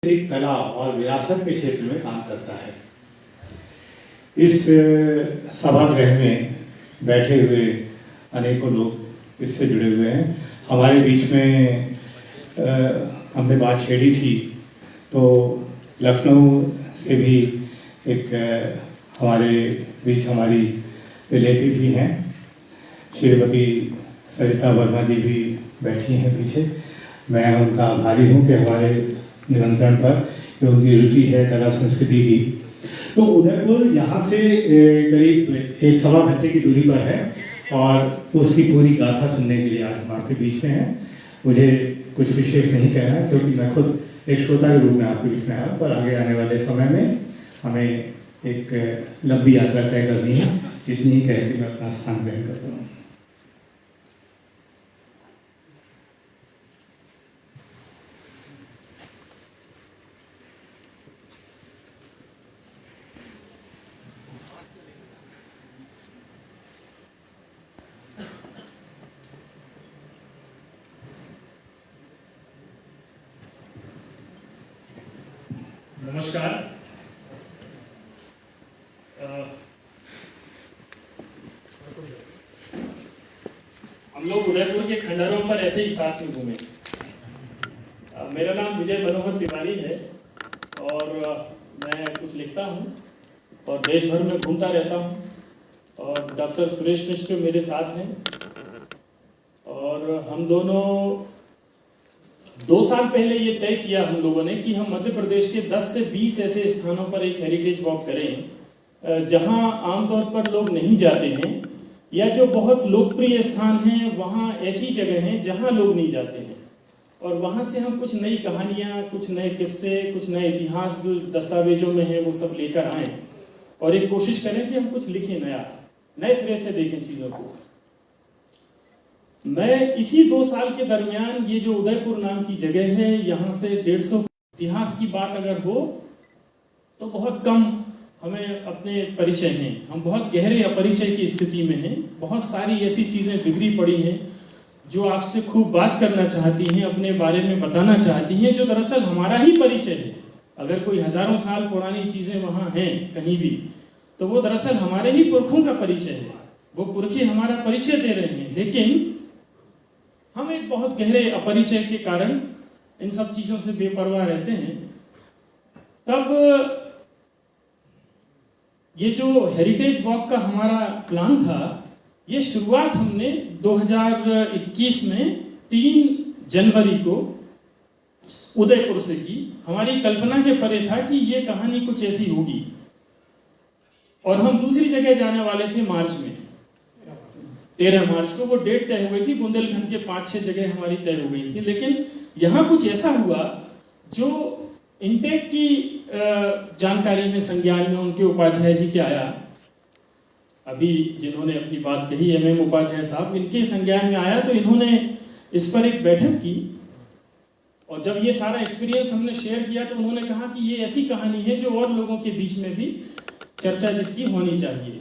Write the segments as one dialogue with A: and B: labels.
A: सांस्कृतिक कला और विरासत के क्षेत्र में काम करता है। इस सभागृह में बैठे हुए अनेकों लोग इससे जुड़े हुए हैं। हमारे बीच में हमने बात छेड़ी थी तो लखनऊ से भी एक हमारे बीच हमारी रिलेटिव ही हैं, श्रीमती सरिता वर्मा जी भी बैठी हैं पीछे। मैं उनका आभारी हूँ कि हमारे निमंत्रण पर, कि उनकी रुचि है कला संस्कृति की। तो उदयपुर यहाँ से करीब 1.25 घंटे की दूरी पर है और उसकी पूरी गाथा सुनने के लिए आज हम आपके बीच में हैं। मुझे कुछ विशेष नहीं कहना है क्योंकि मैं खुद एक श्रोता के रूप में आपके बीच में आया, पर आगे आने वाले समय में हमें एक लंबी यात्रा तय करनी है। इतनी ही कह के मैं अपना स्थान ग्रहण करता हूँ।
B: नमस्कार। हम लोग उदयपुर के खंडहरों पर ऐसे ही साथ में घूमे। मेरा नाम विजय मनोहर तिवारी है और मैं कुछ लिखता हूँ और देश भर में घूमता रहता हूँ। और डॉक्टर सुरेश मिश्र मेरे साथ हैं और हम दोनों 2 साल पहले ये तय किया हम लोगों ने कि हम मध्य प्रदेश के 10 से 20 ऐसे स्थानों पर एक हेरिटेज वॉक करें जहां आमतौर पर लोग नहीं जाते हैं, या जो बहुत लोकप्रिय स्थान हैं वहां ऐसी जगह हैं जहां लोग नहीं जाते हैं, और वहां से हम कुछ नई कहानियां, कुछ नए किस्से, कुछ नए इतिहास जो दस्तावेजों में हैं वो सब लेकर आएँ और एक कोशिश करें कि हम कुछ लिखें, नए सिरे से देखें चीज़ों को। मैं इसी 2 साल के दरमियान ये जो उदयपुर नाम की जगह है, यहाँ से 150 इतिहास की बात अगर हो तो बहुत कम हमें अपने परिचय हैं। हम बहुत गहरे अपरिचय की स्थिति में हैं। बहुत सारी ऐसी चीज़ें बिखरी पड़ी हैं जो आपसे खूब बात करना चाहती हैं, अपने बारे में बताना चाहती हैं, जो दरअसल हमारा ही परिचय है। अगर कोई हज़ारों साल पुरानी चीज़ें वहाँ हैं कहीं भी, तो वो दरअसल हमारे ही पुरखों का परिचय है। वो पुरखे हमारा परिचय दे रहे हैं, लेकिन हम एक बहुत गहरे अपरिचय के कारण इन सब चीज़ों से बेपरवाह रहते हैं। तब ये जो हेरिटेज वॉक का हमारा प्लान था, ये शुरुआत हमने 2021 में 3 जनवरी को उदयपुर से की। हमारी कल्पना के परे था कि ये कहानी कुछ ऐसी होगी, और हम दूसरी जगह जाने वाले थे मार्च में। 13 मार्च को वो डेट तय हो गई थी। बुंदेलखंड के 5-6 जगह हमारी तय हो गई थी, लेकिन यहाँ कुछ ऐसा हुआ जो इनटेक की जानकारी में, संज्ञान में उनके उपाध्याय जी के आया। अभी जिन्होंने अपनी बात कही MM उपाध्याय साहब, इनके संज्ञान में आया तो इन्होंने इस पर एक बैठक की, और जब ये सारा एक्सपीरियंस हमने शेयर किया तो उन्होंने कहा कि ये ऐसी कहानी है जो और लोगों के बीच में भी चर्चा जिसकी होनी चाहिए।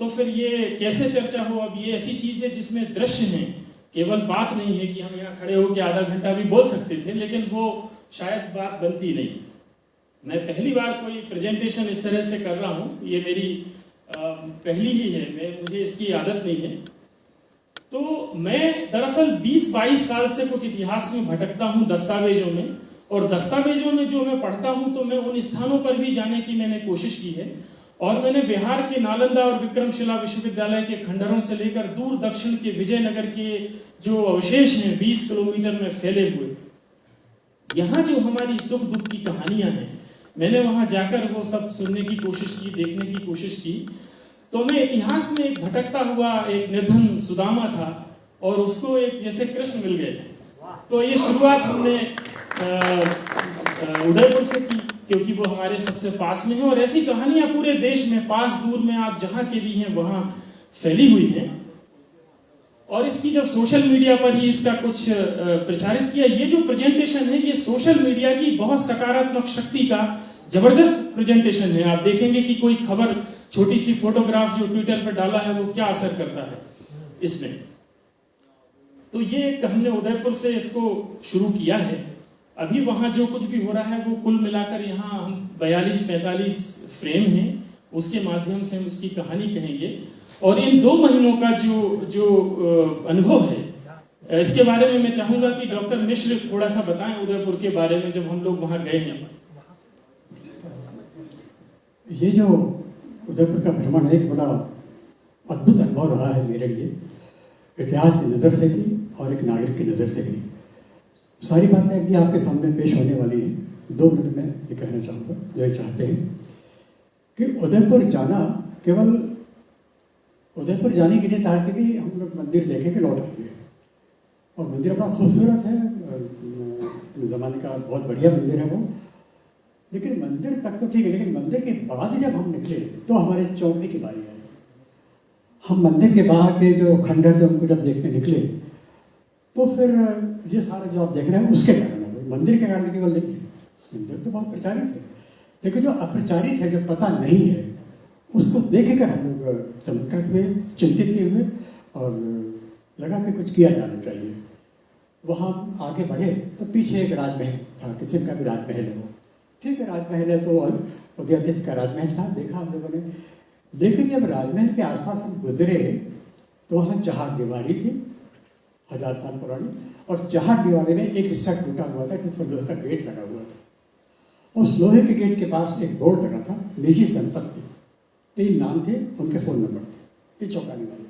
B: तो फिर ये कैसे चर्चा हो? अब ये ऐसी चीज़ है जिसमें दृश्य हैं, केवल बात नहीं है कि हम यहाँ खड़े होकर आधा घंटा भी बोल सकते थे, लेकिन वो शायद बात बनती नहीं। मैं पहली बार कोई प्रेजेंटेशन इस तरह से कर रहा हूँ, ये मेरी पहली ही है, मुझे इसकी आदत नहीं है। तो मैं दरअसल 20-22 साल से कुछ इतिहास में भटकता हूँ, दस्तावेजों में, और दस्तावेजों में जो मैं पढ़ता हूँ तो मैं उन स्थानों पर भी जाने की मैंने कोशिश की है। और मैंने बिहार के नालंदा और विक्रमशिला विश्वविद्यालय के खंडहरों से लेकर दूर दक्षिण के विजयनगर के जो अवशेष हैं 20 किलोमीटर में फैले हुए, यहाँ जो हमारी सुख दुख की कहानियाँ हैं, मैंने वहाँ जाकर वो सब सुनने की कोशिश की, देखने की कोशिश की। तो मैं इतिहास में एक भटकता हुआ एक निर्धन सुदामा था और उसको एक जैसे कृष्ण मिल गए। तो ये शुरुआत हमने उदयपुर से की, क्योंकि वो हमारे सबसे पास में है, और ऐसी कहानियां पूरे देश में, पास दूर में, आप जहां के भी हैं वहां फैली हुई हैं। और इसकी जब सोशल मीडिया पर ही इसका कुछ प्रचारित किया, ये जो प्रेजेंटेशन है ये सोशल मीडिया की बहुत सकारात्मक शक्ति का जबरदस्त प्रेजेंटेशन है। आप देखेंगे कि कोई खबर, छोटी सी फोटोग्राफ जो ट्विटर पर डाला है वो क्या असर करता है इसमें। तो ये हमने उदयपुर से इसको शुरू किया है। अभी वहाँ जो कुछ भी हो रहा है वो कुल मिलाकर यहाँ हम 42-45 फ्रेम हैं, उसके माध्यम से हम उसकी कहानी कहेंगे। और इन 2 महीनों का जो अनुभव है, इसके बारे में मैं चाहूँगा कि डॉक्टर मिश्र थोड़ा सा बताएं उदयपुर के बारे में, जब हम लोग वहाँ गए हैं।
C: ये जो उदयपुर का भ्रमण है एक बड़ा अद्भुत अनुभव रहा है मेरे लिए, इतिहास की नज़र से भी और एक नागरिक की नज़र से भी। सारी बातें अभी आपके सामने पेश होने वाली हैं। 2 मिनट में ये कहना चाहूँगा, जो ये चाहते हैं कि उदयपुर जाना, केवल उदयपुर जाने के लिए था कि भी हम लोग मंदिर देखें कि लौट आएंगे, और मंदिर बड़ा खूबसूरत है, ज़माने का बहुत बढ़िया मंदिर है वो। लेकिन मंदिर तक तो ठीक है, लेकिन मंदिर के बाद जब हम निकले तो हमारे चौंकने की बारी आई। हम मंदिर के बाहर के जो खंडहर जो हमको जब देखने निकले, तो फिर ये सारा जो आप देख रहे हैं उसके कारण है, मंदिर के कारण केवल नहीं। मंदिर तो बहुत प्रचारित है, लेकिन जो अप्रचारित है, जो पता नहीं है, उसको देख कर हम लोग चमत्कृत हुए, चिंतित भी हुए, और लगा कि कुछ किया जाना चाहिए। वहाँ आगे बढ़े तो पीछे एक राजमहल था, किसी का भी राजमहल है वो, ठीक है राजमहल है तो उदयादित्य का राजमहल था, देखा हम लोगों ने। लेकिन जब राजमहल के आसपास हम गुजरे तो वहाँ चहार दीवारी थी 1000 साल पुरानी, और चहार दीवारी में एक हिस्सा टूटा हुआ था जिसमें लोहे का गेट लगा हुआ था। उस लोहे के गेट के पास एक बोर्ड लगा था, निजी संपत्ति, 3 नाम थे, उनके फ़ोन नंबर थे। ये चौंकाने वाली बात।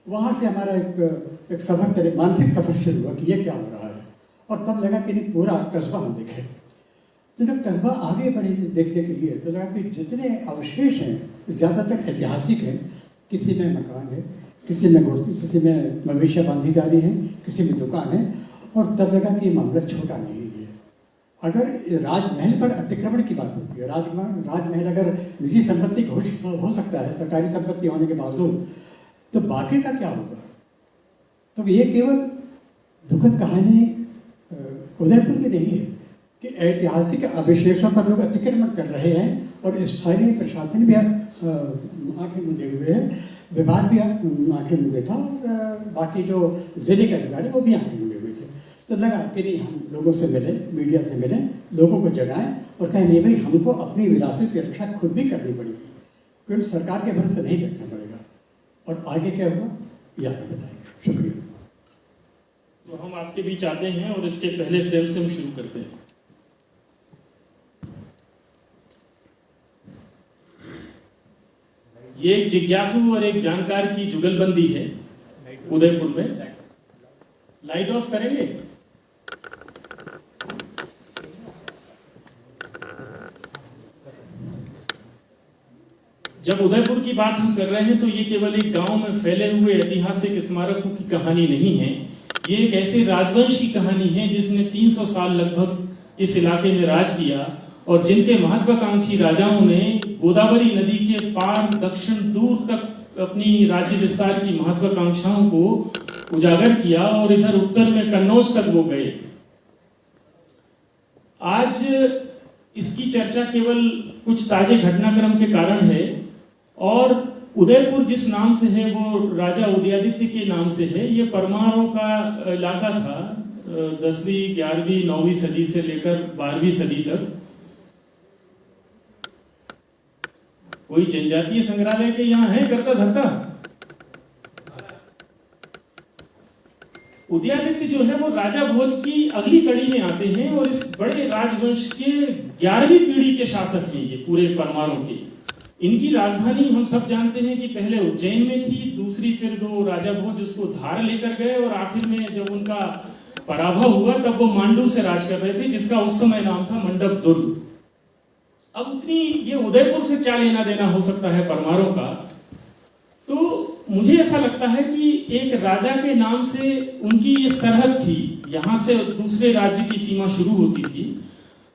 C: वहाँ से हमारा एक सफ़र, मानसिक सफ़र शुरू हुआ कि ये क्या हो रहा है, और तब लगा कि नहीं पूरा कस्बा हम देखें। तो जब कस्बा आगे बढ़े देखने के लिए तो लगा कि जितने अवशेष हैं ज़्यादातर ऐतिहासिक हैं, किसी में मकान है, किसी में घोंसले, किसी में मवेशियाँ बांधी जा रही हैं, किसी में दुकान है, और तब लगा कि ये मामला छोटा नहीं है। अगर राजमहल पर अतिक्रमण की बात होती है, राजमहल अगर निजी संपत्ति घोषित हो सकता है सरकारी संपत्ति होने के बावजूद, तो बाकी का क्या होगा। तो ये केवल दुखद कहानी उदयपुर की नहीं है कि ऐतिहासिक अवशेषों पर लोग अतिक्रमण कर रहे हैं, और स्थानीय प्रशासन भी आंखें मूंदे हुए है, विभाग भी आंखें मूंदे था, और बाकी जो जिले के अधिकारी वो भी आंखें मूंदे हुए थे। तो लगा कि नहीं, हम लोगों से मिले, मीडिया से मिले, लोगों को जगाएं और कहें नहीं भाई, हमको अपनी विरासत की रक्षा खुद भी करनी पड़ेगी, क्योंकि सरकार के भरोसे नहीं बैठना पड़ेगा। और आगे क्या हुआ ये आगे बताएंगे। शुक्रिया।
B: तो हम आपके बीच आते हैं और इसके पहले फ्रेम से हम शुरू करते हैं। ये एक जिज्ञासु और एक जानकार की जुगलबंदी है उदयपुर में। लाइट ऑफ करेंगे। जब उदयपुर की बात हम कर रहे हैं तो ये केवल एक गांव में फैले हुए ऐतिहासिक स्मारकों की कहानी नहीं है, ये एक ऐसे राजवंश की कहानी है जिसने 300 साल लगभग इस इलाके में राज किया, और जिनके महत्वाकांक्षी राजाओं ने गोदावरी नदी के पार दक्षिण दूर तक अपनी राज्य विस्तार की महत्वाकांक्षाओं को उजागर किया, और इधर उत्तर में कन्नौज तक वो गए। आज इसकी चर्चा केवल कुछ ताजे घटनाक्रम के कारण है, और उदयपुर जिस नाम से है वो राजा उदयादित्य के नाम से है। ये परमारों का इलाका था 10वीं 11वीं 9वीं सदी से लेकर 12वीं सदी तक। कोई जनजातीय संग्रहालय के यहाँ है करता धरता। उदयादित्य जो है वो राजा भोज की अगली कड़ी में आते हैं, और इस बड़े राजवंश के 11वीं पीढ़ी के शासक हैं ये पूरे परमारों के। इनकी राजधानी हम सब जानते हैं कि पहले उज्जैन में थी, दूसरी फिर वो राजा भोज उसको धार लेकर गए, और आखिर में जब उनका पराभव हुआ तब वो मांडू से राज कर रहे थे, जिसका उस समय नाम था मंडप दुर्ग। अब उतनी ये उदयपुर से क्या लेना देना हो सकता है परमारों का। तो मुझे ऐसा लगता है कि एक राजा के नाम से उनकी ये सरहद थी, यहाँ से दूसरे राज्य की सीमा शुरू होती थी।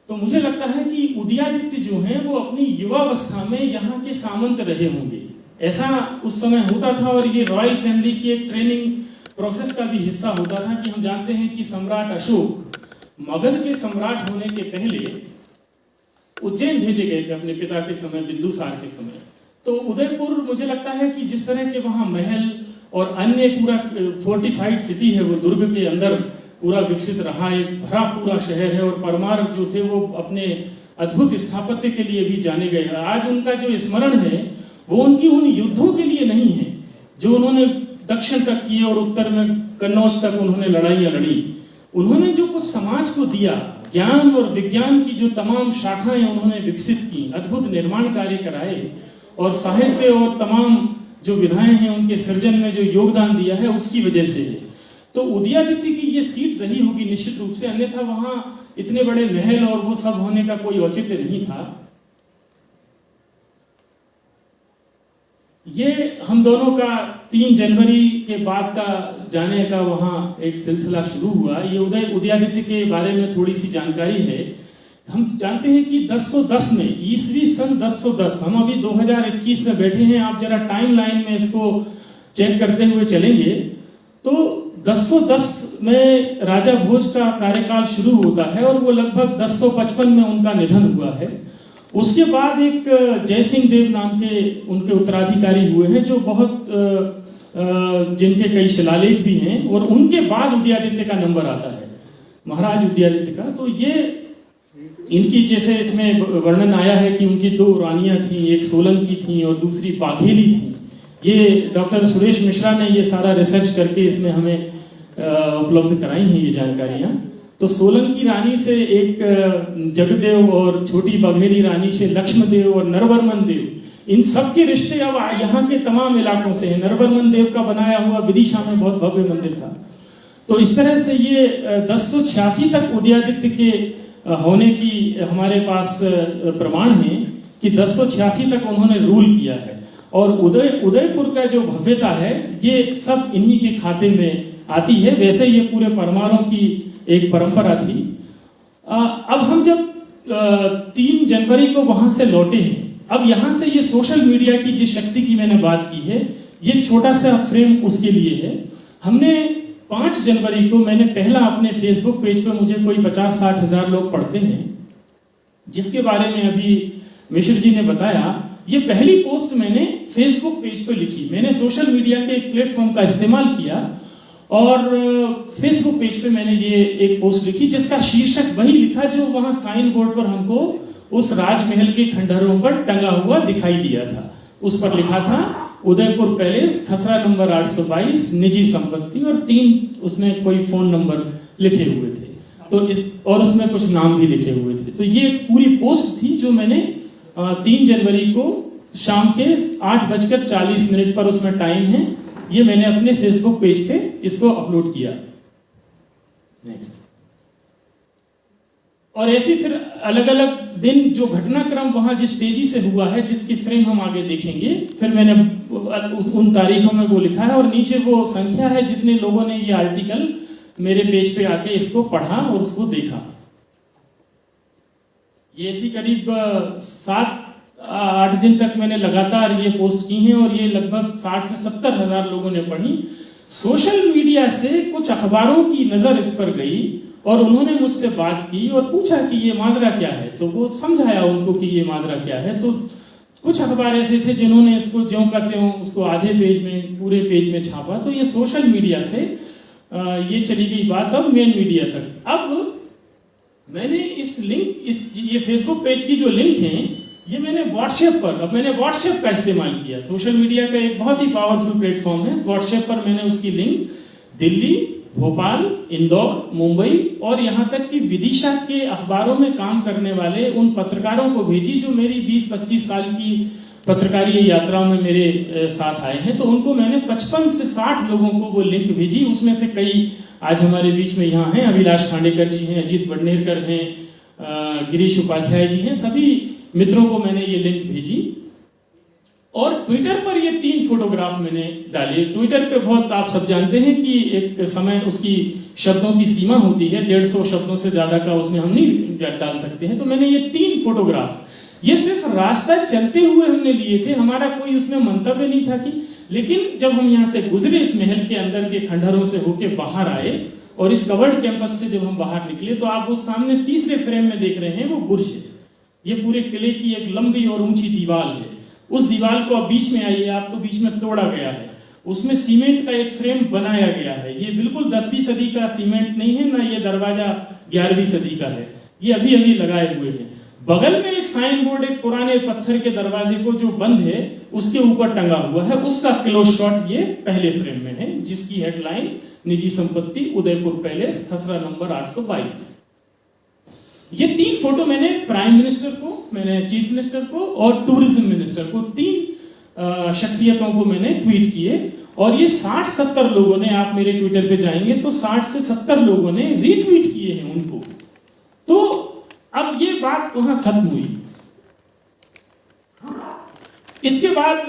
B: तो मुझे लगता है कि उदयादित्य जो हैं वो अपनी युवावस्था में यहाँ के सामंत रहे होंगे, ऐसा उस समय होता था। और ये रॉयल फैमिली की एक ट्रेनिंग प्रोसेस का भी हिस्सा होता था कि हम जानते हैं कि सम्राट अशोक मगध के सम्राट होने के पहले उज्जैन भेजे गए थे अपने पिता के समय, बिंदुसार के समय। तो उदयपुर मुझे लगता है कि जिस तरह के वहाँ महल और अन्य पूरा फोर्टिफाइड सिटी है, वो दुर्ग के अंदर पूरा विकसित रहा, एक भरा पूरा शहर है। और परमार जो थे वो अपने अद्भुत स्थापत्य के लिए भी जाने गए। आज उनका जो स्मरण है वो उनकी उन युद्धों के लिए नहीं है जो उन्होंने दक्षिण तक किए और उत्तर में कन्नौज तक उन्होंने लड़ाइयाँ लड़ी। उन्होंने जो कुछ समाज को दिया, ज्ञान और विज्ञान की जो तमाम शाखाएं उन्होंने विकसित की, अद्भुत निर्माण कार्य कराए, और साहित्य और तमाम जो विधाएं हैं उनके सृजन में जो योगदान दिया है उसकी वजह से है। तो उदयादित्य की ये सीट रही होगी निश्चित रूप से, अन्यथा वहां इतने बड़े महल और वो सब होने का कोई औचित्य नहीं था। ये हम दोनों का 3 जनवरी के बाद का जाने का वहाँ एक सिलसिला शुरू हुआ। ये उदयादित्य के बारे में थोड़ी सी जानकारी है। हम जानते हैं कि 1010 में, ईस्वी सन 1010, हम अभी 2021 में बैठे हैं, आप जरा टाइम लाइन में इसको चेक करते हुए चलेंगे तो 1010 में राजा भोज का कार्यकाल शुरू होता है और वो लगभग 1055 में उनका निधन हुआ है। उसके बाद एक जयसिंह देव नाम के उनके उत्तराधिकारी हुए हैं जो बहुत जिनके कई शिलालेख भी हैं, और उनके बाद उदयादित्य का नंबर आता है, महाराज उदयादित्य का। तो ये इनकी जैसे इसमें वर्णन आया है कि उनकी 2 रानियां थीं, एक सोलंकी थी और दूसरी बाघेली थी। ये डॉक्टर सुरेश मिश्रा ने ये सारा रिसर्च करके इसमें हमें उपलब्ध कराई हैं ये जानकारियाँ। तो सोलंकी रानी से एक जगदेव और छोटी बघेली रानी से लक्ष्मदेव और नरवर्मन देव, इन सब के रिश्ते अब यहाँ के तमाम इलाकों से हैं। नरवर्मन देव का बनाया हुआ विदिशा में बहुत भव्य मंदिर था। तो इस तरह से ये 1086 तक उदयादित्य के होने की हमारे पास प्रमाण है कि 1086 तक उन्होंने रूल किया है। और उदयपुर का जो भव्यता है ये सब इन्हीं के खाते में आती है। वैसे ये पूरे परमारों की एक परंपरा थी। अब हम जब 3 जनवरी को वहां से लौटे हैं, अब यहाँ से ये सोशल मीडिया की जिस शक्ति की मैंने बात की है, ये छोटा सा फ्रेम उसके लिए है। हमने 5 जनवरी को मैंने पहला अपने फेसबुक पेज पे, मुझे कोई 50-60 हज़ार लोग पढ़ते हैं, जिसके बारे में अभी मिश्र जी ने बताया। ये पहली पोस्ट मैंने फेसबुक पेज पे लिखी। मैंने सोशल मीडिया के एक प्लेटफॉर्म का इस्तेमाल किया और फेसबुक पेज पे मैंने ये एक पोस्ट लिखी जिसका शीर्षक वही लिखा जो वहां साइन बोर्ड पर हमको उस राजमहल के खंडहरों पर टंगा हुआ दिखाई दिया था। उस पर लिखा था उदयपुर पैलेस, खसरा नंबर 822, निजी संपत्ति, और 3 उसमें कोई फोन नंबर लिखे हुए थे। तो और उसमें कुछ नाम भी लिखे हुए थे। तो ये एक पूरी पोस्ट थी जो मैंने 3 जनवरी को शाम के 8:40 पर, उसमें टाइम है, ये मैंने अपने फेसबुक पेज पे इसको अपलोड किया। और ऐसे फिर अलग अलग दिन जो घटनाक्रम वहां जिस तेजी से हुआ है, जिसकी फ्रेम हम आगे देखेंगे, फिर मैंने उन तारीखों में वो लिखा है और नीचे वो संख्या है जितने लोगों ने ये आर्टिकल मेरे पेज पे आके इसको पढ़ा और उसको देखा। ये ऐसी करीब 7-8 दिन तक मैंने लगातार ये पोस्ट की हैं और ये लगभग 60 से 70 हज़ार लोगों ने पढ़ी। सोशल मीडिया से कुछ अखबारों की नज़र इस पर गई और उन्होंने मुझसे बात की और पूछा कि ये माजरा क्या है। तो वो समझाया उनको कि ये माजरा क्या है। तो कुछ अखबार ऐसे थे जिन्होंने इसको ज्यों का त्यों उसको आधे पेज में, पूरे पेज में छापा। तो ये सोशल मीडिया से ये चली गई बात अब मेन मीडिया तक। अब मैंने इस लिंक, ये फेसबुक पेज की जो लिंक है, ये मैंने व्हाट्सएप पर, अब मैंने व्हाट्सएप का इस्तेमाल किया। सोशल मीडिया का एक बहुत ही पावरफुल प्लेटफॉर्म है व्हाट्सएप पर। मैंने उसकी लिंक दिल्ली, भोपाल, इंदौर, मुंबई और यहाँ तक कि विदिशा के अखबारों में काम करने वाले उन पत्रकारों को भेजी जो मेरी 20-25 साल की पत्रकारीय यात्राओं में मेरे साथ आए हैं। तो उनको मैंने 55 से 60 लोगों को वो लिंक भेजी। उसमें से कई आज हमारे बीच में यहाँ हैं, अभिलाष खांडेकर जी हैं, अजीत बडनेरकर हैं, गिरीश उपाध्याय जी हैं। सभी मित्रों को मैंने ये लिंक भेजी और ट्विटर पर ये 3 फोटोग्राफ मैंने डाले। ट्विटर पे बहुत आप सब जानते हैं कि एक समय उसकी शब्दों की सीमा होती है, 150 शब्दों से ज्यादा का उसमें हम नहीं डाल सकते हैं। तो मैंने ये 3 फोटोग्राफ ये सिर्फ रास्ता चलते हुए हमने लिए थे, हमारा कोई उसमें मंतव्य नहीं था कि, लेकिन जब हम यहाँ से गुजरे इस महल के अंदर के खंडहरों से होके बाहर आए और इस कवर्ड कैंपस से जब हम बाहर निकले तो आप वो सामने तीसरे फ्रेम में देख रहे हैं वो बुर्ज है। ये पूरे किले की एक लंबी और ऊंची दीवार है। उस दीवार को अब बीच में आइए आप, तो बीच में तोड़ा गया है। उसमें सीमेंट का एक फ्रेम बनाया गया है। ये बिल्कुल 10वीं सदी का सीमेंट नहीं है, ना ये दरवाजा 11वीं सदी का है, ये अभी अभी लगाए हुए हैं। बगल में एक साइन बोर्ड, एक पुराने पत्थर के दरवाजे को जो बंद है उसके ऊपर टंगा हुआ है, उसका क्लोज शॉट ये पहले फ्रेम में है, जिसकी हेडलाइन निजी संपत्ति उदयपुर पैलेस, खसरा नंबर 822। ये 3 फोटो मैंने प्राइम मिनिस्टर को, मैंने चीफ मिनिस्टर को और टूरिज्म मिनिस्टर को, 3 शख्सियतों को मैंने ट्वीट किए, और ये 60-70 लोगों ने, आप मेरे ट्विटर पे जाएंगे तो 60 से 70 लोगों ने रीट्वीट किए हैं उनको। तो अब ये बात वहां खत्म हुई। इसके बाद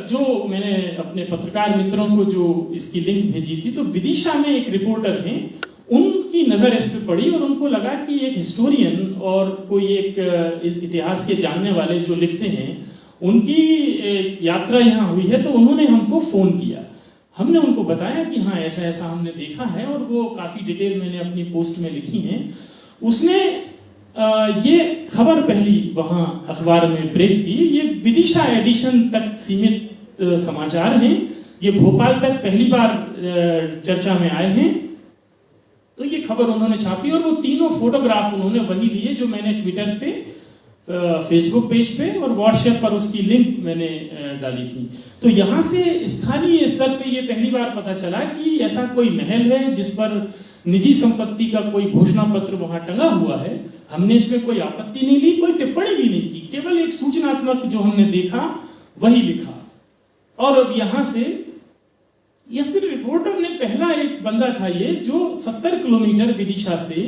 B: जो मैंने अपने पत्रकार मित्रों को जो इसकी लिंक भेजी थी, तो विदिशा में एक रिपोर्टर हैं, उनकी नजर इस पे पड़ी और उनको लगा कि एक हिस्टोरियन और कोई एक इतिहास के जानने वाले जो लिखते हैं, उनकी यात्रा यहाँ हुई है, तो उन्होंने हमको फोन किया। हमने उनको बताया कि हाँ ऐसा ऐसा हमने देखा है, और वो काफी डिटेल मैंने अपनी पोस्ट में लिखी है। उसने ये खबर पहली वहां अखबार में ब्रेक की। ये विदिशा एडिशन तक सीमित समाचार हैं, ये भोपाल तक पहली बार चर्चा में आए हैं। तो ये खबर उन्होंने छापी, और वो 3 फोटोग्राफ उन्होंने वही लिए जो मैंने ट्विटर पे, फेसबुक पेज पे और व्हाट्सएप पर उसकी लिंक मैंने डाली थी। तो यहाँ से स्थानीय स्तर पे ये पहली बार पता चला कि ऐसा कोई महल है जिस पर निजी संपत्ति का कोई घोषणा पत्र वहां टंगा हुआ है। हमने इसमें कोई आपत्ति नहीं ली, कोई टिप्पणी भी नहीं की, केवल एक सूचनात्मक जो हमने देखा वही लिखा। और अब यहाँ से ये सिर्फ रिपोर्टर ने, पहला एक बंदा था ये जो 70 किलोमीटर विदिशा से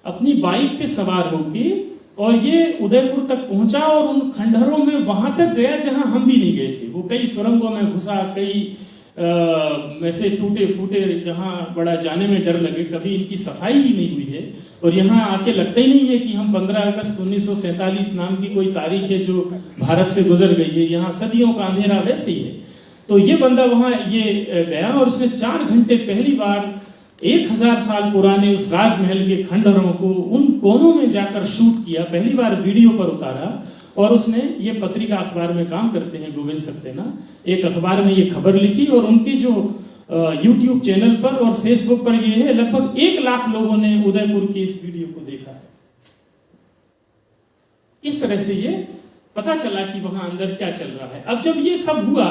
B: अपनी बाइक पे सवार होके और ये उदयपुर तक पहुंचा, और उन खंडहरों में वहां तक गया जहां हम भी नहीं गए थे। वो कई सुरंगों में घुसा, कई ऐसे टूटे फूटे जहां बड़ा जाने में डर लगे, कभी इनकी सफाई ही नहीं हुई है। और यहाँ आके लगता ही नहीं है कि हम 15 अगस्त 1947 नाम की कोई तारीख है जो भारत से गुजर गई है। यहाँ सदियों का अंधेरा वैसे ही है। तो ये बंदा वहां ये गया, और उसने 4 घंटे पहली बार 1000 साल पुराने उस राजमहल के खंडहरों को उन कोनों में जाकर शूट किया, पहली बार वीडियो पर उतारा। और उसने, ये पत्रिका अखबार में काम करते हैं गोविंद सक्सेना, एक अखबार में ये खबर लिखी, और उनके जो YouTube चैनल पर और फेसबुक पर ये है, लगभग 1 लाख लोगों ने उदयपुर की इस वीडियो को देखा है। इस तरह से ये पता चला कि वहां अंदर क्या चल रहा है। अब जब ये सब हुआ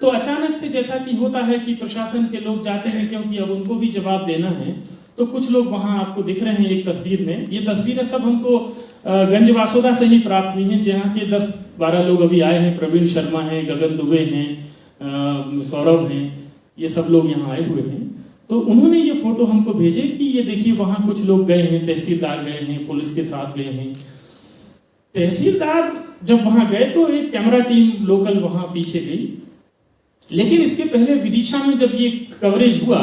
B: तो अचानक से, जैसा कि होता है कि प्रशासन के लोग जाते हैं, क्योंकि अब उनको भी जवाब देना है, तो कुछ लोग वहां आपको दिख रहे हैं एक तस्वीर में। ये तस्वीरें सब हमको गंज वासोदा से ही प्राप्त हुई हैं, जहाँ के 10-12 लोग अभी आए हैं। प्रवीण शर्मा हैं, गगन दुबे हैं, सौरभ हैं, ये सब लोग यहाँ आए हुए हैं। तो उन्होंने ये फोटो हमको भेजे कि ये देखिए वहां कुछ लोग गए हैं, तहसीलदार गए हैं, पुलिस के साथ गए हैं। तहसीलदार जब वहां गए तो एक कैमरा टीम लोकल वहां पीछे गई, लेकिन इसके पहले विदिशा में जब ये कवरेज हुआ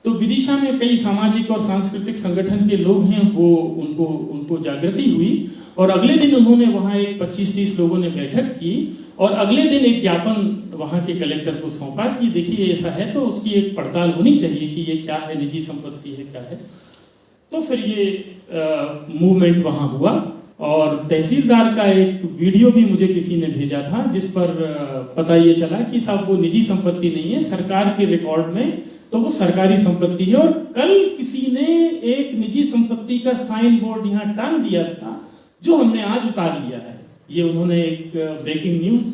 B: तो विदिशा में कई सामाजिक और सांस्कृतिक संगठन के लोग हैं, वो उनको जागृति हुई, और अगले दिन उन्होंने वहां एक 25-30 लोगों ने बैठक की, और अगले दिन एक ज्ञापन वहां के कलेक्टर को सौंपा कि देखिए ऐसा है तो उसकी एक पड़ताल होनी चाहिए कि ये क्या है, निजी संपत्ति है क्या है। तो फिर ये मूवमेंट वहां हुआ, और तहसीलदार का एक वीडियो भी मुझे किसी ने भेजा था, जिस पर पता ये चला कि साहब वो निजी संपत्ति नहीं है, सरकार के रिकॉर्ड में तो वो सरकारी संपत्ति है। और कल किसी ने एक निजी संपत्ति का साइन बोर्ड यहाँ टांग दिया था, जो हमने आज उतार लिया है। ये उन्होंने एक ब्रेकिंग न्यूज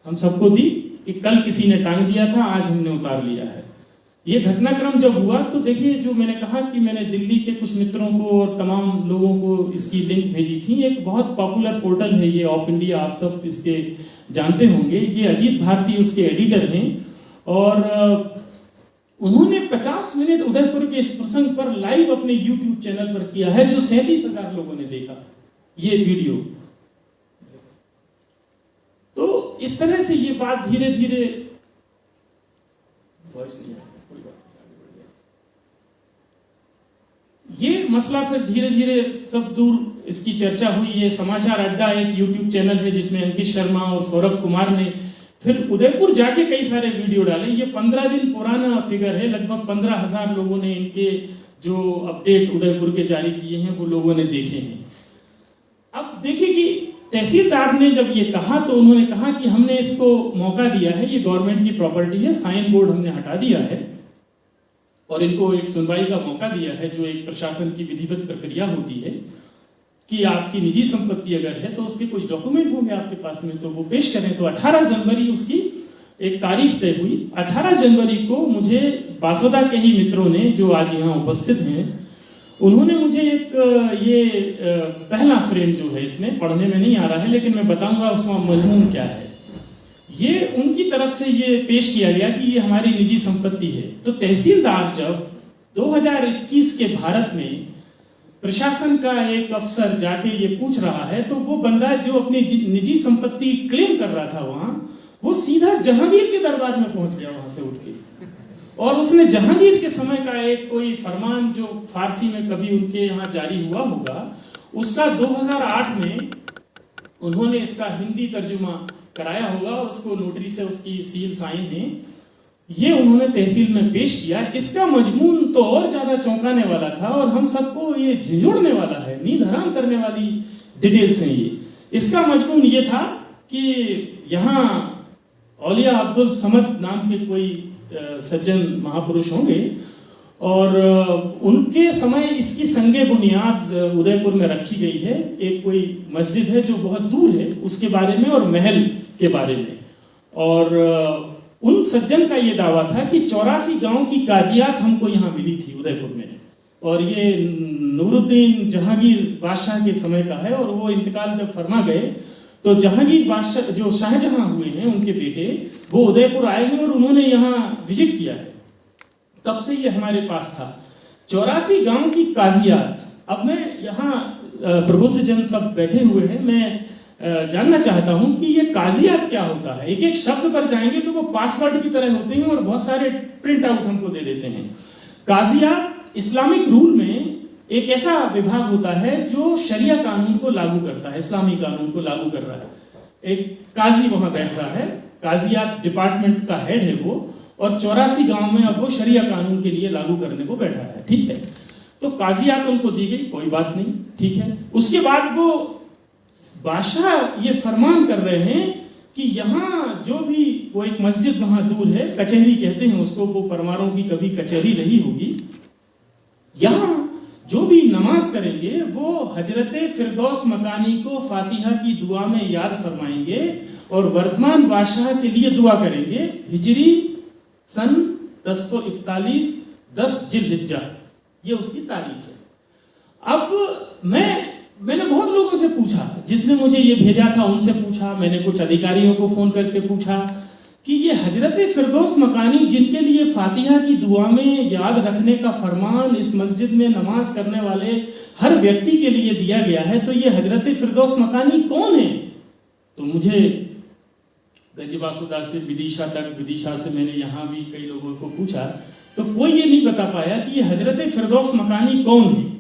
B: हम सबको दी कि कल किसी ने टांग दिया था, आज हमने उतार लिया है। ये घटनाक्रम जब हुआ तो देखिए, जो मैंने कहा कि मैंने दिल्ली के कुछ मित्रों को और तमाम लोगों को इसकी लिंक भेजी थी। एक बहुत पॉपुलर पोर्टल है ये ऑफ इंडिया, आप सब इसके जानते होंगे। ये अजीत भारती उसके एडिटर हैं, और उन्होंने 50 मिनट उदयपुर के इस प्रसंग पर लाइव अपने YouTube चैनल पर किया है, जो 37,000 लोगों ने देखा ये वीडियो। तो इस तरह से ये बात धीरे धीरे, ये मसला फिर धीरे धीरे सब दूर इसकी चर्चा हुई। ये समाचार अड्डा एक YouTube चैनल है जिसमें अंकित शर्मा और सौरभ कुमार ने फिर उदयपुर जाके कई सारे वीडियो डाले। ये 15 दिन पुराना फिगर है, लगभग 15,000 लोगों ने इनके जो अपडेट उदयपुर के जारी किए हैं वो लोगों ने देखे हैं। अब देखिए कि तहसीलदार ने जब ये कहा तो उन्होंने कहा कि हमने इसको मौका दिया है, ये गवर्नमेंट की प्रॉपर्टी है, साइन बोर्ड हमने हटा दिया है और इनको एक सुनवाई का मौका दिया है, जो एक प्रशासन की विधिवत प्रक्रिया होती है कि आपकी निजी संपत्ति अगर है तो उसके कुछ डॉक्यूमेंट होंगे आपके पास में, तो वो पेश करें। तो 18 जनवरी उसकी एक तारीख तय हुई। 18 जनवरी को मुझे बासोदा के ही मित्रों ने, जो आज यहाँ उपस्थित हैं, उन्होंने मुझे एक पहला फ्रेम जो है, इसमें पढ़ने में नहीं आ रहा है लेकिन मैं बताऊंगा उसमें मजमून क्या है। ये उनकी तरफ से ये पेश किया गया कि ये हमारी निजी संपत्ति है। तो तहसीलदार जब 2021 के भारत में प्रशासन का एक अफसर जाके ये पूछ रहा है, तो वो बंदा जो अपनी निजी संपत्ति क्लेम कर रहा था वहां, वो सीधा जहांगीर के दरबार में पहुंच गया वहां से उठ के, और उसने जहांगीर के समय का एक कोई फरमान जो फारसी में कभी उनके यहाँ जारी हुआ होगा, उसका 2008 में उन्होंने इसका हिंदी तर्जुमा कराया होगा और उसको नोटरी से उसकी सील साइन है, ये उन्होंने तहसील में पेश किया। इसका मजमून तो और ज्यादा चौंकाने वाला था और हम सबको ये झिझोड़ने वाला है, नींद हराम करने वाली डिटेल्स हैं ये। इसका मजमून ये था कि यहाँ औलिया अब्दुल समद नाम के कोई सज्जन महापुरुष होंगे और उनके समय इसकी संगे बुनियाद उदयपुर में रखी गई है। एक कोई मस्जिद है जो बहुत दूर है, उसके बारे में और महल के बारे में। और उन सज्जन का ये दावा था कि 84 गांव की काजियात हमको यहाँ मिली थी उदयपुर में, और ये नूरुद्दीन जहांगीर बादशाह के समय का है। और वो इंतकाल जब फरमा गए तो जहांगीर बादशाह जो शाहजहां हुए हैं, उनके बेटे, वो उदयपुर आए हैं और उन्होंने यहाँ विजिट किया है। तब से ये हमारे पास था 84 गांव की काजियात। अब मैं यहाँ प्रबुद्ध जन सब बैठे हुए हैं, मैं जानना चाहता हूं कि ये काजियात क्या होता है। एक एक शब्द पर जाएंगे तो वो पासवर्ड की तरह होते हैं और बहुत सारे प्रिंट आउट हमको दे देते हैं। काजियात इस्लामिक रूल में एक ऐसा विभाग होता है जो शरिया कानून को लागू करता है, इस्लामी कानून को लागू कर रहा है। एक काजी वहां बैठ रहा है, काजियात डिपार्टमेंट का हेड है वो, और 84 गांव में अब वो शरिया कानून के लिए लागू करने को बैठा है। ठीक है, तो काजियात उनको दी गई, कोई बात नहीं, ठीक है। उसके बाद वो बादशाह ये फरमान कर रहे हैं कि यहाँ जो भी, वो एक मस्जिद वहां दूर है, कचहरी कहते हैं उसको, वो परमारों की कभी कचहरी रही होगी, यहाँ जो भी नमाज करेंगे वो हजरत फिरदौस मकानी को फातिहा की दुआ में याद फरमाएंगे और वर्तमान बादशाह के लिए दुआ करेंगे। हिजरी सन 1041 10 जिल्हिज्जा, ये उसकी तारीख है। अब मैंने बहुत लोगों से पूछा, जिसने मुझे ये भेजा था उनसे पूछा, मैंने कुछ अधिकारियों को फोन करके पूछा कि ये हजरत फिरदौस मकानी जिनके लिए फातिहा की दुआ में याद रखने का फरमान इस मस्जिद में नमाज करने वाले हर व्यक्ति के लिए दिया गया है, तो ये हजरत फिरदौस मकानी कौन है? तो मुझे गंजबासुदा से विदिशा तक, विदिशा से मैंने यहाँ भी कई लोगों को पूछा, तो कोई ये नहीं बता पाया कि ये हजरत फिरदौस मकानी कौन है।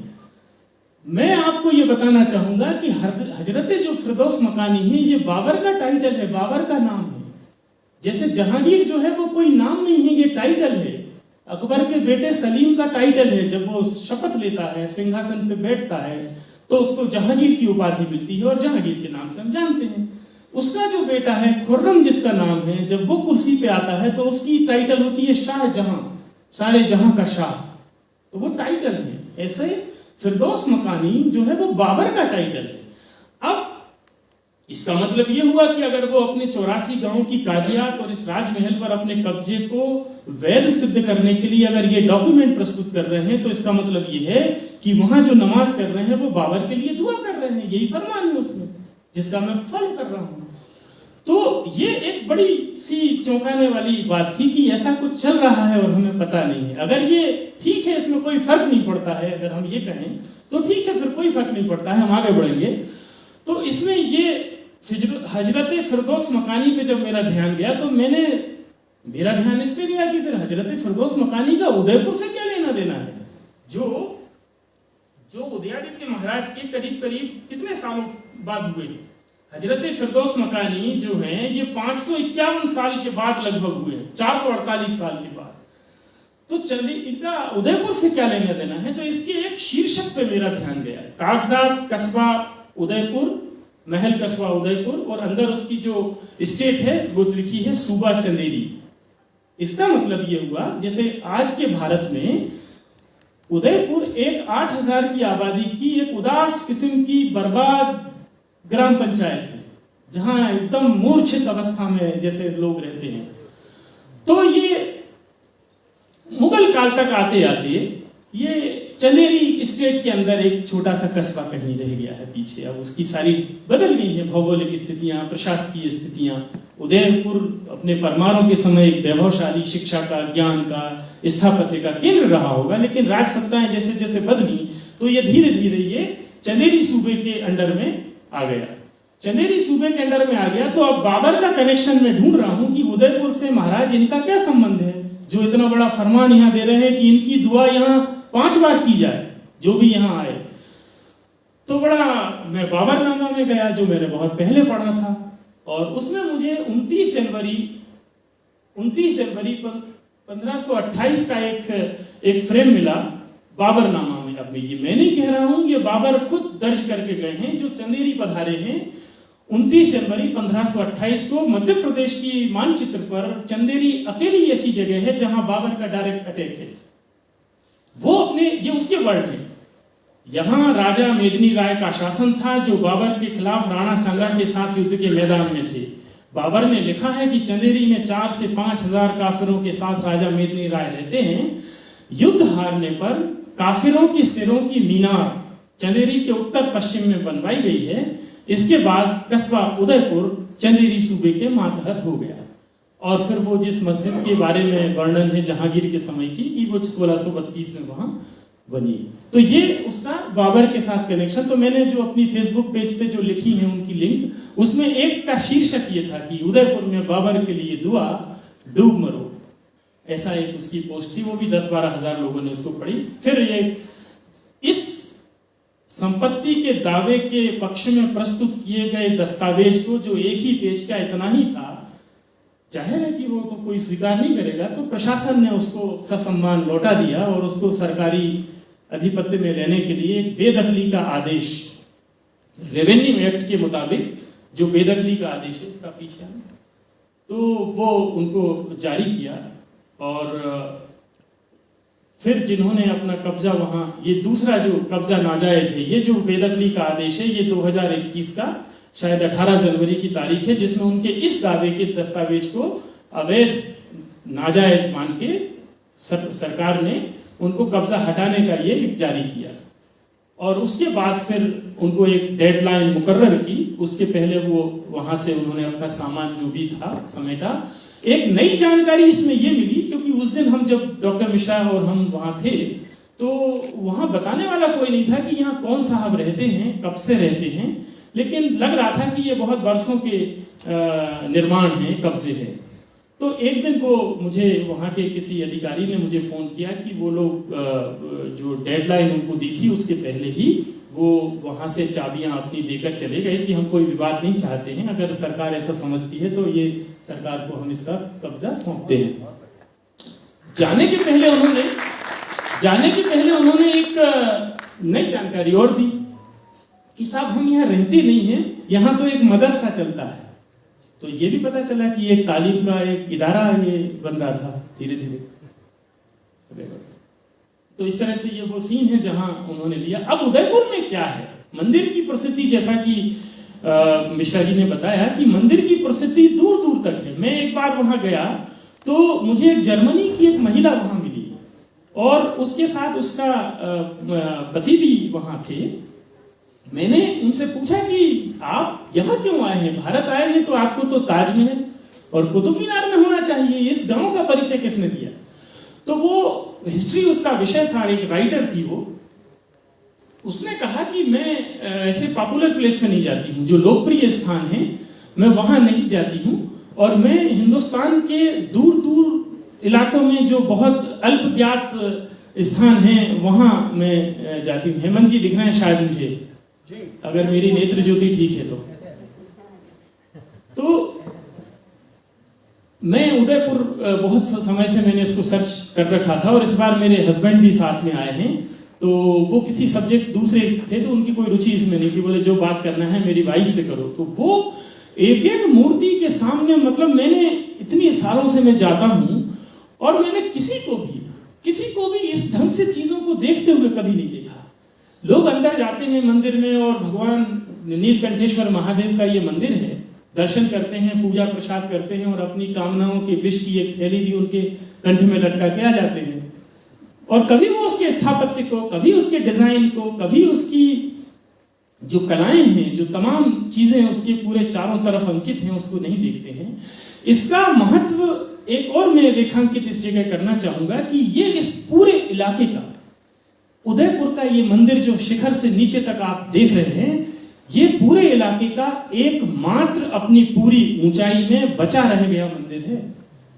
B: मैं आपको ये बताना चाहूंगा कि हजरत जो फिरदौस मकानी है, ये बाबर का टाइटल है, बाबर का नाम है। जैसे जहांगीर जो है वो कोई नाम नहीं है, ये टाइटल है। अकबर के बेटे सलीम का टाइटल है, जब वो शपथ लेता है, सिंहासन पे बैठता है, तो उसको जहांगीर की उपाधि मिलती है और जहांगीर के नाम से हम जानते हैं। उसका जो बेटा है खुर्रम, जिसका नाम है, जब वो कुर्सी पे आता है तो उसकी टाइटल होती है शाहजहां, सारे जहां का शाह, तो वो टाइटल है। ऐसे फिरदौस मकानी जो है वो बाबर का टाइटल है। अब इसका मतलब ये हुआ कि अगर वो अपने 84 गांव की काजियात और इस राजमहल पर अपने कब्जे को वैध सिद्ध करने के लिए अगर ये डॉक्यूमेंट प्रस्तुत कर रहे हैं, तो इसका मतलब ये है कि वहां जो नमाज कर रहे हैं वो बाबर के लिए दुआ कर रहे हैं। यही फरमान है उसमें, जिसका मैं फॉलो कर रहा हूं। तो ये एक बड़ी सी चौंकाने वाली बात थी कि ऐसा कुछ चल रहा है और हमें पता नहीं है। अगर ये ठीक है, इसमें कोई फर्क नहीं पड़ता है, अगर हम ये कहें तो ठीक है, फिर कोई फर्क नहीं पड़ता है, हम आगे बढ़ेंगे। तो इसमें ये हजरत फिरदौस मकानी पे जब मेरा ध्यान गया, तो मेरा ध्यान इस पे गया कि फिर हजरत फिरदौस मकानी का उदयपुर से क्या लेना देना है, जो उदयादित्य महाराज के करीब करीब कितने सालों बाद हुए। हजरत फिरदौस मकानी जो हैं ये 551 साल के बाद लगभग हुए, 448 साल के बाद। तो चलिए, इनका उदयपुर से क्या लेना देना है, तो इसके एक शीर्षक पे मेरा ध्यान गया, कागजात कस्बा उदयपुर महल कस्बा उदयपुर, और अंदर उसकी जो स्टेट है वो लिखी है सूबा चंदेरी। इसका मतलब ये हुआ जैसे आज के भारत में उदयपुर एक 8,000 की आबादी की एक उदास किस्म की बर्बाद ग्राम पंचायत है, जहां एकदम मूर्छित अवस्था में जैसे लोग रहते हैं। तो ये मुगल काल तक आते आते ये चंदेरी स्टेट के अंदर एक छोटा सा कस्बा कहीं रह गया है पीछे। अब उसकी सारी बदल गई है भौगोलिक स्थितियां, प्रशासकीय स्थितियां। उदयपुर अपने परमाणु के समय एक वैभवशाली शिक्षा का, ज्ञान का, स्थापत्य का केंद्र रहा होगा, लेकिन राज सत्ताएं जैसे जैसे बदली तो ये धीरे धीरे ये चंदेरी सूबे के अंडर में आ गया। चंदेरी सूबे के अंडर में आ गया तो अब बाबर का कनेक्शन में ढूंढ रहा हूं कि उदयपुर से महाराज इनका क्या संबंध है, जो इतना बड़ा फरमान यहां दे रहे हैं कि इनकी दुआ यहां 5 बार की जाए जो भी यहां आए। तो बड़ा मैं बाबरनामा में गया जो मैंने बहुत पहले पढ़ा था, और उसमें मुझे 29 जनवरी 1528 का एक फ्रेम मिला बाबरनामा में। अब ये मैं नहीं कह रहा हूं, ये बाबर खुद दर्ज करके गए हैं जो चंदेरी पधारे हैं 29 जनवरी 1528 को। मध्य प्रदेश की मानचित्र पर चंदेरी अकेली ऐसी जगह है जहां बाबर का डायरेक्ट अटैक है। वो अपने ये उसके वर्ड हैं, यहां राजा मेदिनी राय का शासन था जो बाबर के खिलाफ राणा सांगा के साथ युद्ध के मैदान में थे। बाबर ने लिखा है कि चंदेरी में 4 से 5,000 काफिरों के साथ राजा मेदिनी राय रहते हैं। युद्ध हारने पर काफिरों के सिरों की मीनार चंदेरी के उत्तर पश्चिम में बनवाई गई है। इसके बाद कस्बा उदयपुर चंदेरी सूबे के मातहत हो गया। और फिर वो जिस मस्जिद के बारे में वर्णन है जहांगीर के समय की कि वो 1632 में वहां बनी। तो ये उसका बाबर के साथ कनेक्शन। तो मैंने जो अपनी फेसबुक पेज पे जो लिखी है उनकी लिंक, उसमें एक का शीर्षक ये था कि उदयपुर में बाबर के लिए दुआ, डूब मरो, ऐसा एक उसकी पोस्ट थी। वो भी 10-12 हजार लोगों ने उसको पढ़ी। फिर ये इस संपत्ति के दावे के पक्ष में प्रस्तुत किए गए दस्तावेज को, जो एक ही पेज का इतना ही था, जाहिर है कि वो तो कोई स्वीकार नहीं करेगा, तो प्रशासन ने उसको ससम्मान लौटा दिया और उसको सरकारी अधिपत्य में लेने के लिए एक बेदखली का आदेश, रेवेन्यू एक्ट के मुताबिक जो बेदखली का आदेश है इसका पीछे, तो वो उनको जारी किया। और फिर जिन्होंने अपना कब्जा वहां, ये दूसरा जो कब्जा नाजायज है, ये जो बेदखली का आदेश है ये 2021 का शायद 18 जनवरी की तारीख है, जिसमें उनके इस दावे के दस्तावेज को अवैध नाजायज मान के सरकार ने उनको कब्जा हटाने का ये जारी किया। और उसके बाद फिर उनको एक डेडलाइन मुकर्रर की, उसके पहले वो वहां से उन्होंने अपना सामान जो भी था समेटा। एक नई जानकारी इसमें ये मिली, क्योंकि उस दिन हम जब डॉक्टर मिश्रा और हम वहां थे तो वहां बताने वाला कोई नहीं था कि यहाँ कौन साहब रहते हैं, कब से रहते हैं, लेकिन लग रहा था कि ये बहुत वर्षों के निर्माण हैं, कब्जे हैं। तो एक दिन को मुझे वहाँ के किसी अधिकारी ने मुझे फ़ोन किया कि वो लोग जो डेडलाइन उनको दी थी उसके पहले ही वो वहाँ से चाबियाँ अपनी देकर चले गए कि हम कोई विवाद नहीं चाहते हैं, अगर सरकार ऐसा समझती है तो ये सरकार को हम इसका कब्जा सौंपते हैं। जाने के पहले उन्होंने एक नई जानकारी और दी कि साहब हम यहाँ रहते नहीं हैं, यहाँ तो एक मदरसा चलता है। तो ये भी पता चला कि एक तालीम का एक इदारा ये बन रहा था धीरे धीरे। तो इस तरह से ये वो सीन है जहां उन्होंने लिया। अब उदयपुर में क्या है, मंदिर की प्रसिद्धि, जैसा कि मिश्रा जी ने बताया कि मंदिर की प्रसिद्धि दूर दूर तक है। मैं एक बार वहां गया तो मुझे एक जर्मनी की एक महिला वहां मिली और उसके साथ उसका पति भी वहां थे। मैंने उनसे पूछा कि आप यहाँ क्यों आए हैं, भारत आए हैं तो आपको तो ताजमहल और कुतुब मीनार में होना चाहिए, इस गांव का परिचय किसने दिया? तो वो हिस्ट्री उसका विषय था, एक राइटर थी वो। उसने कहा कि मैं ऐसे पॉपुलर प्लेस में नहीं जाती हूँ, जो लोकप्रिय स्थान है मैं वहां नहीं जाती हूँ, और मैं हिंदुस्तान के दूर दूर इलाकों में जो बहुत अल्प ज्ञात स्थान हैं वहां मैं जाती हूँ। हेमंत जी दिख रहे हैं शायद मुझे, अगर मेरी नेत्र ज्योति ठीक है तो मैं उदयपुर बहुत समय से मैंने इसको सर्च कर रखा था और इस बार मेरे हस्बैंड भी साथ में आए हैं। तो वो किसी सब्जेक्ट दूसरे थे, तो उनकी कोई रुचि इसमें नहीं थी। बोले जो बात करना है मेरी वाइफ से करो। तो वो एक एक मूर्ति के सामने, मतलब मैंने इतनी सालों से मैं जाता हूँ और मैंने किसी को भी इस ढंग से चीजों को देखते हुए कभी नहीं देखा। लोग अंदर जाते हैं मंदिर में और भगवान नीलकंठेश्वर महादेव का ये मंदिर है, दर्शन करते हैं, पूजा प्रसाद करते हैं और अपनी कामनाओं के विष की एक थैली भी उनके कंठ में लटका के आ जाते हैं। और कभी वो उसके स्थापत्य को, कभी उसके डिजाइन को, कभी उसकी जो कलाएं हैं, जो तमाम चीजें उसके पूरे चारों तरफ अंकित हैं, उसको नहीं देखते हैं। इसका महत्व एक और मैं रेखांकित इस जगह करना चाहूंगा कि ये इस पूरे इलाके का, उदयपुर का ये मंदिर जो शिखर से नीचे तक आप देख रहे हैं, ये पूरे इलाके का एकमात्र अपनी पूरी ऊंचाई में बचा रह गया मंदिर है।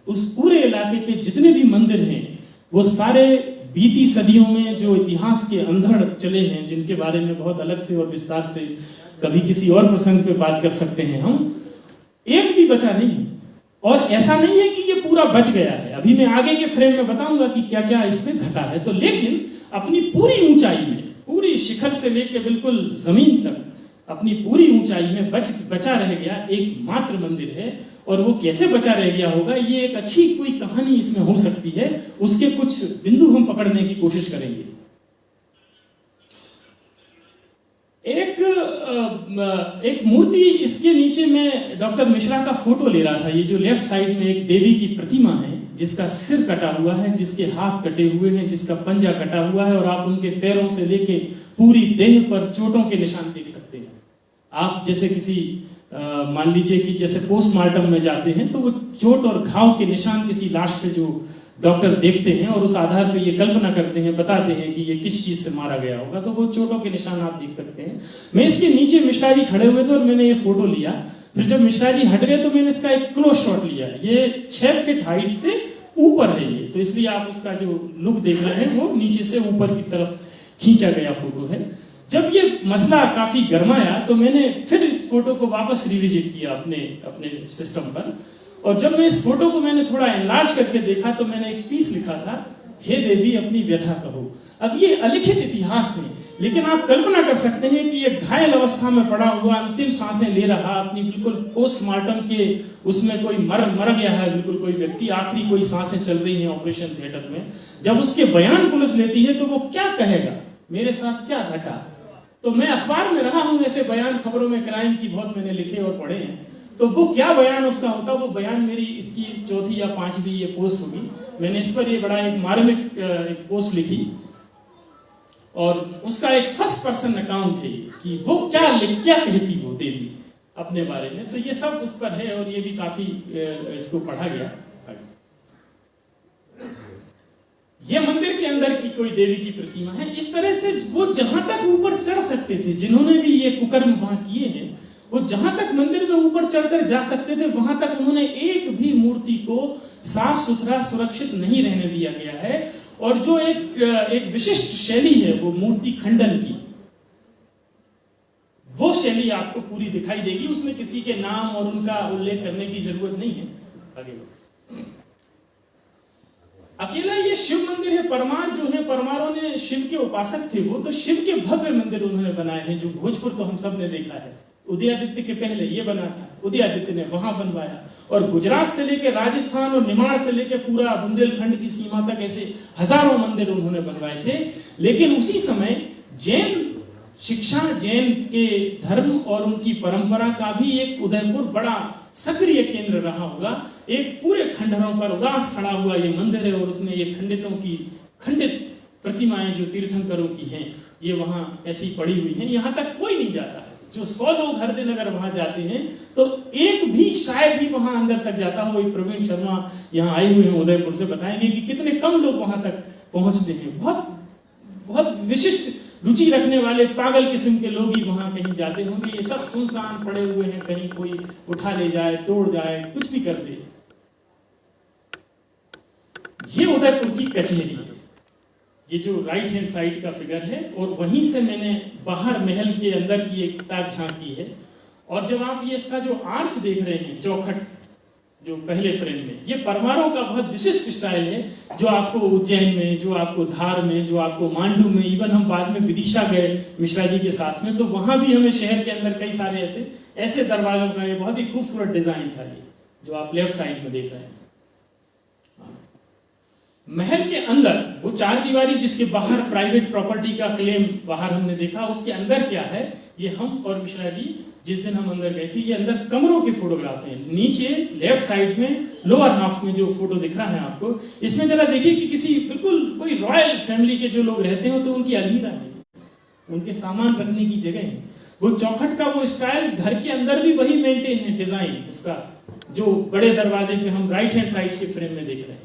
B: उस पूरे इलाके के जितने भी मंदिर हैं वो सारे बीती सदियों में जो इतिहास के अंधड़ चले हैं, जिनके बारे में बहुत अलग से और विस्तार से कभी किसी और प्रसंग पे बात कर सकते हैं हम, एक भी बचा नहीं। और ऐसा नहीं है कि ये पूरा बच गया है, अभी मैं आगे के फ्रेम में बताऊंगा कि क्या क्या इसमें घटा है। तो लेकिन अपनी पूरी ऊंचाई में, पूरी शिखर से लेकर बिल्कुल जमीन तक अपनी पूरी ऊंचाई में बचा रह गया एकमात्र मंदिर है। और वो कैसे बचा रह गया होगा, ये एक अच्छी कोई कहानी इसमें हो सकती है, उसके कुछ बिंदु हम पकड़ने की कोशिश करेंगे। एक मूर्ति, इसके नीचे मैं डॉक्टर मिश्रा का फोटो ले रहा था। ये जो लेफ्ट साइड में एक देवी की प्रतिमा है, जिसका सिर कटा हुआ है, जिसके हाथ कटे हुए हैं, जिसका पंजा कटा हुआ है, और आप उनके पैरों से लेके पूरी देह पर चोटों के निशान देख सकते हैं। आप जैसे किसी मान लीजिए कि जैसे पोस्टमार्टम में जाते हैं तो वो चोट और घाव के निशान किसी लाश पे जो डॉक्टर देखते हैं और उस आधार पे ये कल्पना करते हैं, बताते हैं कि ये किस चीज से मारा गया होगा, तो वो चोटों के निशान आप देख सकते हैं। मैं इसके नीचे मिश्रा जी खड़े हुए थे और मैंने ये फोटो लिया। फिर जब मिश्रा जी हट गए तो मैंने इसका एक क्लोज शॉट लिया। ये 6 फीट हाइट से ऊपर है ये, तो इसलिए आप उसका जो लुक देख रहे हैं वो नीचे से ऊपर की तरफ खींचा गया फोटो है। जब ये मसला काफी गर्माया तो मैंने फिर इस फोटो को वापस रिविजिट किया अपने सिस्टम पर, और जब मैं इस फोटो को मैंने थोड़ा एनलार्ज करके देखा तो मैंने एक पीस लिखा था, हे देवी अपनी व्यथा कहो। अब ये अलिखित इतिहास है, लेकिन आप कल्पना कर सकते हैं कि ये घायल अवस्था में पड़ा हुआ, अंतिम सांसें ले रहा, अपनी बिल्कुल पोस्टमार्टम के उसमें कोई मर गया है, बिल्कुल कोई व्यक्ति, आखिरी कोई सांसें चल रही हैं ऑपरेशन थिएटर में। जब उसके बयान पुलिस लेती है तो वो क्या कहेगा, मेरे साथ क्या घटा। तो मैं अखबार में रहा हूं, ऐसे बयान खबरों में क्राइम की बहुत मैंने लिखे और पढ़े हैं, तो वो क्या बयान उसका होता, वो बयान मेरी इसकी 4थी या 5वीं ये पोस्ट होगी। मैंने इस पर ये बड़ा एक मार्मिक एक पोस्ट लिखी और उसका एक फर्स्ट पर्सन अकाउंट है कि वो क्या कहती हो देवी अपने बारे में। तो ये सब उस पर है और ये भी काफी इसको पढ़ा गया। ये मंदिर के अंदर की कोई देवी की प्रतिमा है। इस तरह से वो जहां तक ऊपर चढ़ सकते थे, जिन्होंने भी ये कुकर्म वहां किए हैं, वो जहां तक मंदिर में ऊपर चढ़कर जा सकते थे, वहां तक उन्होंने एक भी मूर्ति को साफ सुथरा सुरक्षित नहीं रहने दिया गया है। और जो एक विशिष्ट शैली है वो मूर्ति खंडन की, वो शैली आपको पूरी दिखाई देगी। उसमें किसी के नाम और उनका उल्लेख करने की जरूरत नहीं है। आगे अकेला ये शिव मंदिर है। परमार जो है, परमारों ने शिव के उपासक थे वो, तो शिव के भव्य मंदिर उन्होंने बनाए हैं। जो भोजपुर तो हम सब ने देखा है, उदयादित्य के पहले ये बना था, उदयादित्य ने वहां बनवाया। और गुजरात से लेकर राजस्थान और निमाड़ से लेकर पूरा बुंदेलखंड की सीमा तक ऐसे हजारों मंदिर उन्होंने बनवाए थे। लेकिन उसी समय जैन शिक्षा, जैन के धर्म और उनकी परंपरा का भी एक उदयपुर बड़ा सक्रिय केंद्र रहा होगा। एक पूरे खंडहरों पर उदास खड़ा हुआ ये मंदिर है और उसमें ये खंडित प्रतिमाएं जो तीर्थंकरों की हैं, ये वहां ऐसी पड़ी हुई हैं। यहाँ तक कोई नहीं जाता है। जो 100 लोग हर दिन अगर वहां जाते हैं तो एक भी शायद ही वहां अंदर तक जाता हो। प्रवीण शर्मा यहाँ आए हुए हैं उदयपुर से, बताएंगे कि कितने कम लोग वहां तक पहुंचते हैं। बहुत विशिष्ट रुचि रखने वाले पागल किस्म के लोग ही वहां कहीं जाते होंगे। ये सब सुनसान पड़े हुए हैं, कहीं कोई उठा ले जाए, तोड़ जाए, कुछ भी कर दे। ये उदयपुर की कचहरी है, ये जो राइट हैंड साइड का फिगर है। और वहीं से मैंने बाहर महल के अंदर की एक ताक झांकी है। और जब आप ये इसका जो आर्च देख रहे हैं, चौखट जो पहले फ्रेम में, ये परमारों का बहुत विशिष्ट स्टाइल है जो आपको उज्जैन में, जो आपको धार में, जो आपको मांडू में, इवन हम बाद में विदिशा गए मिश्रा जी के साथ में, तो वहां भी हमें शहर के अंदर कई सारे ऐसे दरवाजों का ये बहुत ही खूबसूरत डिजाइन था, ये जो आप लेफ्ट साइड में देख रहे हैं। महल के अंदर वो 4 दीवारी जिसके बाहर प्राइवेट प्रॉपर्टी का क्लेम बाहर हमने देखा, उसके अंदर क्या है, ये हम और मिश्रा जी जिस दिन हम अंदर गए थे, ये अंदर कमरों के फोटोग्राफ हैं। नीचे लेफ्ट साइड में लोअर हाफ में जो फोटो दिख रहा है आपको, इसमें जरा देखिए कि किसी बिल्कुल कोई रॉयल फैमिली के जो लोग रहते हो तो उनकी अलमीरा है, उनके सामान रखने की जगह है। वो चौखट का वो स्टाइल घर के अंदर भी वही मेंटेन है, डिजाइन उसका, जो बड़े दरवाजे पे हम राइट हैंड साइड के फ्रेम में देख रहे हैं।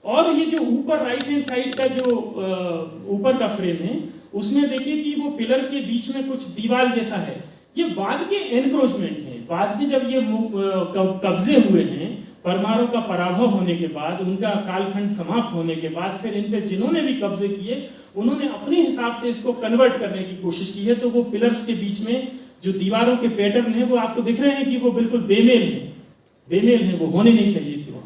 B: और ये जो ऊपर राइट हैंड साइड का जो ऊपर का फ्रेम है, उसमें देखिए कि वो पिलर के बीच में कुछ दीवार जैसा है, ये बाद के एनक्रोचमेंट है। बाद में जब ये कब्जे हुए हैं, परमारों का पराभव होने के बाद, उनका कालखंड समाप्त होने के बाद, फिर इन पे जिन्होंने भी कब्जे किए उन्होंने अपने हिसाब से इसको कन्वर्ट करने की कोशिश की है। तो वो पिलर्स के बीच में जो दीवारों के पैटर्न है वो आपको दिख रहे हैं कि वो बिल्कुल बेमेल है, वो होने नहीं चाहिए थे वहां।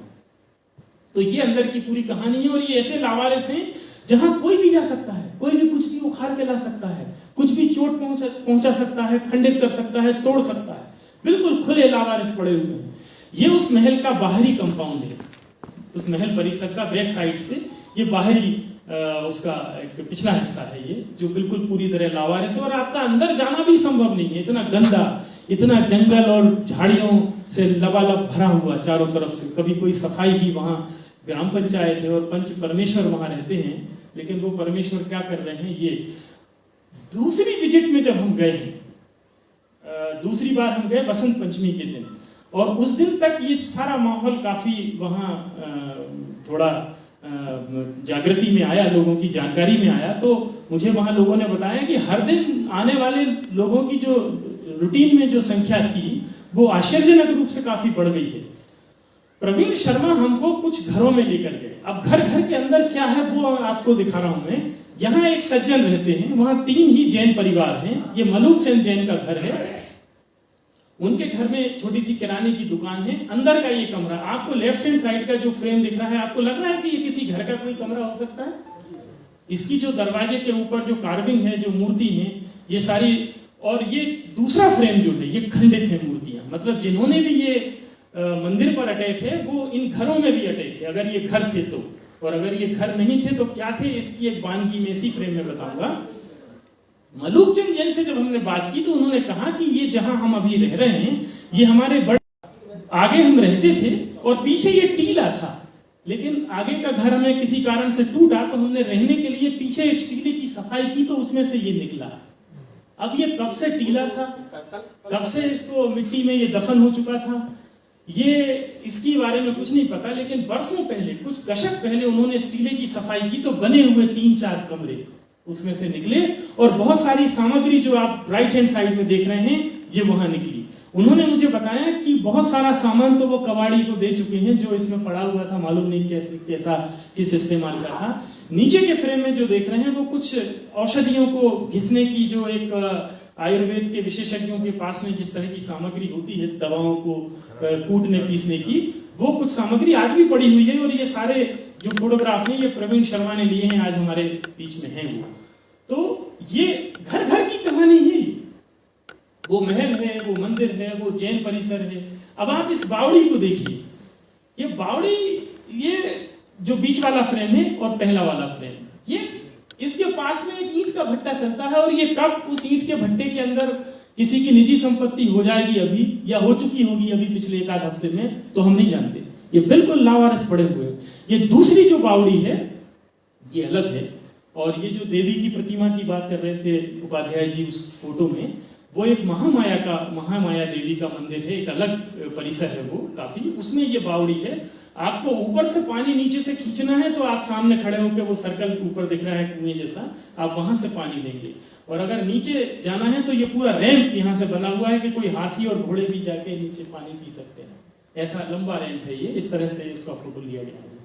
B: तो ये अंदर की पूरी कहानी है। और ये ऐसे लावारिस हैं जहां कोई भी जा सकता है, कोई भी कुछ भी उखाड़ के ला सकता है, कुछ भी चोट पहुंचा सकता है, खंडित कर सकता है, तोड़ सकता है, बिल्कुल खुले लावारिस पड़े हुए हैं। ये उस महल का बाहरी कंपाउंड है, उस महल परिसर का बैक साइड से ये बाहरी उसका एक पिछला हिस्सा है, ये जो बिल्कुल पूरी तरह लावारिस है। और आपका अंदर जाना भी संभव नहीं है, इतना गंदा, इतना जंगल और झाड़ियों से लबालब भरा हुआ चारों तरफ से। कभी कोई सफाई ही, वहां ग्राम पंचायत है और पंच परमेश्वर वहां रहते हैं, लेकिन वो परमेश्वर क्या कर रहे हैं। ये दूसरी विजिट में जब हम गए हैं, दूसरी बार हम गए बसंत पंचमी के दिन, और उस दिन तक ये सारा माहौल काफी वहाँ थोड़ा जागृति में आया, लोगों की जानकारी में आया। तो मुझे वहाँ लोगों ने बताया कि हर दिन आने वाले लोगों की जो रूटीन में जो संख्या थी वो आश्चर्यजनक रूप से काफी बढ़ गई है। प्रवीण शर्मा हमको कुछ घरों में लेकर गए। अब घर के अंदर क्या है वो आपको दिखा रहा हूं मैं। यहाँ एक सज्जन रहते हैं, वहां 3 ही जैन परिवार हैं। ये मलूक चंद जैन का घर है, उनके घर में छोटी सी किराने की दुकान है। अंदर का ये कमरा आपको लेफ्ट हैंड साइड का जो फ्रेम दिख रहा है, आपको लग रहा है कि ये किसी घर का कोई कमरा हो सकता है। इसकी जो दरवाजे के ऊपर जो कार्विंग है, जो मूर्ति है, ये सारी, और ये दूसरा फ्रेम जो है ये खंडित है मूर्तियां। मतलब जिन्होंने भी ये मंदिर पर अटैक है वो इन घरों में भी अटैक है, अगर ये घर थे तो। और अगर ये घर नहीं थे तो क्या थे, इसकी एक बानगी में इसी फ्रेम में बताऊंगा। मलूक चंद जैन से जब हमने बात की तो उन्होंने कहा कि ये जहां हम अभी रह रहे हैं, ये हमारे बड़े आगे हम रहते थे और पीछे ये टीला था, लेकिन आगे का घर हमें किसी कारण से टूटा, तो हमने रहने के लिए पीछे इस टीले की सफाई की, तो उसमें से ये निकला। अब ये कब से टीला था, कब से इसको मिट्टी में ये दफन हो चुका था, ये इसके बारे में कुछ नहीं पता। लेकिन वर्षों पहले, कुछ दशक पहले उन्होंने इस टीले की सफाई की, तो बने हुए 3-4 कमरे उसमें से निकले, और बहुत सारी सामग्री जो आप राइट हैंड साइड में देख रहे हैं ये वहां निकली। उन्होंने मुझे बताया कि बहुत सारा सामान तो वो कबाड़ी को दे चुके हैं, जो इसमें पड़ा हुआ था मालूम नहीं कैसा किस इस्तेमाल का था। नीचे के फ्रेम में जो देख रहे हैं वो कुछ औषधियों को घिसने की, जो एक आयुर्वेद के विशेषज्ञों के पास में जिस तरह की सामग्री होती है दवाओं को कूटने पीसने की, वो कुछ सामग्री आज भी पड़ी हुई है। और ये सारे जो फोटोग्राफ हैं ये प्रवीण शर्मा ने लिए हैं, आज हमारे बीच में हैं वो। तो ये घर की कहानी है, वो महल है, वो मंदिर है, वो जैन परिसर है। अब आप इस बावड़ी को देखिए, ये बावड़ी, ये जो बीच वाला फ्रेम है और पहला वाला फ्रेम, ये इसके पास में एक ईंट का भट्टा चलता है, और ये कब उस ईंट के भट्टे के अंदर किसी की निजी संपत्ति हो जाएगी अभी, या हो चुकी होगी अभी पिछले 1 आध हफ्ते में, तो हम नहीं जानते। ये बिल्कुल लावारिस पड़े हुए हैं। ये दूसरी जो बावड़ी है ये अलग है। और ये जो देवी की प्रतिमा की बात कर रहे थे उपाध्याय जी उस फोटो में, वो एक महामाया देवी का मंदिर है, एक अलग परिसर है वो काफी, उसमें ये बावड़ी है। आपको ऊपर से पानी नीचे से खींचना है तो आप सामने खड़े होकर, वो सर्कल ऊपर दिख रहा है कुएं जैसा, आप वहां से पानी लेंगे। और अगर नीचे जाना है तो ये पूरा रैंप यहाँ से बना हुआ है कि कोई हाथी और घोड़े भी जाके नीचे पानी पी सकते हैं, ऐसा लंबा रैंप है ये। इस तरह से उसका फोटो लिया गया है।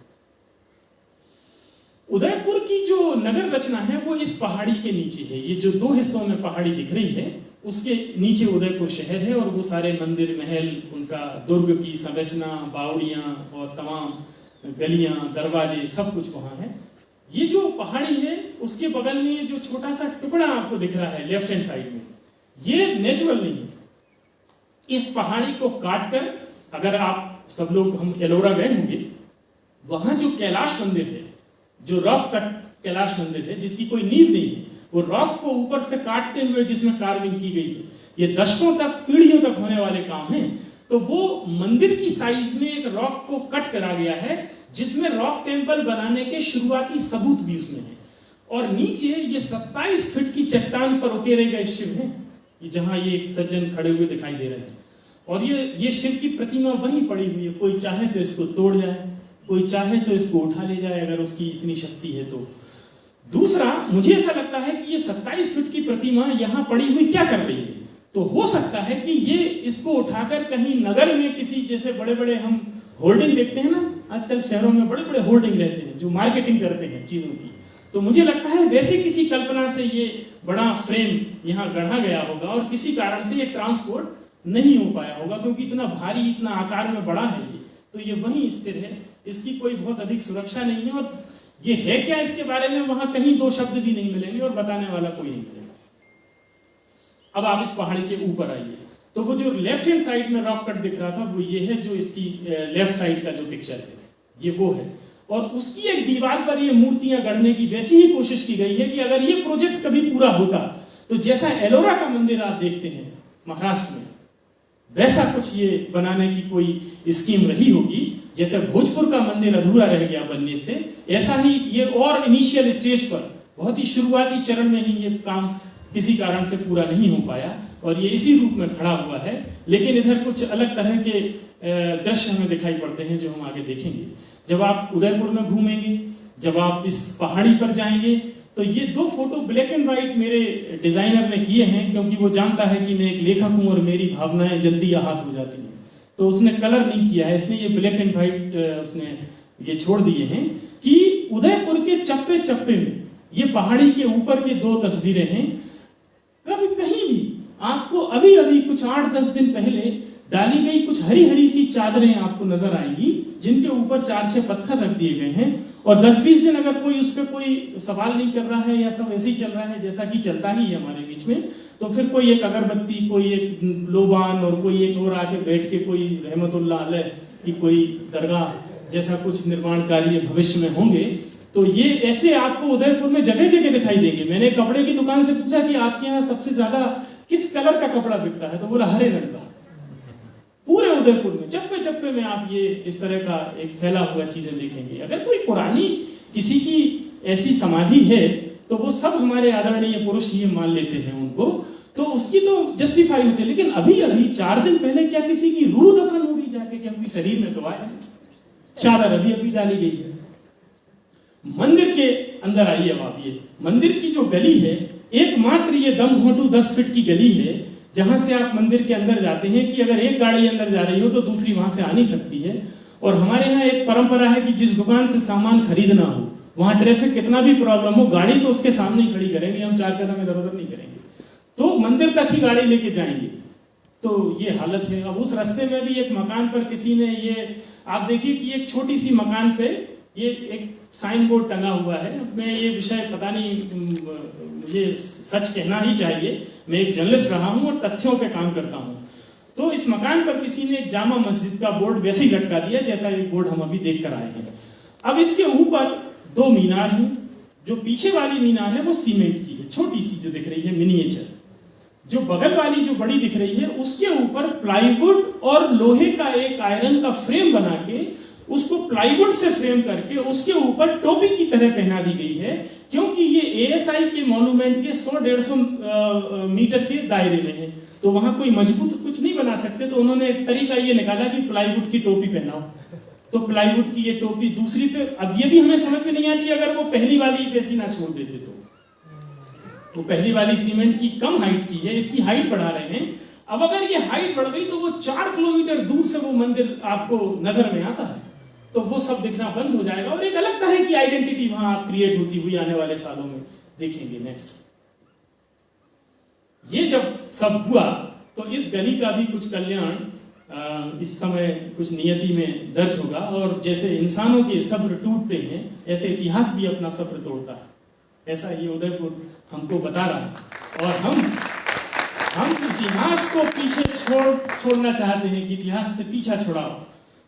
B: उदयपुर की जो नगर रचना है वो इस पहाड़ी के नीचे है। ये जो 2 हिस्सों में पहाड़ी दिख रही है, उसके नीचे उदयपुर शहर है और वो सारे मंदिर महल, उनका दुर्ग की संरचना, बावड़ियाँ और तमाम गलियाँ, दरवाजे, सब कुछ वहाँ है। ये जो पहाड़ी है उसके बगल में ये जो छोटा सा टुकड़ा आपको दिख रहा है लेफ्ट हैंड साइड में, ये नेचुरल नहीं है। इस पहाड़ी को काट कर, अगर आप सब लोग, हम एलोरा गए होंगे, वहां जो कैलाश मंदिर है, जो रॉक कट कैलाश मंदिर है जिसकी कोई नींव नहीं है, वो रॉक को ऊपर से काटते हुए जिसमें कार्विंग की गई है, ये दशकों तक, पीढ़ियों तक होने वाले काम है। तो वो मंदिर की साइज में एक रॉक को कट करा गया है जिसमें रॉक टेम्पल बनाने के शुरुआती सबूत भी उसमें है। और नीचे ये 27 फीट की चट्टान पर उकेरे गए शिव हैं, जहां ये एक सज्जन खड़े हुए दिखाई दे रहे हैं। और ये शिव की प्रतिमा वहीं पड़ी हुई है, कोई चाहे तो इसको तोड़ जाए, कोई चाहे तो इसको उठा ले जाए, अगर उसकी इतनी शक्ति है तो। दूसरा, मुझे ऐसा लगता है कि ये 27 फीट की प्रतिमा यहाँ पड़ी हुई क्या कर रही है? तो हो सकता है कि ये इसको उठाकर कहीं नगर में किसी, जैसे बड़े बड़े हम होर्डिंग देखते हैं ना, आजकल शहरों में बड़े बड़े होर्डिंग रहते हैं जो मार्केटिंग करते हैं चीजों की, तो मुझे लगता है वैसे किसी कल्पना से ये बड़ा फ्रेम यहाँ गढ़ा गया होगा और किसी कारण से ये ट्रांसपोर्ट नहीं हो पाया होगा, क्योंकि इतना भारी, इतना आकार में बड़ा है ये, तो ये वहीं स्थिर है, इसकी कोई बहुत अधिक सुरक्षा नहीं है। और ये है क्या, इसके बारे में वहां कहीं दो शब्द भी नहीं मिलेंगे और बताने वाला कोई नहीं मिलेगा। अब आप इस पहाड़ी के ऊपर आइए, तो वो जो लेफ्ट हैंड साइड में रॉक कट दिख रहा था वो ये है, जो इसकी लेफ्ट साइड का जो पिक्चर है ये वो है। और उसकी एक दीवार पर ये मूर्तियां गढ़ने की वैसी ही कोशिश की गई है कि अगर ये प्रोजेक्ट कभी पूरा होता तो जैसा एलोरा का मंदिर आप देखते हैं महाराष्ट्र में, वैसा कुछ ये बनाने की कोई स्कीम रही होगी। जैसे भोजपुर का मंदिर अधूरा रह गया बनने से, ऐसा ही ये और इनिशियल स्टेज पर, बहुत ही शुरुआती चरण में ही ये काम किसी कारण से पूरा नहीं हो पाया और ये इसी रूप में खड़ा हुआ है। लेकिन इधर कुछ अलग तरह के दृश्य हमें दिखाई पड़ते हैं जो हम आगे देखेंगे। जब आप उदयपुर में घूमेंगे, जब आप इस पहाड़ी पर जाएंगे, तो ये दो फोटो ब्लैक एंड व्हाइट मेरे डिजाइनर ने किए हैं, क्योंकि वो जानता है कि मैं एक लेखक हूं और मेरी भावनाएं जल्दी आहत हो जाती हैं, तो उसने कलर नहीं किया है, इसने ये ब्लैक एंड व्हाइट उसने ये छोड़ दिए हैं कि उदयपुर के चप्पे चप्पे में ये पहाड़ी के ऊपर के दो तस्वीरें हैं। कभी कहीं भी आपको अभी अभी कुछ 8-10 दिन पहले डाली गई कुछ हरी हरी सी चादरें आपको नजर आएंगी, जिनके ऊपर 4-6 पत्थर रख दिए गए हैं, और 10-20 दिन अगर कोई उस पर कोई सवाल नहीं कर रहा है या सब ऐसे ही चल रहा है जैसा कि चलता ही है हमारे बीच में, तो फिर कोई एक अगरबत्ती, कोई एक लोबान और कोई एक और आके बैठ के कोई रहमतुल्लाह अलैह की कोई दरगाह जैसा कुछ निर्माण कार्य भविष्य में होंगे, तो ये ऐसे आपको उदयपुर में जगह जगह दिखाई देंगे। मैंने कपड़े की दुकान से पूछा कि आपके यहाँ सबसे ज्यादा किस कलर का कपड़ा बिकता है, तो बोला हरे रंग का। पूरे उदयपुर में चप्पे चप्पे में आप ये इस तरह का एक फैला हुआ चीजें देखेंगे। अगर कोई पुरानी किसी की ऐसी समाधि है तो वो सब हमारे आदरणीय पुरुष ये मान लेते हैं उनको, तो उसकी तो जस्टिफाई होती है। लेकिन अभी अभी 4 दिन पहले क्या किसी की रूह दफन हो गई जाके, क्या कोई शरीर में तो आया, चादर अभी अभी डाली गई है। मंदिर के अंदर आइए। अब आप ये मंदिर की जो गली है, एकमात्र ये दम घोंटू 10 फीट की गली है जहां से आप मंदिर के अंदर जाते हैं कि अगर एक गाड़ी अंदर जा रही हो तो दूसरी वहां से आ नहीं सकती है। और हमारे यहाँ एक परंपरा है कि जिस दुकान से सामान खरीदना हो वहां ट्रैफिक कितना भी प्रॉब्लम हो, गाड़ी तो उसके सामने ही खड़ी करेंगे, हम 4 कदम इधर उधर नहीं करेंगे, तो मंदिर तक ही गाड़ी लेके जाएंगे। तो ये हालत है। अब उस रास्ते में भी एक मकान पर किसी ने ये, आप देखिए कि एक छोटी सी मकान पे ये एक साइन बोर्ड टंगा हुआ है। मैं ये विषय पता नहीं, मुझे सच कहना ही चाहिए, मैं एक जर्नलिस्ट रहा हूँ और तथ्यों पे काम करता हूँ। तो इस मकान पर किसी ने जामा मस्जिद का बोर्ड वैसे ही लटका दिया जैसा एक बोर्ड हम अभी देख कर आए हैं। अब इसके ऊपर 2 मीनार हैं। जो पीछे वाली मीनार है वो सीमेंट की है, छोटी सी जो दिख रही है मिनिएचर। जो बगल वाली जो बड़ी दिख रही है उसके ऊपर प्लाईवुड और लोहे का एक आयरन का फ्रेम बना के उसको प्लाईवुड से फ्रेम करके उसके ऊपर टोपी की तरह पहना दी गई है, क्योंकि ये एएसआई के मॉन्यूमेंट के 100-150 मीटर के दायरे में है, तो वहां कोई मजबूत कुछ नहीं बना सकते। तो उन्होंने एक तरीका ये निकाला कि प्लाईवुड की टोपी पहनाओ। तो प्लाईवुड की ये टोपी दूसरी पे, अब ये भी हमें समझ में नहीं आती अगर वो पहली वाली वैसी ना छोड़ देते तो पहली वाली सीमेंट की कम हाइट की है, इसकी हाइट बढ़ा रहे हैं। अब अगर ये हाइट बढ़ गई तो वो 4 किलोमीटर दूर से वो मंदिर आपको नजर में आता है, तो वो सब दिखना बंद हो जाएगा और एक अलग तरह की आइडेंटिटी वहां क्रिएट होती हुई आने वाले सालों में देखेंगे। नेक्स्ट, ये जब सब हुआ तो इस गली का भी कुछ कल्याण इस समय कुछ नियति में दर्ज होगा। और जैसे इंसानों के सब्र टूटते हैं ऐसे इतिहास भी अपना सब्र तोड़ता है, ऐसा ये उदयपुर हमको बता रहा है। और हम इतिहास को पीछे छोड़ना चाहते हैं कि इतिहास से पीछा छुड़ाओ,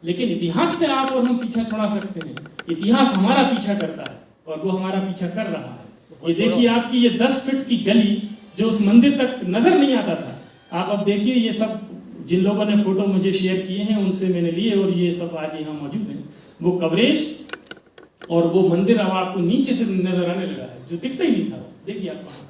B: लेकिन इतिहास से आप और हम पीछा छुड़ा सकते हैं। इतिहास हमारा पीछा करता है और वो हमारा पीछा कर रहा है। ये देखिए आपकी ये 10 फीट की गली जो उस मंदिर तक नजर नहीं आता था, आप अब देखिए ये सब जिन लोगों ने फोटो मुझे शेयर किए हैं उनसे मैंने लिए और ये सब आज यहाँ मौजूद हैं, वो कवरेज और वो मंदिर अब आपको नीचे से नजर आने लगा है जो दिखता ही नहीं था। देखिए आप वहाँ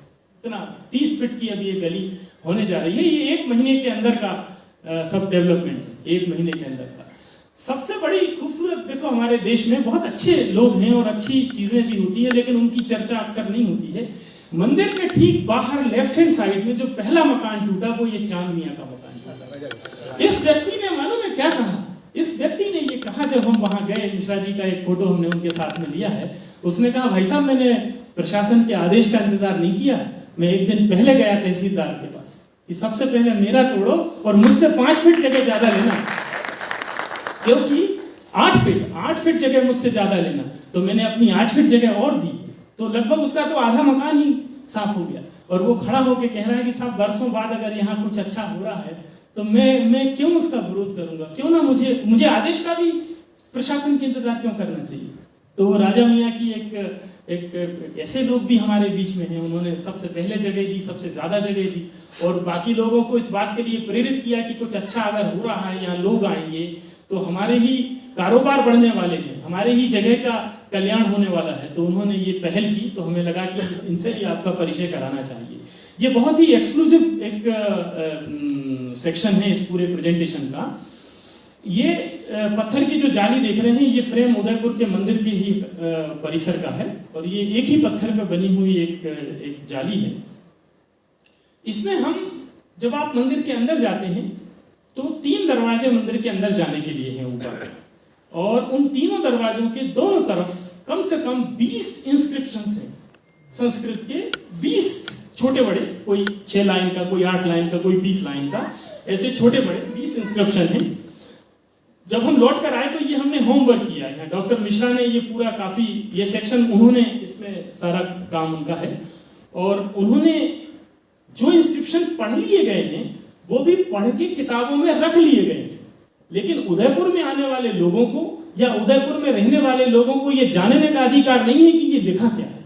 B: इतना 30 फीट की अब ये गली होने जा रही है। ये 1 महीने के अंदर का सब डेवलपमेंट है, 1 महीने के अंदर का। सबसे बड़ी खूबसूरत देखो हमारे देश में बहुत अच्छे लोग हैं और अच्छी चीजें भी होती हैं, लेकिन उनकी चर्चा अक्सर नहीं होती है। मंदिर के ठीक बाहर लेफ्ट हैंड साइड में जो पहला मकान टूटा वो ये चांद मियां का मकान टूटा। इस व्यक्ति ने मालूम है क्या कहा? इस व्यक्ति ने ये कहा, जब हम वहां गए, मिश्रा जी का एक फोटो हमने उनके साथ में लिया है, उसने कहा भाई साहब मैंने प्रशासन के आदेश का इंतजार नहीं किया, मैं 1 दिन पहले गया तहसीलदार के पास कि सबसे पहले मेरा तोड़ो और मुझसे 5 फीट जगह ज्यादा लेना, क्योंकि 8 फीट जगह मुझसे ज्यादा लेना। तो मैंने अपनी 8 फीट जगह और दी, तो लगभग उसका तो आधा मकान ही साफ हो गया। और वो खड़ा होकर कह रहा है कि साहब वर्षों बाद अगर यहाँ कुछ अच्छा हो रहा है तो मैं क्यों उसका विरोध करूंगा, क्यों ना मुझे आदेश का भी प्रशासन के इंतजार क्यों करना चाहिए। तो राजा मियाँ की एक ऐसे लोग भी हमारे बीच में हैं, उन्होंने सबसे पहले जगह दी, सबसे ज्यादा जगह दी और बाकी लोगों को इस बात के लिए प्रेरित किया कि कुछ अच्छा अगर हो रहा है, यहाँ लोग आएंगे तो हमारे ही कारोबार बढ़ने वाले हैं, हमारे ही जगह का कल्याण होने वाला है। तो उन्होंने ये पहल की, तो हमें लगा कि इनसे भी आपका परिचय कराना चाहिए। ये बहुत ही एक्सक्लूसिव एक सेक्शन है इस पूरे प्रेजेंटेशन का। ये पत्थर की जो जाली देख रहे हैं, ये फ्रेम उदयपुर के मंदिर के ही परिसर का है और ये एक ही पत्थर पे बनी हुई एक जाली है। इसमें हम जब आप मंदिर के अंदर जाते हैं तो 3 दरवाजे मंदिर के अंदर जाने के लिए हैं ऊपर, और उन तीनों दरवाजों के दोनों तरफ कम से कम 20 इंस्क्रिप्शन हैं संस्कृत के। 20 छोटे बड़े, कोई 6 लाइन का, कोई 8 लाइन का, कोई 20 लाइन का, ऐसे छोटे बड़े 20 इंस्क्रिप्शन हैं। जब हम लौट कर आए तो ये हमने होमवर्क किया है। डॉक्टर मिश्रा ने ये पूरा काफी ये सेक्शन उन्होंने इसमें सारा काम उनका है, और उन्होंने जो इंस्क्रिप्शन पढ़ लिए गए हैं वो भी पढ़ के किताबों में रख लिए गए हैं। लेकिन उदयपुर में आने वाले लोगों को या उदयपुर में रहने वाले लोगों को ये जानने का अधिकार नहीं है कि ये लिखा क्या है।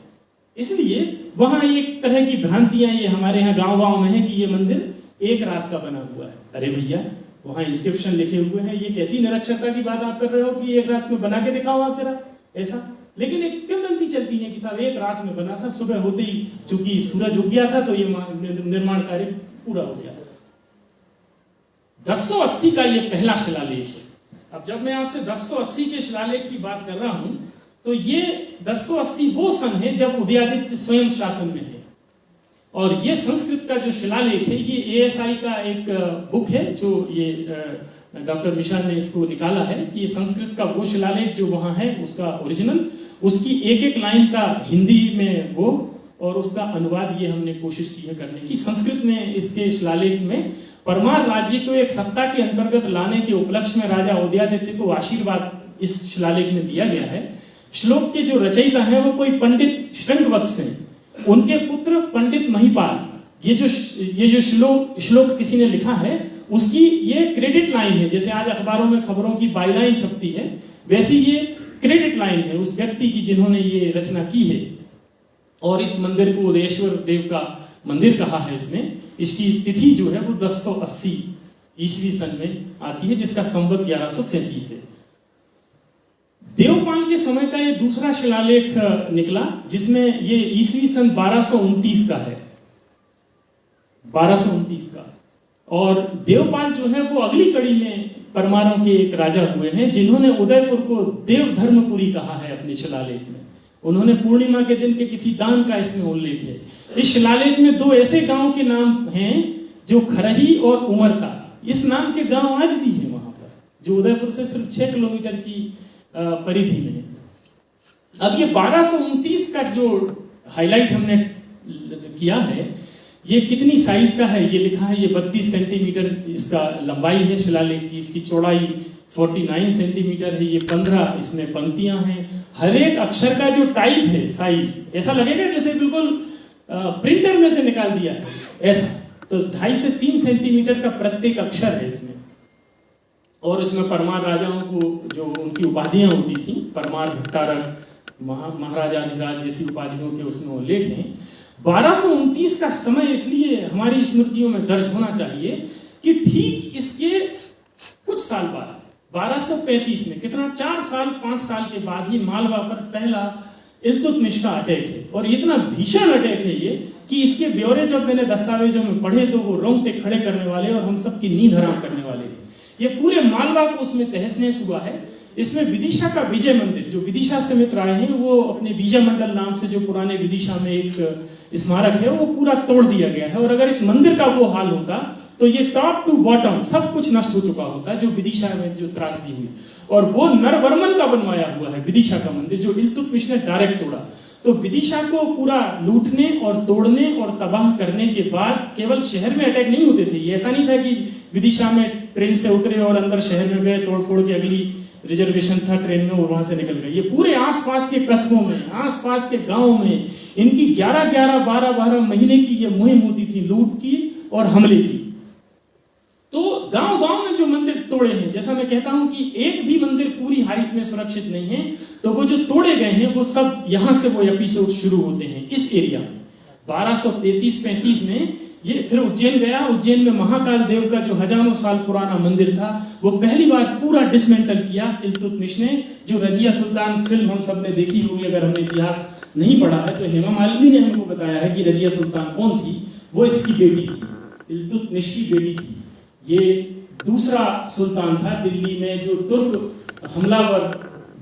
B: इसलिए वहां एक तरह की भ्रांतियां ये हमारे यहाँ गांव में है कि ये मंदिर एक रात का बना हुआ है। अरे भैया, वहां इंस्क्रिप्शन लिखे हुए हैं, ये कैसी निरक्षरता की बात आप कर रहे हो कि एक रात में बना के दिखाओ आप जरा ऐसा। लेकिन एक किंवदंती चलती है कि साहब एक रात में बना था, सुबह होते ही चूंकि सूरज उग गया था तो ये निर्माण कार्य पूरा हो गया। 1080 का ये पहला शिलालेख है। अब जब मैं आपसे 1080 के शिलालेख की बात कर रहा हूं तो ये 1080 वो सन है जब उदयादित्य स्वयं शासन में है, और ये संस्कृत का जो शिलालेख है ये ASI का एक बुक है जो ये डॉक्टर मिश्रा ने इसको निकाला है कि ये संस्कृत का वो शिलालेख जो वहां है उसका ओरिजिनल, उसकी एक लाइन का हिंदी में वो, और उसका अनुवाद ये हमने कोशिश की है करने की। संस्कृत में इसके शिलालेख में परमार राज्य को एक सत्ता के अंतर्गत लाने के उपलक्ष्य में राजा उदयादित्य को आशीर्वाद इस शिलालेख में दिया गया है। श्लोक के जो रचयिता हैं वो कोई पंडित श्रृंगवत्स हैं, उनके पुत्र पंडित महिपाल। ये जो श्लोक किसी ने लिखा है उसकी ये क्रेडिट लाइन है। जैसे आज अखबारों में खबरों की बाईलाइन छपती है, वैसी ये क्रेडिट लाइन है उस व्यक्ति की जिन्होंने ये रचना की है। और इस मंदिर को उदयेश्वर देव का मंदिर कहा है। इसकी तिथि जो है वो 1080 ईस्वी सन में आती है, जिसका संवत 1137 है। देवपाल के समय का ये दूसरा शिलालेख निकला जिसमें ये ईस्वी सन 1229 का है, 1229 का। और देवपाल जो है वो अगली कड़ी में परमारों के एक राजा हुए हैं जिन्होंने उदयपुर को देवधर्मपुरी कहा है अपने शिलालेख में। उन्होंने पूर्णिमा के दिन के किसी दान का इसमें उल्लेख है। इस शिलालेख में 2 ऐसे गांव के नाम हैं जो खरही और उमरता, इस नाम के गांव आज भी हैं वहां पर, जो उदयपुर से सिर्फ 6 किलोमीटर की परिधि में है। अब ये 1229 का जो हाईलाइट हमने किया है, ये कितनी साइज का है ये लिखा है, ये 32 सेंटीमीटर इसका लंबाई है शिलालेख की, इसकी चौड़ाई 49 सेंटीमीटर है, ये 15 इसमें पंक्तियां हैं। हर एक अक्षर का जो टाइप है, साइज, ऐसा लगेगा जैसे बिल्कुल प्रिंटर में से निकाल दिया है ऐसा। तो 2.5 से 3 सेंटीमीटर का प्रत्येक अक्षर है इसमें। और इसमें परमार राजाओं को जो उनकी उपाधियां होती थी, परमार, भट्टारक, महाराजा अधिराज जैसी उपाधियों के उसमें उल्लेख हैं। 1229 का समय इसलिए हमारी स्मृतियों में दर्ज होना चाहिए कि ठीक इसके कुछ साल बाद 1235 में, कितना 4 साल 5 साल के बाद ही मालवा पर पहला इल्तुतमिश का अटैक है। और इतना भीषण अटैक है ये कि इसके ब्यौरे जब मैंने दस्तावेजों में पढ़े तो वो रोंगटे खड़े करने वाले और हम सबकी नींद हराम करने वाले हैं। ये पूरे मालवा को उसमें तहस नहस हुआ है। इसमें विदिशा का विजय मंदिर, जो विदिशा से मित्र आए हैं, वो अपने विजय मंडल नाम से जो पुराने विदिशा में एक स्मारक है, वो पूरा तोड़ दिया गया है। और अगर इस मंदिर का वो हाल होता तो ये टॉप टू बॉटम सब कुछ नष्ट हो चुका होता है, जो विदिशा में जो त्रासदी हुई। और वो नरवर्मन का बनवाया हुआ है विदिशा का मंदिर, जो इल्तुतमिश ने डायरेक्ट तोड़ा। तो विदिशा को पूरा लूटने और तोड़ने और तबाह करने के बाद केवल शहर में अटैक नहीं होते थे। ये ऐसा नहीं था कि विदिशा में ट्रेन से उतरे और अंदर शहर में गए, तोड़ फोड़ के अगली रिजर्वेशन था ट्रेन में और वहां से निकल गए। ये पूरे आसपास के कस्बों में, आसपास के गांवों में इनकी 11-11, 12-12 महीने की ये मुहिम होती थी लूट की और हमले की। तो गांव-गांव में जो मंदिर तोड़े हैं, जैसा मैं कहता हूं कि एक भी मंदिर पूरी हाइट में सुरक्षित नहीं है, तो वो जो तोड़े गए हैं वो सब यहां से वो एपिसोड शुरू होते हैं इस एरिया में। 1233-35 में ये फिर उज्जैन गया। उज्जैन में महाकाल देव का जो हजारों साल पुराना मंदिर था वो पहली बार पूरा डिसमेंटल किया इल्तुतमिश ने। जो रजिया सुल्तान फिल्म हम सब ने देखी होगी, अगर हमने इतिहास नहीं पढ़ा है तो हेमा मालिनी ने हमको बताया है कि रजिया सुल्तान कौन थी। वो इसकी बेटी थी, इल्तुतमिश की बेटी थी। ये दूसरा सुल्तान था दिल्ली में जो तुर्क हमलावर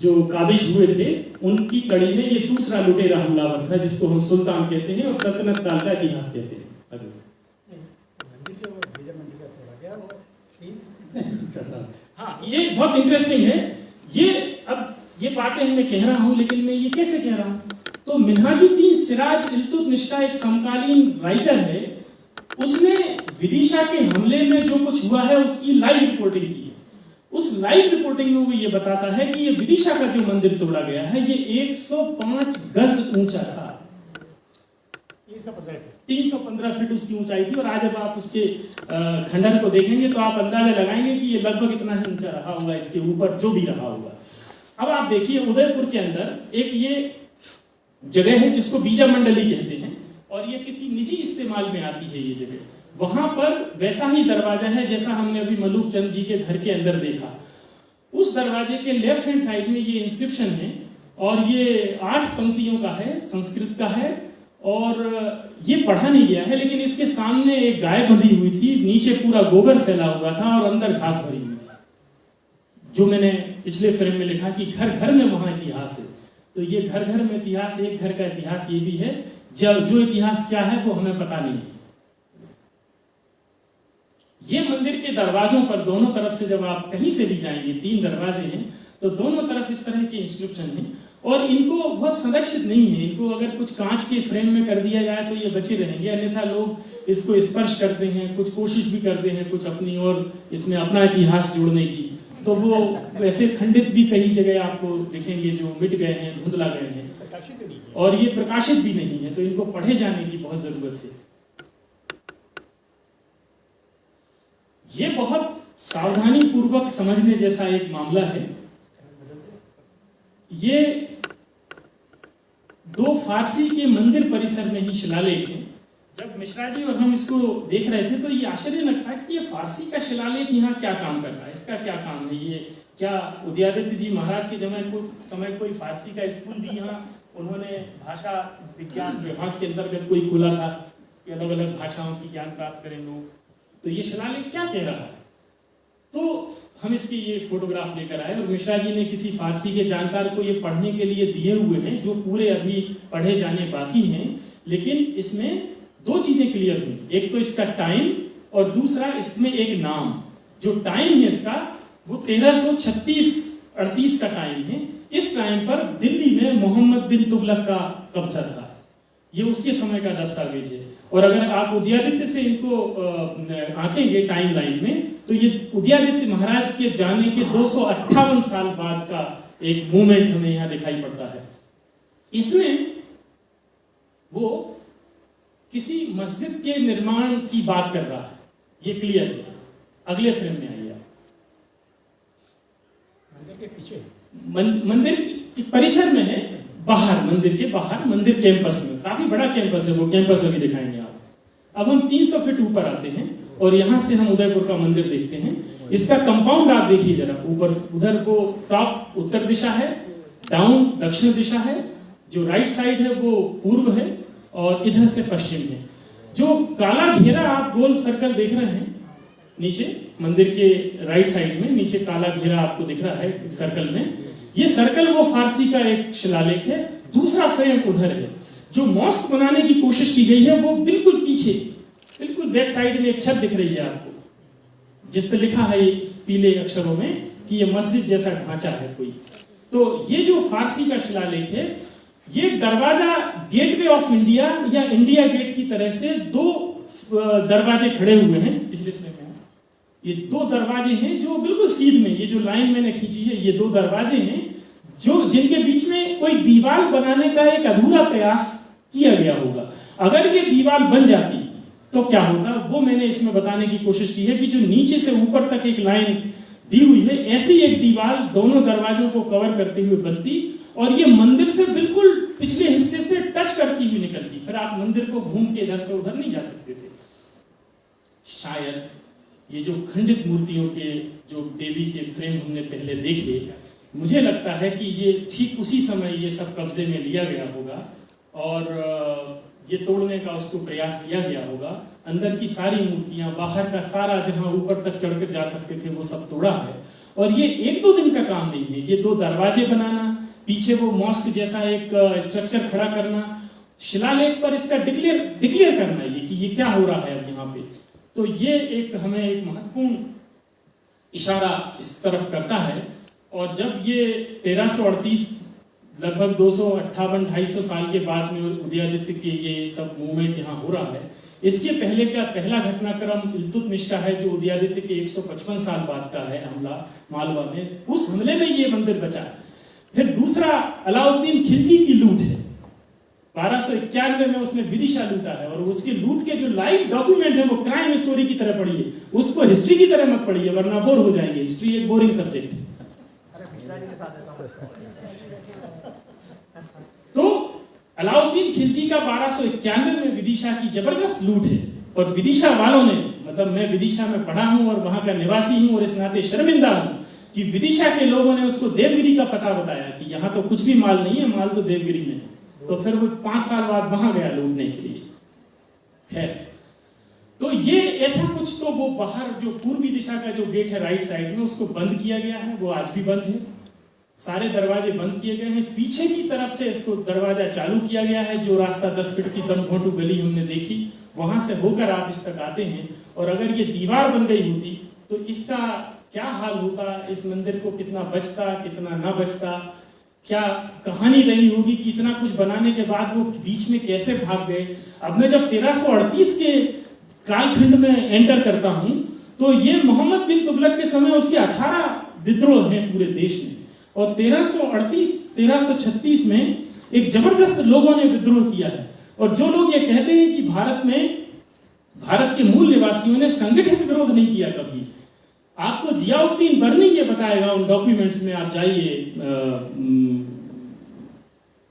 B: जो काबिज हुए थे, उनकी कड़ी में ये दूसरा लुटेरा हमलावर था जिसको हम सुल्तान कहते हैं और सल्तनत काल का इतिहास कहते हैं। हाँ, ये बहुत इंटरेस्टिंग है। ये अब ये बातें मैं कह रहा हूं, लेकिन मैं ये कैसे कह रहा हूं? तो मिन्हाजुद्दीन सिराज इल्तुतमिश का एक समकालीन राइटर है, उसने विदिशा के हमले में जो कुछ हुआ है उसकी लाइव रिपोर्टिंग की है। उस लाइव रिपोर्टिंग में वो ये बताता है कि ये विदिशा का जो मंदिर तोड़ा गया है ये 105 गज ऊंचा था। 315 फीट उसकी ऊंचाई थी। और आज जब आप उसके खंडर को देखेंगे तो आप अंदाजा लगाएंगे कि ये लगभग इतना ही ऊंचा रहा होगा, इसके ऊपर जो भी रहा होगा। अब आप देखिए उदयपुर के अंदर एक ये जगह है जिसको बीजा मंडली कहते हैं और ये किसी निजी इस्तेमाल में आती है ये जगह। वहां पर वैसा ही दरवाजा है जैसा हमने अभी मलूक चंद जी के घर के अंदर देखा। उस दरवाजे के लेफ्ट हैंड साइड में ये इंस्क्रिप्शन है और ये 8 पंक्तियों का है, संस्कृत का है और ये पढ़ा नहीं गया है, लेकिन इसके सामने एक गाय बंधी हुई थी, नीचे पूरा गोबर फैला हुआ था और अंदर घास भरी हुई थी। जो मैंने पिछले फ्रेम में लिखा कि घर घर में वहां इतिहास है, तो ये घर घर में इतिहास, एक घर का इतिहास ये भी है। जो इतिहास क्या है वो हमें पता नहीं है। ये मंदिर के दरवाजों पर दोनों तरफ से जब आप कहीं से भी जाएंगे, 3 दरवाजे हैं, तो दोनों तरफ इस तरह के इंस्क्रिप्शन हैं और इनको बहुत संरक्षित नहीं है। इनको अगर कुछ कांच के फ्रेम में कर दिया जाए तो ये बचे रहेंगे, अन्यथा लोग इसको स्पर्श करते हैं, कुछ कोशिश भी करते हैं कुछ अपनी और इसमें अपना इतिहास जोड़ने की, तो वो वैसे खंडित भी कई जगह आपको दिखेंगे जो मिट गए हैं, धुंधला गए हैं और ये प्रकाशित भी नहीं है, तो इनको पढ़े जाने की बहुत जरूरत है। ये बहुत सावधानी पूर्वक समझने जैसा एक मामला है। ये 2 फारसी के मंदिर परिसर में ही शिलालेख है। जब मिश्रा जी और हम इसको देख रहे थे तो ये आश्चर्यजनक था कि ये फारसी का शिलालेख यहाँ क्या काम कर रहा है, इसका क्या काम है। ये क्या उदयादित्य जी महाराज के समय कोई फारसी का स्कूल भी यहाँ उन्होंने भाषा विज्ञान विभाग के अंतर्गत कोई खोला था कि अलग अलग भाषाओं की ज्ञान प्राप्त करें लोग, तो ये शिलालेख क्या कह रहा है। तो हम इसकी ये फोटोग्राफ लेकर आए और मिश्रा जी ने किसी फारसी के जानकार को ये पढ़ने के लिए दिए हुए हैं, जो पूरे अभी पढ़े जाने बाकी हैं। लेकिन इसमें 2 चीजें क्लियर हुई, एक तो इसका टाइम और दूसरा इसमें एक नाम। जो टाइम है इसका वो 1336-38 का टाइम है। इस टाइम पर दिल्ली में मोहम्मद बिन तुगलक का कब्जा था, ये उसके समय का दस्तावेज है। और अगर आप उदयादित्य से इनको आंकेंगे टाइमलाइन में, तो ये उदयादित्य महाराज के जाने के 258 साल बाद का एक मूवमेंट हमें यहाँ दिखाई पड़ता है। इसमें वो किसी मस्जिद के निर्माण की बात कर रहा है, ये क्लियर है। अगले फ्रेम में आइए आप।
C: मंदिर के पीछे,
B: मंदिर के परिसर में है, बाहर, मंदिर के बाहर, मंदिर कैंपस में, काफी बड़ा कैंपस है, वो कैंपस अभी दिखाएंगे आप। अब हम 300 फीट ऊपर आते हैं और यहाँ से हम उदयपुर का मंदिर देखते हैं। इसका कंपाउंड आप देखिए जरा, ऊपर उधर वो टॉप उत्तर दिशा है, डाउन दक्षिण दिशा है, जो राइट साइड है वो पूर्व है और इधर से पश्चिम है। जो काला घेरा आप गोल सर्कल देख रहे हैं नीचे मंदिर के राइट साइड में, नीचे काला घेरा आपको दिख रहा है सर्कल में, ये सर्कल वो फारसी का एक शिलालेख है। दूसरा फ्रेम उधर है। जो मॉस्क बनाने की कोशिश की गई है वो बिल्कुल पीछे, बिल्कुल बैक साइड में एक छत दिख रही है आपको, जिस पे लिखा है इस पीले अक्षरों में कि ये मस्जिद जैसा ढांचा है कोई। तो ये जो फारसी का शिलालेख है, ये दरवाजा गेटवे ऑफ इंडिया या इंडिया गेट की तरह से दो दरवाजे खड़े हुए हैं। पिछले फ्रेम में ये दो दरवाजे हैं जो बिल्कुल सीध में, ये जो लाइन मैंने खींची है, ये दो दरवाजे हैं जो जिनके बीच में कोई दीवार बनाने का एक अधूरा प्रयास किया गया होगा। अगर ये दीवार बन जाती तो क्या होता, वो मैंने इसमें बताने की कोशिश की है कि जो नीचे से ऊपर तक एक लाइन दी हुई है, ऐसी एक दीवार दोनों दरवाजों को कवर करते हुए बनती और ये मंदिर से बिल्कुल पिछले हिस्से से टच करती हुई निकलती। फिर आप मंदिर को घूम के इधर से उधर नहीं जा सकते थे। शायद ये जो खंडित मूर्तियों के जो देवी के फ्रेम हमने पहले देखे, मुझे लगता है कि ये ठीक उसी समय ये सब कब्जे में लिया गया होगा और ये तोड़ने का उसको प्रयास किया गया होगा। अंदर की सारी मूर्तियां, बाहर का सारा जहां ऊपर तक चढ़कर जा सकते थे वो सब तोड़ा है। और ये एक दो दिन का काम नहीं है, ये दो दरवाजे बनाना, पीछे वो मॉस्क जैसा एक स्ट्रक्चर खड़ा करना, शिलालेख पर इसका डिक्लेयर करना ये कि ये क्या हो रहा है अब यहाँ पे। तो ये एक हमें एक महत्वपूर्ण इशारा इस तरफ करता है। और जब ये 1338 लगभग 258-250 साल के बाद में उदयादित्य के ये सब मूवमेंट यहाँ हो रहा है, इसके पहले का पहला घटनाक्रम इल्तुतमिश का है जो उदयादित्य के 155 साल बाद का है, हमला मालवा में। उस हमले में ये मंदिर बचा। फिर दूसरा अलाउद्दीन खिलजी की लूट है, 1291 में उसने विदिशा लूटा है और उसके लूट के जो लाइव डॉक्यूमेंट है वो क्राइम स्टोरी की तरह पढ़िए, उसको हिस्ट्री की तरह मत पढ़िए वरना बोर हो जाएंगे। हिस्ट्री एक बोरिंग सब्जेक्ट है। तो अलाउद्दीन खिलजी का 1291 में विदिशा की जबरदस्त लूट है और विदिशा वालों ने, मतलब मैं विदिशा में पढ़ा हूं और वहां का निवासी हूं और इस नाते शर्मिंदा हूं कि विदिशा के लोगों ने उसको देवगिरी का पता बताया कि यहाँ तो कुछ भी माल नहीं है, माल तो देवगिरी में है। तो फिर वो 5 साल बाद वहां गया लूटने के लिए। खैर, तो ये ऐसा कुछ, तो वो बाहर जो पूर्वी दिशा का जो गेट है राइट साइड में, उसको बंद किया गया है, वो आज भी बंद है। सारे दरवाजे बंद किए गए हैं। पीछे की तरफ से इसको दरवाजा चालू किया गया है। जो रास्ता 10 फीट की दमघोंटू गली हमने देखी, वहां से होकर आप इस तक आते हैं। और अगर ये दीवार बन गई होती तो इसका क्या हाल होता, इस मंदिर को कितना बचता, कितना ना बचता, क्या कहानी रही होगी कि इतना कुछ बनाने के बाद वो बीच में कैसे भाग गए। अब मैं जब 1338 के कालखंड में एंटर करता हूं तो ये मोहम्मद बिन तुगलक के समय उसके 18 विद्रोह हैं पूरे देश में और 1336 में एक जबरदस्त लोगों ने विद्रोह किया है। और जो लोग ये कहते हैं कि भारत के मूल निवासियों ने संगठित विरोध नहीं किया कभी, आपको जियाउद्दीन बर्नी ये बताएगा उन डॉक्यूमेंट्स में, आप जाइए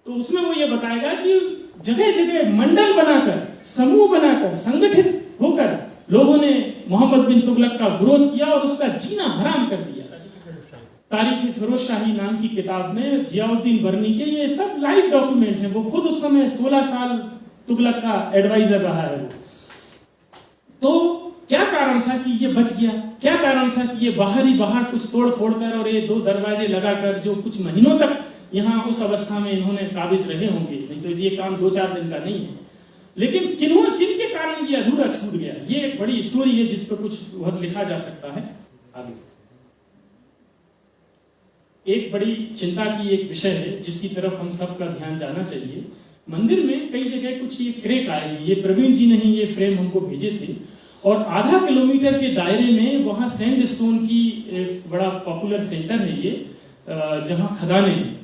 B: तो उसमें वो ये बताएगा कि जगह जगह मंडल बनाकर, समूह बनाकर, संगठित होकर लोगों ने मोहम्मद बिन तुगलक का विरोध किया और उसका जीना हराम कर दिया। तारीख फिरोज शाही नाम की किताब में जियाउद्दीन बर्नी के ये सब लाइव डॉक्यूमेंट हैं। वो खुद उस समय 16 साल तुगलक का एडवाइजर रहा है वो। तो क्या कारण था कि ये बच गया? क्या कारण था कि ये बाहर कुछ तोड़ फोड़ कर और ये 2 दरवाजे लगाकर जो कुछ महीनों तक यहाँ उस अवस्था में इन्होंने काबिज रहे होंगे, नहीं तो ये काम 2-4 दिन का नहीं है। लेकिन किनके कारण ये अधूरा छूट गया, ये एक बड़ी स्टोरी है जिस पर कुछ बहुत लिखा जा सकता है। आगे एक बड़ी चिंता की एक विषय है जिसकी तरफ हम सबका ध्यान जाना चाहिए मंदिर में कई जगह कुछ ये क्रैक आए हैं। ये प्रवीण जी ने ही ये फ्रेम हमको भेजे थे, और आधा किलोमीटर के दायरे में वहाँ सैंडस्टोन की एक बड़ा पॉपुलर सेंटर है ये, जहाँ खदानें हैं,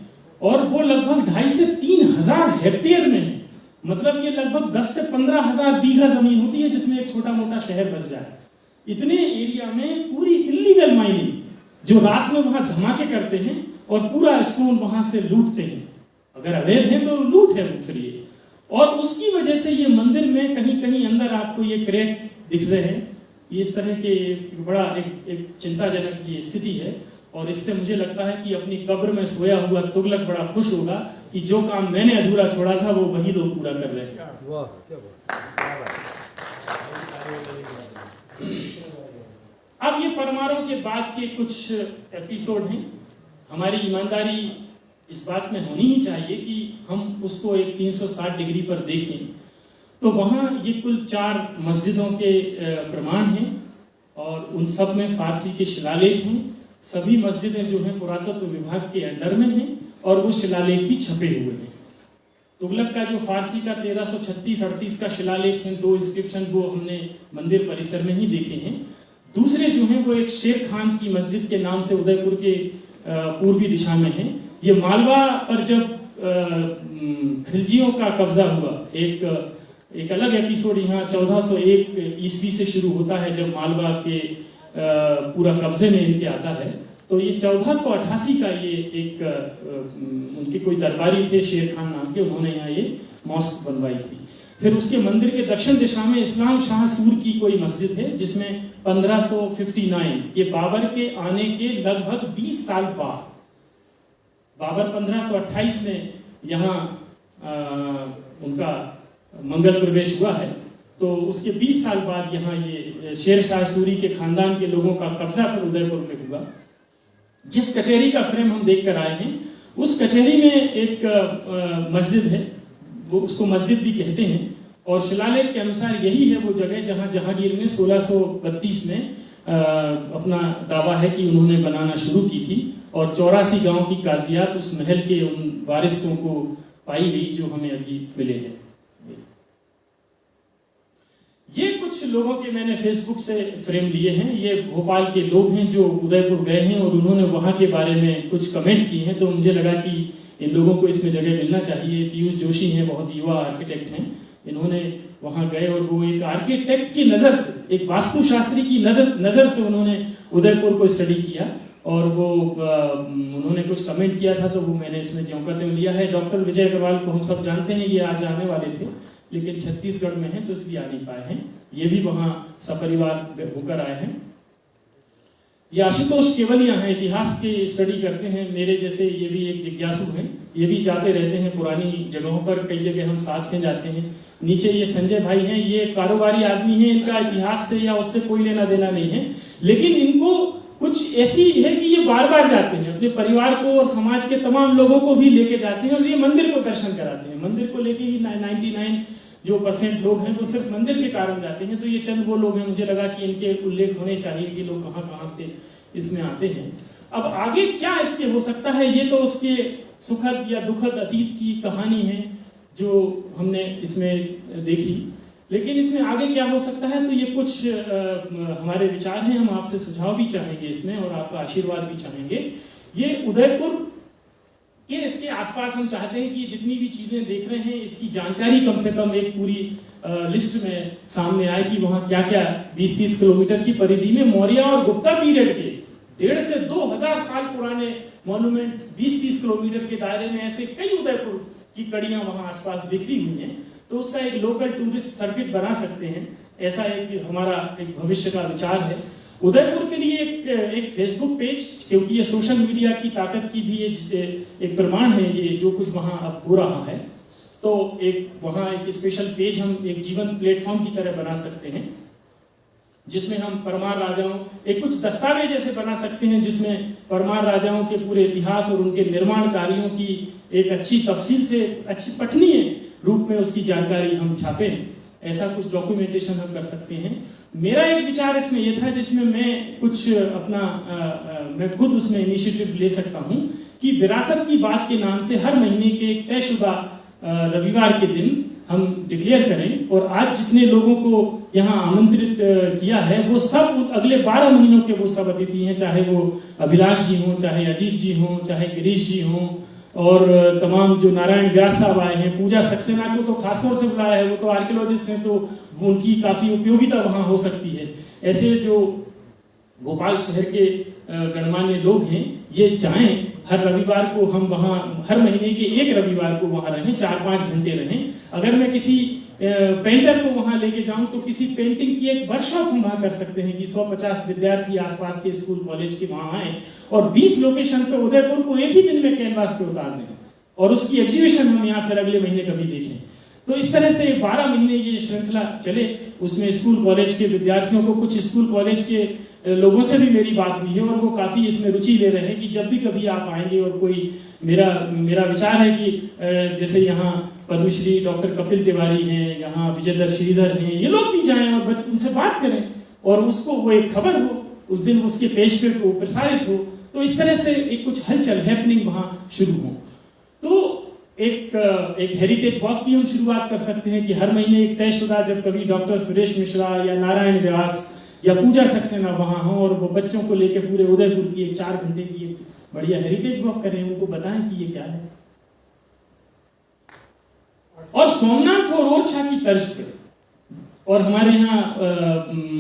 B: और वो लगभग 2,500 से 3,000 हेक्टेयर में है। मतलब ये लगभग 10 से 15,000 बीघा जमीन होती है जिसमें एक छोटा मोटा शहर बस जाए। इतने एरिया में पूरी इलीगल माइनिंग, जो रात में वहाँ धमाके करते हैं और पूरा स्टोन वहाँ से लूटते हैं। अगर अवैध है तो लूट है फिर ये, और उसकी वजह से ये मंदिर में कहीं कहीं अंदर आपको ये क्रैक दिख रहे हैं। ये इस तरह के बड़ा एक चिंताजनक ये स्थिति है, और इससे मुझे लगता है कि अपनी कब्र में सोया हुआ तुगलक बड़ा खुश होगा कि जो काम मैंने अधूरा छोड़ा था वो वही लोग पूरा कर रहे हैं। अब ये परमारों के बाद के कुछ एपिसोड हैं। हमारी ईमानदारी इस बात में होनी ही चाहिए कि हम उसको एक 360 डिग्री पर देखें। तो वहाँ ये कुल 4 मस्जिदों के प्रमाण हैं, और उन सब में फारसी के शिलालेख हैं। सभी मस्जिदें जो हैं पुरातत्व विभाग के अंडर में हैं, और वो शिलालेख भी छपे हुए हैं। तुगलक का जो फारसी का 1336-38 का शिलालेख है, 2 इंस्क्रिप्शन वो हमने मंदिर परिसर में ही देखे हैं। दूसरे जो हैं वो एक शेर खान की मस्जिद के नाम से उदयपुर के पूर्वी दिशा में है। ये मालवा पर जब खिलजियों का कब्जा हुआ, एक अलग एपिसोड यहाँ 1401 ईस्वी से शुरू होता है, जब मालवा के पूरा कब्जे में इनके आता है। तो ये 1488 का ये एक उनके कोई दरबारी थे शेर खान नाम के, उन्होंने यहाँ ये मॉस्क बनवाई थी। फिर उसके मंदिर के दक्षिण दिशा में इस्लाम शाह सूर की कोई मस्जिद है, जिसमें 1559 ये बाबर के आने के लगभग 20 साल बाद, बाबर 1528 में यहाँ उनका मंगल प्रवेश हुआ है, तो उसके 20 साल बाद यहाँ ये शेर शाह सूरी के खानदान के लोगों का कब्जा फिर उदयपुर पे हुआ। जिस कचहरी का फ्रेम हम देख कर आए हैं, उस कचहरी में एक मस्जिद है, वो उसको मस्जिद भी कहते हैं, और शिलालेख के अनुसार यही है वो जगह जहाँ जहांगीर ने 1632 में अपना दावा है कि उन्होंने बनाना शुरू की थी, और 84 गांव की काजियात उस महल के उन वारिसों को पाई गई जो हमें अभी मिले हैं। ये कुछ लोगों के मैंने फेसबुक से फ्रेम लिए हैं। ये भोपाल के लोग हैं जो उदयपुर गए हैं, और उन्होंने वहाँ के बारे में कुछ कमेंट किए हैं, तो मुझे लगा कि इन लोगों को इसमें जगह मिलना चाहिए। पीयूष जोशी हैं, बहुत युवा आर्किटेक्ट हैं, इन्होंने वहाँ गए और वो एक आर्किटेक्ट की नज़र से, एक वास्तुशास्त्री की नज़र से उन्होंने उदयपुर को स्टडी किया, और वो उन्होंने कुछ कमेंट किया था, तो वो मैंने इसमें ज्यों का त्यों लिया है। डॉक्टर विजय अग्रवाल को हम सब जानते हैं, ये आज आने वाले थे, लेकिन छत्तीसगढ़ में हैं तो इसलिए आ नहीं पाए हैं। ये भी वहाँ सपरिवार होकर आए हैं। ये आशुतोष केवलिया हैं, इतिहास के स्टडी करते हैं, मेरे जैसे ये भी एक जिज्ञासु हैं, ये भी जाते रहते हैं पुरानी जगहों पर, कई जगह हम साथ में जाते हैं। नीचे ये संजय भाई हैं, ये कारोबारी आदमी हैं, इनका इतिहास से या उससे कोई लेना देना नहीं है, लेकिन इनको कुछ ऐसी है कि ये बार बार जाते हैं, अपने परिवार को और समाज के तमाम लोगों को भी लेके जाते हैं, और ये मंदिर को दर्शन कराते हैं। मंदिर को लेके ही 99% लोग हैं वो सिर्फ मंदिर के कारण जाते हैं। तो ये चंद वो लोग हैं, मुझे लगा कि इनके उल्लेख होने चाहिए कि लोग कहाँ कहाँ से इसमें आते हैं। अब आगे क्या इसके हो सकता है, ये तो उसके सुखद या दुखद अतीत की कहानी है जो हमने इसमें देखी, लेकिन इसमें आगे क्या हो सकता है, तो ये कुछ हमारे विचार हैं। हम आपसे सुझाव भी चाहेंगे इसमें, और आपका आशीर्वाद भी चाहेंगे। ये उदयपुर के इसके आसपास हम चाहते हैं कि जितनी भी चीज़ें देख रहे हैं, इसकी जानकारी कम से कम एक पूरी लिस्ट में सामने आए कि वहाँ क्या क्या 20-30 किलोमीटर की परिधि में मौर्य और गुप्ता पीरियड के 1,500 से 2,000 साल पुराने मॉन्यूमेंट 20-30 किलोमीटर के दायरे में ऐसे कई उदयपुर की कड़ियाँ वहाँ आसपास बिखरी हुई हैं। तो उसका एक लोकल टूरिस्ट सर्किट बना सकते हैं, ऐसा एक हमारा एक भविष्य का विचार है। उदयपुर के लिए एक फेसबुक पेज, क्योंकि ये सोशल मीडिया की ताकत की भी एक प्रमाण है ये जो कुछ वहाँ अब हो रहा है, तो एक वहाँ एक स्पेशल पेज हम एक जीवन प्लेटफॉर्म की तरह बना सकते हैं, जिसमें हम परमार राजाओं एक कुछ दस्तावेज ऐसे बना सकते हैं जिसमें परमार राजाओं के पूरे इतिहास और उनके निर्माण कार्यों की एक अच्छी तफसील से, अच्छी पठनीय रूप में उसकी जानकारी हम छापें। ऐसा कुछ डॉक्यूमेंटेशन हम कर सकते हैं। मेरा एक विचार इसमें यह था, जिसमें मैं कुछ अपना मैं खुद उसमें इनिशिएटिव ले सकता हूं, कि विरासत की बात के नाम से हर महीने के एक तयशुदा रविवार के दिन हम डिक्लेयर करें, और आज जितने लोगों को यहाँ आमंत्रित किया है वो सब अगले 12 महीनों के वो सब अतिथि हैं, चाहे वो अभिलाष जी हों, चाहे अजीत जी हों, चाहे गिरीश जी हों, और तमाम जो नारायण व्यास साहब आए हैं, पूजा सक्सेना को तो खासतौर से बुलाया है, वो तो आर्कियोलॉजिस्ट हैं, तो उनकी काफ़ी उपयोगिता वहाँ हो सकती है। ऐसे जो भोपाल शहर के गणमान्य लोग हैं, ये चाहें हर रविवार को हम वहाँ, हर महीने के एक रविवार को वहाँ रहें, 4-5 घंटे रहें। अगर मैं किसी पेंटर को वहाँ लेके जाऊँ तो किसी पेंटिंग की एक वर्कशॉप हम वहाँ कर सकते हैं कि 150 विद्यार्थी आसपास के स्कूल कॉलेज के वहाँ आएँ और 20 लोकेशन पे उदयपुर को एक ही दिन में कैनवास पे उतार दें, और उसकी एग्जीबिशन हम यहाँ फिर अगले महीने कभी देखें। तो इस तरह से 12 महीने ये श्रृंखला चले, उसमें स्कूल कॉलेज के विद्यार्थियों को, कुछ स्कूल कॉलेज के लोगों से भी मेरी बात हुई है और वो काफ़ी इसमें रुचि ले रहे हैं कि जब भी कभी आप आएंगे, और कोई मेरा विचार है कि जैसे यहाँ पद्मश्री डॉक्टर कपिल तिवारी हैं, यहाँ विजयदत्त श्रीधर हैं, ये लोग भी जाएं और उनसे बात करें और उसको वो एक खबर हो, उस दिन उसके पेज पे वो प्रसारित हो, तो इस तरह से एक कुछ हलचल हैपनिंग वहाँ शुरू हो। तो एक हेरिटेज वॉक की हम शुरुआत कर सकते हैं कि हर महीने एक तयशुदा, जब कभी डॉक्टर सुरेश मिश्रा या नारायण व्यास या पूजा सक्सेना वहाँ हों और वो बच्चों को लेके पूरे उदयपुर की एक 4 घंटे की एक बढ़िया हेरिटेज वॉक करें, उनको बताएं कि ये क्या है। और सोमनाथ और ओरछा की तर्ज पे, और हमारे यहाँ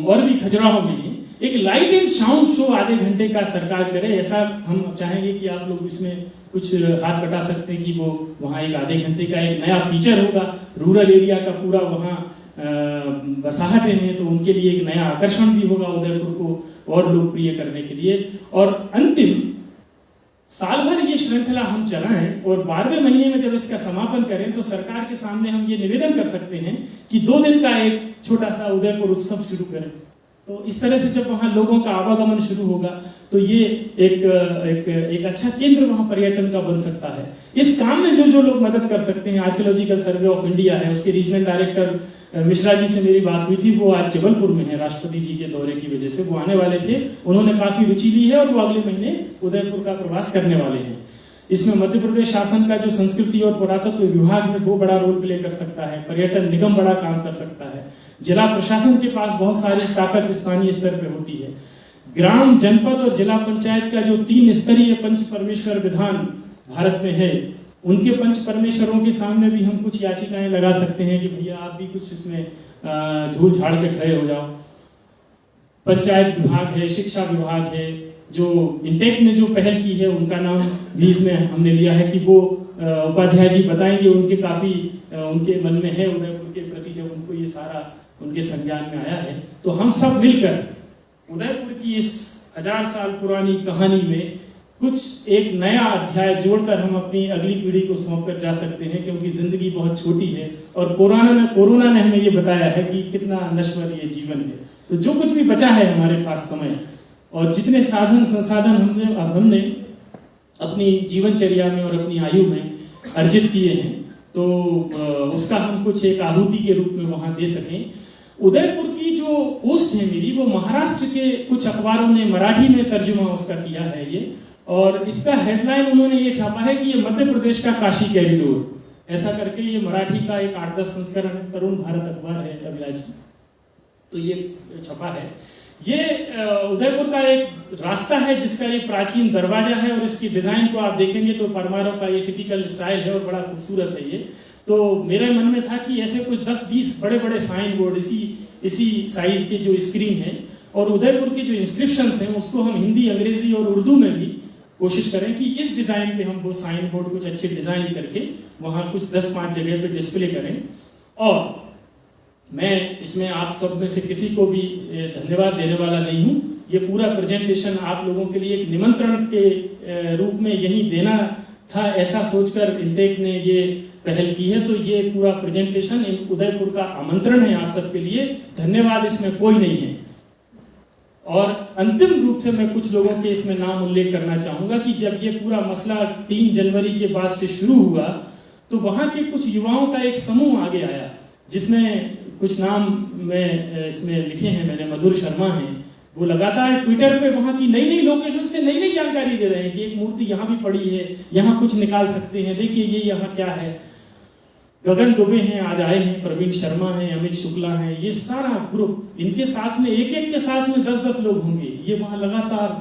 B: और भी खजुराहो में एक लाइट एंड साउंड शो आधे घंटे का सरकार करे, ऐसा हम चाहेंगे कि आप लोग इसमें कुछ हाथ बटा सकते हैं कि वो वहाँ एक आधे घंटे का एक नया फीचर होगा। रूरल एरिया का पूरा वहाँ बसाहटें हैं, तो उनके लिए एक नया आकर्षण भी होगा उदयपुर को और लोकप्रिय करने के लिए। और अंतिम साल भर ये श्रृंखला हम चलाएं और 12वें महीने में जब इसका समापन करें तो सरकार के सामने हम ये निवेदन कर सकते हैं कि 2 दिन का एक छोटा सा उदयपुर उत्सव शुरू करें। तो इस तरह से जब वहाँ लोगों का आवागमन शुरू होगा तो ये एक अच्छा केंद्र वहाँ पर्यटन का बन सकता है। इस काम में जो लोग मदद कर सकते हैं, आर्कियोलॉजिकल सर्वे ऑफ इंडिया है, उसके रीजनल डायरेक्टर मिश्रा जी से मेरी बात हुई थी, वो आज जबलपुर में है, राष्ट्रपति जी के दौरे की वजह से वो आने वाले थे, उन्होंने काफ़ी रुचि ली है और वो अगले महीने उदयपुर का प्रवास करने वाले हैं। इसमें मध्य प्रदेश शासन का जो संस्कृति और पुरातत्व विभाग है वो बड़ा रोल प्ले कर सकता है, पर्यटन निगम बड़ा काम कर सकता है, जिला प्रशासन के पास बहुत सारी ताकत स्थानीय स्तर पे होती है, ग्राम, जनपद और जिला पंचायत का जो 3 स्तरीय पंच परमेश्वर विधान भारत में है, उनके पंच परमेश्वरों के सामने भी हम कुछ याचिकाएं लगा सकते हैं कि भैया आप भी कुछ इसमें धूल झाड़ के खड़े हो जाओ। पंचायत विभाग है, शिक्षा विभाग है, जो इंटेक ने जो पहल की है उनका नाम भी इसमें हमने लिया है कि वो उपाध्याय जी बताएंगे, उनके काफ़ी उनके मन में है उदयपुर के प्रति, जब उनको ये सारा उनके संज्ञान में आया है, तो हम सब मिलकर उदयपुर की इस 1000 साल पुरानी कहानी में कुछ एक नया अध्याय जोड़कर हम अपनी अगली पीढ़ी को सौंप कर जा सकते हैं, क्योंकि जिंदगी बहुत छोटी है और कोरोना ने हमें ये बताया है कि कितना नश्वर ये जीवन है। तो जो कुछ भी बचा है हमारे पास समय और जितने साधन संसाधन हमने अपनी जीवनचर्या में और अपनी आयु में अर्जित किए हैं, तो उसका हम कुछ एक आहुति के रूप में वहाँ दे सकें। उदयपुर की जो पोस्ट है मेरी, वो महाराष्ट्र के कुछ अखबारों ने मराठी में तर्जुमा उसका किया है ये, और इसका हेडलाइन उन्होंने ये छापा है कि ये मध्य प्रदेश का काशी कैरिडोर, ऐसा करके ये मराठी का एक 8-10 संस्करण है, तरुण भारत अखबार है अभिलाष जी, तो ये छपा है। ये उदयपुर का एक रास्ता है जिसका एक प्राचीन दरवाजा है, और इसकी डिज़ाइन को आप देखेंगे तो परमारों का ये टिपिकल स्टाइल है और बड़ा खूबसूरत है ये। तो मेरे मन में था कि ऐसे कुछ 10-20 बड़े साइन बोर्ड इसी साइज के जो स्क्रीन है, और उदयपुर के जो इंस्क्रिप्शंस हैं उसको हम हिंदी, अंग्रेजी और उर्दू में भी कोशिश करें कि इस डिज़ाइन पे हम वो साइन बोर्ड कुछ अच्छे डिज़ाइन करके वहाँ कुछ 10-5 जगह पे डिस्प्ले करें। और मैं इसमें आप सब में से किसी को भी धन्यवाद देने वाला नहीं हूँ, ये पूरा प्रेजेंटेशन आप लोगों के लिए एक निमंत्रण के रूप में यहीं देना था, ऐसा सोचकर इंटेक ने ये पहल की है। तो ये पूरा प्रेजेंटेशन उदयपुर का आमंत्रण है आप सबके लिए, धन्यवाद इसमें कोई नहीं है। और अंतिम रूप से मैं कुछ लोगों के इसमें नाम उल्लेख करना चाहूँगा कि जब ये पूरा मसला 3 जनवरी के बाद से शुरू हुआ तो वहाँ के कुछ युवाओं का एक समूह आगे आया, जिसमें कुछ नाम मैं इसमें लिखे हैं मैंने, मधुर शर्मा हैं, वो लगातार ट्विटर पे वहाँ की नई लोकेशन से नई जानकारी दे रहे हैं कि एक मूर्ति यहाँ भी पड़ी है, यहाँ कुछ निकाल सकते हैं, देखिए ये यहाँ क्या है। गगन दुबे हैं, आज आए हैं, प्रवीण शर्मा हैं, अमित शुक्ला हैं, ये सारा ग्रुप, इनके साथ में एक एक के साथ में 10-10 लोग होंगे। ये वहाँ लगातार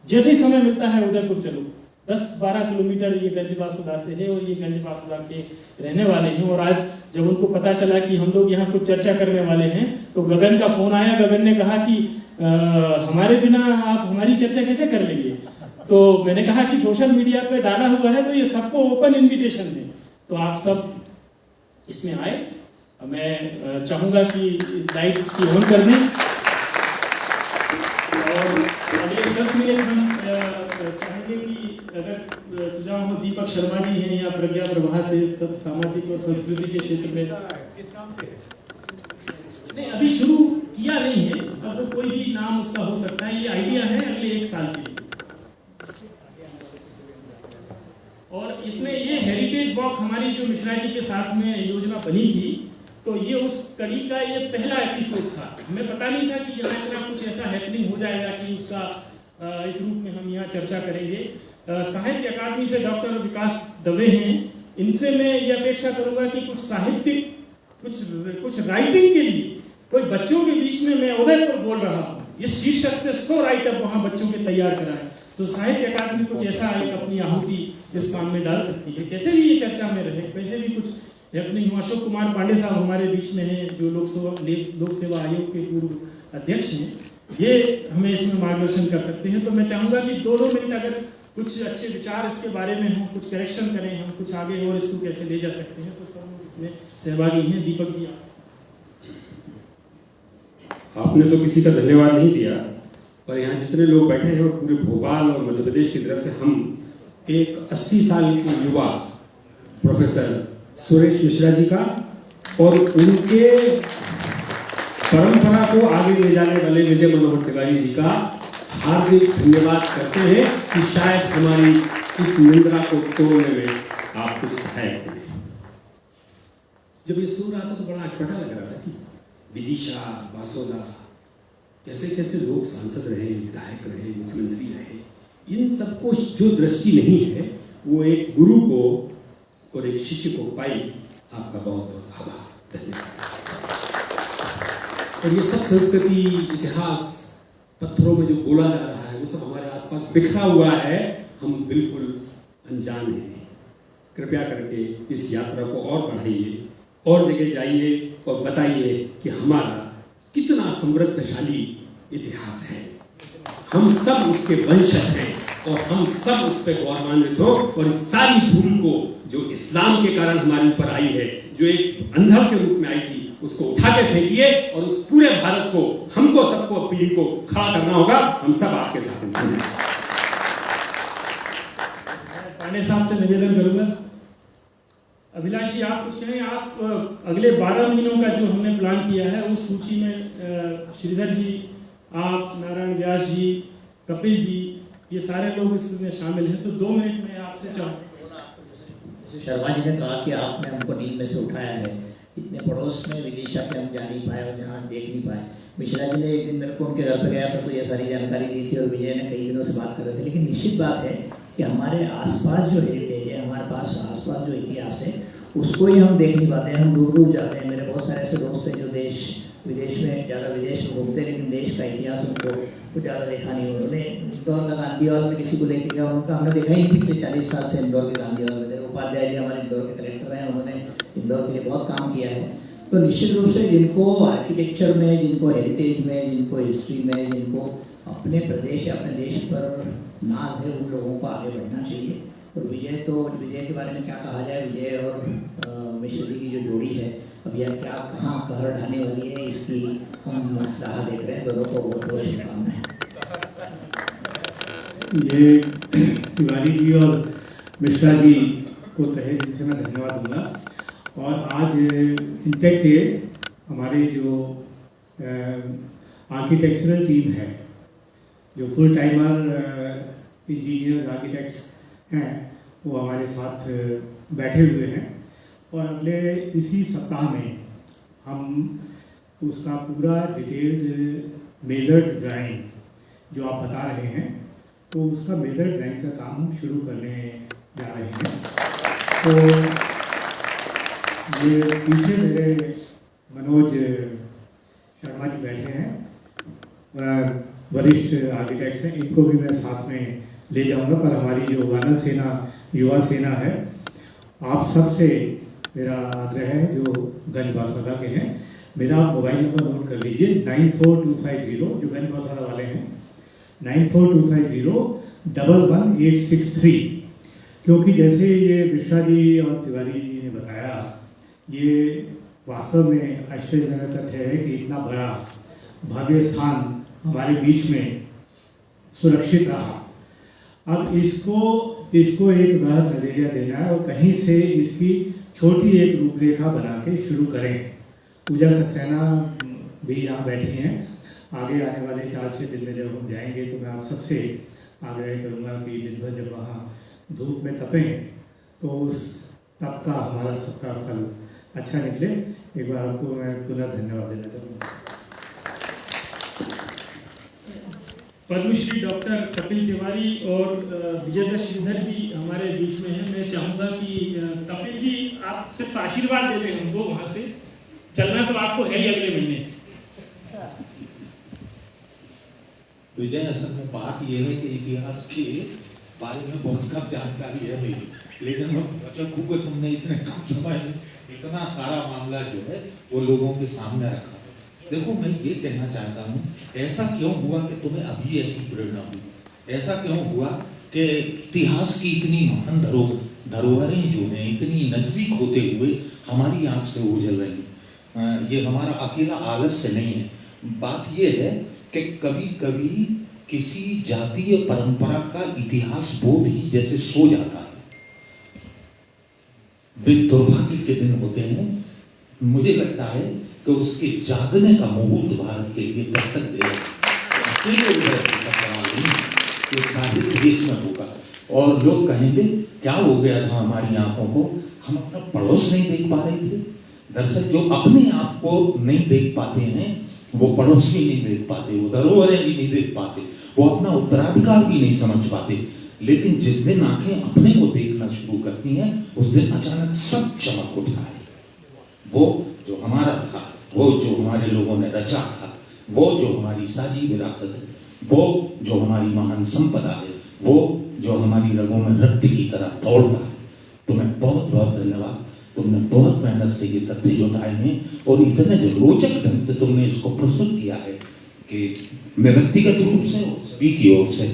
B: जैसे ही समय मिलता है उदयपुर चलो, 10-12 किलोमीटर ये गंज बासुदा से है और ये गंज बासुदा के रहने वाले हैं। और आज जब उनको पता चला कि हम लोग यहाँ कुछ चर्चा करने वाले हैं तो गगन का फोन आया। गगन ने कहा कि हमारे बिना आप हमारी चर्चा कैसे कर लेंगे? तो मैंने कहा कि सोशल मीडिया पे डाला हुआ है तो ये सबको ओपन इन्विटेशन है, तो आप सब इसमें आए। मैं चाहूँगा कि लाइट्स की ऑन कर दें और अगले 10 मिनट हम चाहेंगे कि अगर सुझाव हो, दीपक शर्मा जी हैं या प्रज्ञा प्रभा से, सब सामाजिक और संस्कृति के क्षेत्र में।
A: किस नाम से?
B: नहीं, अभी शुरू किया नहीं है, अब कोई भी नाम उसका हो सकता है। ये आइडिया है अगले 1 साल के लिए। और इसमें ये हेरिटेज वॉक हमारी जो मिश्रा जी के साथ में योजना बनी थी, तो ये उस कड़ी का ये पहला एपिसोड था। हमें पता नहीं था कि यहाँ इतना कुछ ऐसा हैपनिंग हो जाएगा कि उसका इस रूप में हम यहाँ चर्चा करेंगे। साहित्य अकादमी से डॉक्टर विकास दवे हैं, इनसे मैं ये अपेक्षा करूँगा कि कुछ साहित्यिक कुछ राइटिंग के लिए कोई बच्चों के बीच में, मैं उदयपुर बोल रहा हूँ, इस शीर्षक से 100 राइटअप वहाँ बच्चों के तैयार कराएं, तो साहित्य अकादमी कुछ ऐसा एक अपनी आहुति इस काम में डाल सकती है। कैसे भी ये चर्चा में रहे, कैसे भी कुछ हैपनिंग हो। अशोक कुमार पांडे साहब हमारे बीच में हैं, जो लोक सेवा आयोग के पूर्व अध्यक्ष हैं, ये हमें इसमें मार्गदर्शन कर सकते हैं। तो मैं चाहूँगा कि 2-2 मिनट अगर कुछ अच्छे विचार इसके बारे में हो, कुछ करेक्शन करें हम, कुछ आगे और इसको कैसे ले जा सकते हैं, तो सब लोग इसमें सहभागी हैं। दीपक जी,
D: आपने तो किसी का धन्यवाद नहीं दिया, पर यहाँ जितने लोग बैठे हैं और पूरे भोपाल और मध्य प्रदेश की तरफ से हम एक 80 साल के युवा प्रोफेसर सुरेश मिश्रा जी का और उनके परंपरा को आगे ले जाने वाले विजय मनोहर तिवारी जी का हार्दिक धन्यवाद करते हैं कि शायद हमारी इस निंद्रा को तोड़ने में आप कुछ सहायक हुए। जब ये सुन रहा था तो बड़ा अटपटा लग रहा था कि विदिशा, बासोदा, कैसे कैसे लोग सांसद रहे, विधायक रहे, मुख्यमंत्री रहे, इन सबको जो दृष्टि नहीं है वो एक गुरु को और एक शिष्य को पाई। आपका बहुत बहुत आभार, धन्यवाद। और ये सब संस्कृति, इतिहास, पत्थरों में जो बोला जा रहा है वो सब हमारे आसपास बिखरा हुआ है, हम बिल्कुल अनजान हैं। कृपया करके इस यात्रा को और बढ़ाइए, और जगह जाइए और बताइए कि हमारा कितना समृद्धशाली इतिहास है। हम सब उसके वंशज हैं और हम सब उस पर गौरवान्वित हो। और इस सारी धूल को जो इस्लाम के कारण हमारे ऊपर आई है, जो एक अंधड़ के रूप में आई थी, उसको उठा के फेंकिए और उस पूरे भारत को, हमको सबको, पीढ़ी को खड़ा करना होगा। हम सब आपके साथ हैं।
B: पांडे साहब से निवेदन करूंगा, अभिलाष जी आप कुछ कहें। आप अगले 12 महीनों का जो हमने प्लान किया है उस सूची में श्रीधर जी, आप, नारायण व्यास जी, कपिल जी, ये सारे लोग इसमें शामिल हैं, तो 2 मिनट में आपसे चाहूँ।
E: शर्मा जी ने कहा कि आपने हमको नींद में से उठाया है, इतने पड़ोस में विदिशा पे हम जा नहीं पाए और जहाँ देख नहीं पाए। मिश्रा जी ने एक दिन मेरे को उनके घर पर गया था तो ये सारी जानकारी दी थी और विजय ने कई दिनों से बात कर रहे थे। लेकिन निश्चित बात है कि हमारे आसपास जो हेरिटेज है, हमारे पास आसपास जो इतिहास है, उसको ही हम देख नहीं पाते हैं। हम दूर दूर जाते हैं। मेरे बहुत सारे ऐसे दोस्त हैं जो देश विदेश में ज़्यादा विदेश में घूमते हैं, लेकिन देश का इतिहास उनको कुछ ज़्यादा देखा नहीं। उन्होंने इंदौर का गांधी हॉल में किसी को लेके गया, उनका हमने देखा ही नहीं पिछले 40 साल से इंदौर के गांधी हॉल में। उपाध्याय जी हमारे इंदौर के कलेक्टर हैं, उन्होंने इंदौर के लिए बहुत काम किया है। तो निश्चित रूप से जिनको आर्किटेक्चर में, जिनको हेरिटेज में, जिनको हिस्ट्री में, जिनको अपने प्रदेश या अपने देश पर नाज है, उन लोगों को आगे बढ़ना चाहिए। और विजय के बारे में क्या कहा जाए, विजय और मिश्र जी की जो जोड़ी है, अब यह क्या कहाँ कहर ढाने वाली है, इसकी हम राह देख रहे हैं। दोनों को बहुत बहुत शुभकामनाएं।
A: ये तिवारी जी और मिश्रा जी को तहे दिल से मैं धन्यवाद दूंगा। और आज इंटेक के हमारे जो आर्किटेक्चरल टीम है, जो फुल टाइमर इंजीनियर्स, आर्किटेक्ट्स हैं, वो हमारे साथ बैठे हुए हैं। और अगले इसी सप्ताह में हम उसका पूरा डिटेल्ड मेजर्ड ड्राइंग जो आप बता रहे हैं, तो उसका मेजर ड्राइंग का काम शुरू करने जा रहे हैं। तो ये पीछे मेरे मनोज शर्मा जी बैठे हैं, वरिष्ठ आर्किटेक्ट हैं, इनको भी मैं साथ में ले जाऊंगा। पर हमारी जो वानर सेना युवा सेना है, आप सबसे मेरा आग्रह है जो गंज बासौदा के हैं, मेरा आप मोबाइल नंबर नोट कर लीजिए 94250, जो गंज बासौदा वाले हैं 94250 क्योंकि जैसे ये मिश्रा जी और तिवारी जी ने बताया, ये वास्तव में आश्चर्यजनक तथ्य है कि इतना बड़ा भव्य स्थान हमारे बीच में सुरक्षित रहा। अब इसको एक बृहद नजरिया देना है और कहीं से इसकी छोटी एक रूपरेखा बना के शुरू करें। पूजा सक्सेना भी यहाँ बैठी हैं। आगे आने वाले 4-6 दिन में जब हम जाएंगे तो मैं आप सबसे आग्रह करूँगा कि दिन भर जब वहाँ धूप में तपें तो उस तप का हमारा सबका फल अच्छा निकले। एक बार आपको मैं पुनः धन्यवाद देना चाहूँगा।
B: पद्मश्री डॉक्टर कपिल तिवारी और विजयदत्त श्रीधर भी हमारे बीच में हैं। मैं चाहूँगा कि कपिल जी आप सिर्फ आशीर्वाद दे दें हमको, वहाँ से चलना तो आपको है ही अगले महीने।
F: विजय, असल में बात यह है कि इतिहास के बारे में बहुत कम जानकारी है मेरी, लेकिन मतलब क्योंकि तुमने इतने कम समय में इतना सारा मामला जो है वो लोगों के सामने रखा। देखो, मैं ये कहना चाहता हूँ, ऐसा क्यों हुआ कि तुम्हें अभी ऐसी प्रेरणा हुई? ऐसा क्यों हुआ कि इतिहास की इतनी महान धरोहरें जो हैं इतनी नज़दीक होते हुए हमारी आंख से ओझल रही? ये हमारा अकेला आलस्य नहीं है। बात ये है कि कभी कभी किसी जातीय परंपरा का इतिहास बोध ही जैसे सो जाता है। वे दुर्भाग्य के दिन होते हैं। मुझे लगता है कि उसके जागने का मुहूर्त भारत के लिए दस्तक देगा। सवाल नहीं, ये सारे देश में होगा और लोग कहेंगे क्या हो गया था हमारी आंखों को, हम अपना पड़ोस नहीं देख पा रहे थे। दरअसल जो अपने आप को नहीं देख पाते हैं वो पड़ोस भी नहीं देख पाते, वो धरोहरें भी नहीं देख पाते, वो अपना उत्तराधिकार भी नहीं समझ पाते। लेकिन जिस दिन आंखें अपने को देखना शुरू करती हैं उस दिन अचानक सब चमक उठता है। वो जो हमारा था, वो जो हमारे लोगों ने रचा था, वो जो हमारी साझी विरासत है, वो जो हमारी महान संपदा है, वो जो हमारी रगों में रक्त की तरह दौड़ता है। तुम्हें बहुत बहुत धन्यवाद। तुमने बहुत मेहनत से ये तथ्य जुटाए हैं और इतने रोचक ढंग से तुमने इसको प्रस्तुत किया है कि मैं व्यक्तिगत रूप से सभी की ओर से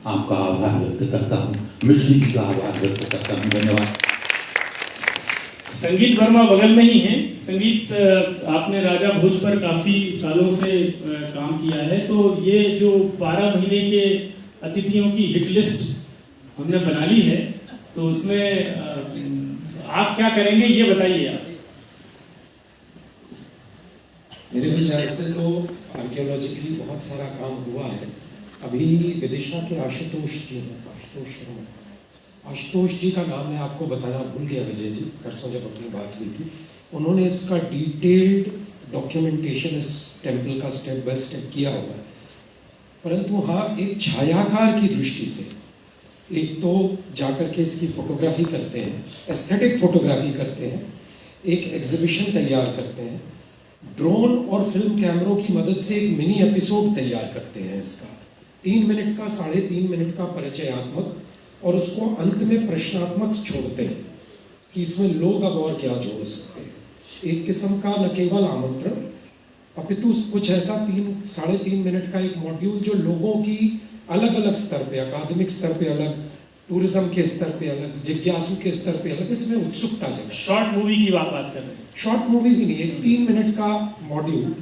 F: आपका आभार व्यक्त करता हूँ, मिश्री जी का आभार व्यक्त करता हूँ। धन्यवाद।
B: संगीत वर्मा बगल में ही है। संगीत, आपने राजा भोज पर काफ़ी सालों से काम किया है, तो ये जो 12 महीने के अतिथियों की हिट लिस्ट हमने बना ली है, तो उसमें आप क्या करेंगे ये बताइए आप।
G: मेरे विचार से तो आर्कियोलॉजिकली बहुत सारा काम हुआ है। अभी विदिशा के आशुतोष जी हैं, आशुतोष शर्मा, आशुतोष जी का नाम मैं आपको बताना भूल गया विजय जी, परसों जब अपनी बात हुई थी। उन्होंने इसका डिटेल्ड डॉक्यूमेंटेशन इस टेम्पल का स्टेप बाय स्टेप किया हुआ है। परंतु हाँ, एक छायाकार की दृष्टि से एक तो जाकर के इसकी फोटोग्राफी करते हैं, एस्थेटिक फोटोग्राफी करते हैं, एक एग्जीबिशन तैयार करते हैं, ड्रोन और फिल्म कैमरों की मदद से एक मिनी एपिसोड तैयार करते हैं इसका 3 मिनट का, 3.5 मिनट का परिचयात्मक, और उसको अंत में प्रश्नात्मक छोड़ते हैं कि इसमें लोग अब और क्या जोड़ सकते हैं। एक किस्म का न केवल आमंत्रण अपितु कुछ ऐसा 3-3.5 मिनट का एक मॉड्यूल जो लोगों की अलग अलग स्तर पे, अकादमिक स्तर पे अलग, टूरिज्म के स्तर पे अलग, जिज्ञासु के स्तर पे अलग, इसमें उत्सुकता जगह।
B: शॉर्ट मूवी की बात कर रहे हैं।
G: शॉर्ट मूवी भी नहीं, एक 3 मिनट का मॉड्यूल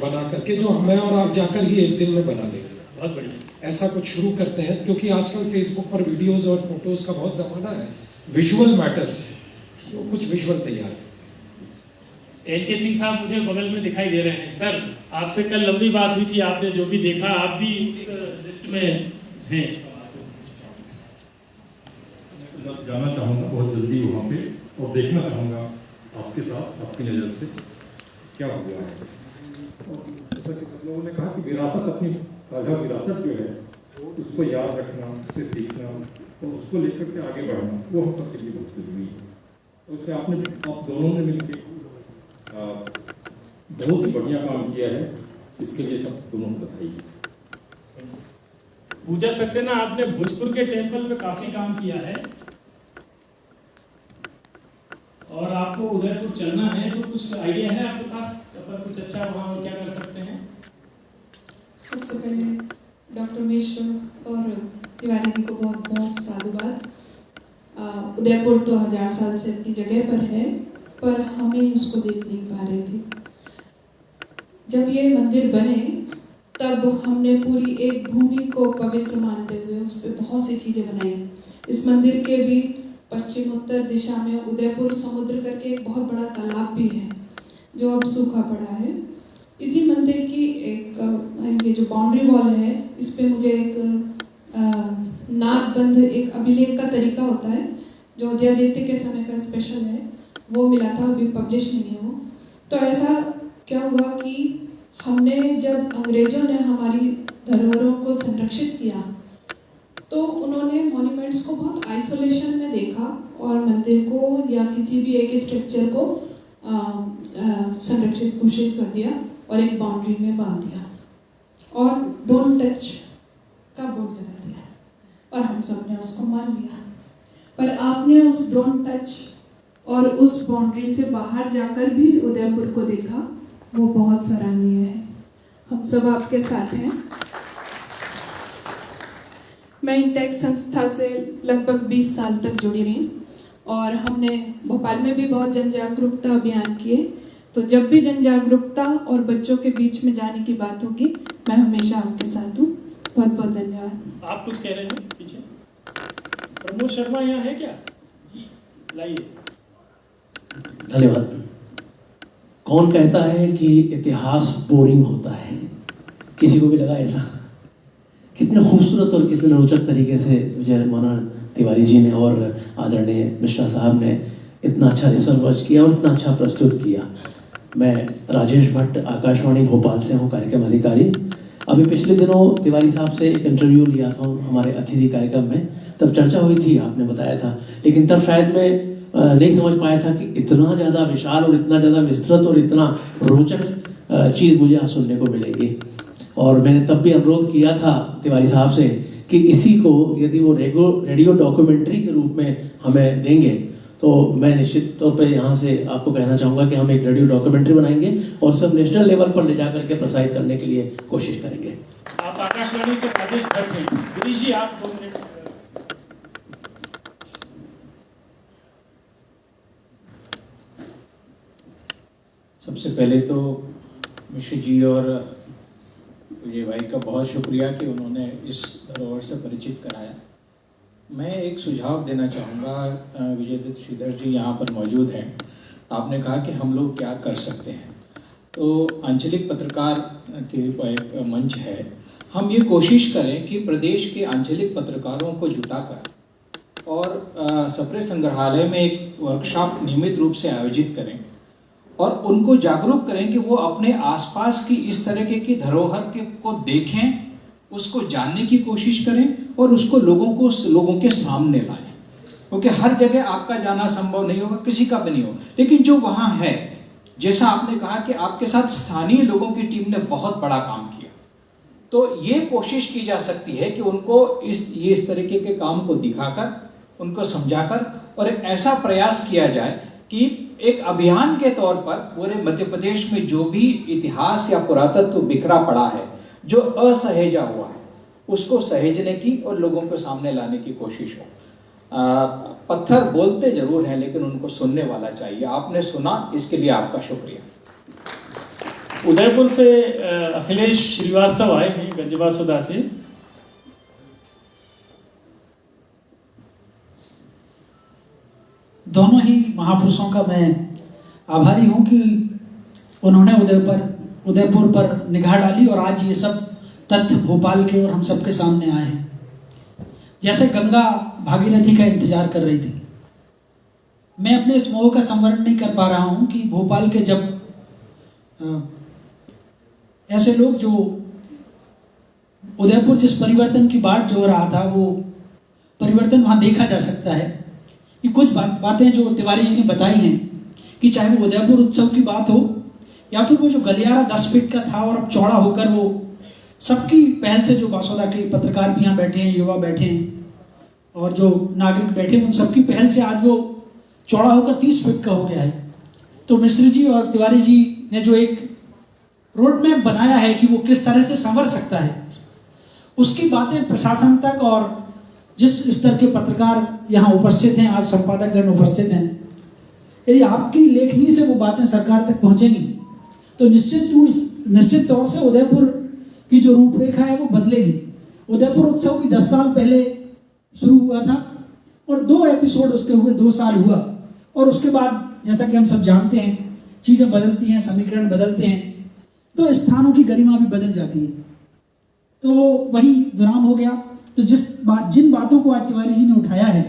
G: बना करके जो मैं और आप जाकर ही एक दिन में बना लेंगे।
B: बहुत बढ़िया। ऐसा
G: कुछ शुरू करते हैं, क्योंकि आजकल फेसबुक पर वीडियोस और फोटोज का बहुत जमाना है। विजुअल मैटर्स, तो कुछ विजुअल तैयार करते हैं।
B: एनके सिंह साहब मुझे बगल में दिखाई दे रहे हैं। सर, आपसे कल लंबी बात हुई थी, आपने जो भी देखा आप भी उस लिस्ट में हैं।
H: जाना चाहूँगा बहुत जल्दी वहाँ पे और देखना चाहूँगा आपके साथ, आपकी नज़र से क्या हुआ है। और जैसा कि सब लोगों ने कहा कि विरासत, अपनी साझा विरासत जो है उसको याद रखना, उससे सीखना और उसको लेकर के आगे बढ़ना, वो हम सबके लिए बहुत जरूरी है। उससे आप दोनों ने मिलकर बहुत ही बढ़िया काम किया है, इसके लिए सब दोनों को बधाई।
B: पूजा सक्सेना, आपने भोजपुर के टेम्पल पे काफी काम किया है और आपको उदयपुर चलना है, तो कुछ आइडिया है आपके पास पर कुछ अच्छा वहाँ क्या कर सकते हैं?
I: सबसे पहले डॉक्टर मिश्र और तिवारी जी को बहुत बहुत साधुवाद। उदयपुर तो 1000 साल से अपनी जगह पर है, पर हम ही उसको देख नहीं पा रहे थे। जब ये मंदिर बने तब हमने पूरी एक भूमि को पवित्र मानते हुए उस पर बहुत सी चीज़ें बनाई। इस मंदिर के भी पश्चिम उत्तर दिशा में उदयपुर समुद्र करके एक बहुत बड़ा तालाब भी है जो अब सूखा पड़ा है। इसी मंदिर की एक ये जो बाउंड्री वॉल है, इस पे मुझे एक नागबंध, एक अभिलेख का तरीका होता है जो अध्यादित्य के समय का स्पेशल है, वो मिला था, अभी पब्लिश नहीं है वो। तो ऐसा क्या हुआ कि हमने जब अंग्रेजों ने हमारी धरोहरों को संरक्षित किया तो उन्होंने मॉन्यूमेंट्स को बहुत आइसोलेशन में देखा और मंदिर को या किसी भी एक स्ट्रक्चर को संरक्षित घोषित कर दिया और एक बाउंड्री में बांध दिया और डोंट टच का बोर्ड लगा दिया और हम सब ने उसको मान लिया। पर आपने उस डोंट टच और उस बाउंड्री से बाहर जाकर भी उदयपुर को देखा, वो बहुत सराहनीय है। हम सब आपके साथ हैं। मैं इंटेक संस्था से लगभग 20 साल तक जुड़ी रही और हमने भोपाल में भी बहुत जन जागरूकता अभियान किए। तो जब भी जन जागरूकता और बच्चों के बीच में जाने की बात होगी, मैं हमेशा आपके साथ हूँ। बहुत बहुत धन्यवाद।
B: आप कुछ कह रहे हैं पीछे? प्रमोद शर्मा यहाँ है क्या? लाइए।
J: धन्यवाद। कौन कहता है कि इतिहास बोरिंग होता है? किसी को भी लगा ऐसा? कितने खूबसूरत और कितने रोचक तरीके से विजय मोहन तिवारी जी ने और आदरणीय मिश्रा साहब ने इतना अच्छा रिसर्च किया और इतना अच्छा प्रस्तुत किया। मैं राजेश भट्ट आकाशवाणी भोपाल से हूँ, कार्यक्रम अधिकारी। अभी पिछले दिनों तिवारी साहब से एक इंटरव्यू लिया था हमारे अतिथि कार्यक्रम में, तब चर्चा हुई थी, आपने बताया था, लेकिन तब शायद मैं नहीं समझ पाया था कि इतना ज़्यादा विशाल और इतना ज़्यादा विस्तृत और इतना रोचक चीज़ मुझे आज सुनने को मिलेगी। और मैंने तब भी अनुरोध किया था तिवारी साहब से कि इसी को यदि वो रेडियो डॉक्यूमेंट्री के रूप में हमें देंगे तो मैं निश्चित तौर पे यहाँ से आपको कहना चाहूँगा कि हम एक रेडियो डॉक्यूमेंट्री बनाएंगे और सब नेशनल लेवल पर ले जा करके प्रसारित करने के लिए कोशिश करेंगे।
B: आप आकाशवाणी से राजेश भट्ट हैं। गिरीश जी, आप 2 मिनट।
K: सबसे पहले तो मिश्र जी और विजय भाई का बहुत शुक्रिया कि उन्होंने इस धरोहर से परिचित कराया। मैं एक सुझाव देना चाहूँगा। विजय दत्त श्रीधर जी यहाँ पर मौजूद हैं। आपने कहा कि हम लोग क्या कर सकते हैं, तो आंचलिक पत्रकार के एक मंच है, हम ये कोशिश करें कि प्रदेश के आंचलिक पत्रकारों को जुटाकर और सप्रे संग्रहालय में एक वर्कशॉप नियमित रूप से आयोजित करें और उनको जागरूक करें कि वो अपने आसपास की इस तरीके की धरोहर को देखें, उसको जानने की कोशिश करें और उसको लोगों के सामने लाएं। क्योंकि हर जगह आपका जाना संभव नहीं होगा, किसी का भी नहीं होगा, लेकिन जो वहाँ है, जैसा आपने कहा कि आपके साथ स्थानीय लोगों की टीम ने बहुत बड़ा काम किया, तो ये कोशिश की जा सकती है कि उनको इस तरीके के काम को दिखाकर, उनको समझाकर और एक ऐसा प्रयास किया जाए कि एक अभियान के तौर पर पूरे मध्य प्रदेश में जो भी इतिहास या पुरातत्व बिखरा पड़ा है, जो असहेजा हुआ है, उसको सहेजने की और लोगों के सामने लाने की कोशिश हो। पत्थर बोलते जरूर हैं लेकिन उनको सुनने वाला चाहिए। आपने सुना, इसके लिए आपका शुक्रिया।
B: उदयपुर से अखिलेश श्रीवास्तव आए हैं, गंजबासुदा से।
L: दोनों ही महापुरुषों का मैं आभारी हूँ कि उन्होंने उदयपुर पर निगाह डाली और आज ये सब तथ्य भोपाल के और हम सबके सामने आए हैं। जैसे गंगा भागीरथी का इंतजार कर रही थी, मैं अपने इस मोह का संवरण नहीं कर पा रहा हूँ कि भोपाल के जब ऐसे लोग जो उदयपुर जिस परिवर्तन की बाट जो रहा था, वो परिवर्तन वहाँ देखा जा सकता है। कि कुछ बातें जो तिवारी जी ने बताई हैं कि चाहे वो उदयपुर उत्सव की बात हो या फिर वो जो गलियारा 10 फीट का था और अब चौड़ा होकर वो सबकी पहल से, जो बासोदा के पत्रकार भी यहाँ बैठे हैं, युवा बैठे हैं और जो नागरिक बैठे हैं, उन सबकी पहल से आज वो चौड़ा होकर 30 फीट का हो गया है। तो मिश्र जी और तिवारी जी ने जो एक रोड मैप बनाया है कि वो किस तरह से संवर सकता है, उसकी बातें प्रशासन तक और जिस स्तर के पत्रकार यहाँ उपस्थित हैं, आज संपादकगण उपस्थित हैं, यदि आपकी लेखनी से वो बातें सरकार तक पहुँचेंगी तो निश्चित तौर से उदयपुर की जो रूपरेखा है वो बदलेगी। उदयपुर उत्सव भी 10 साल पहले शुरू हुआ था और 2 एपिसोड उसके हुए, 2 साल हुआ और उसके बाद जैसा कि हम सब जानते हैं चीज़ें बदलती हैं, समीकरण बदलते हैं, तो स्थानों की गरिमा भी बदल जाती है। तो वही विराम हो गया। तो जिन बातों को आज तिवारी जी ने उठाया है,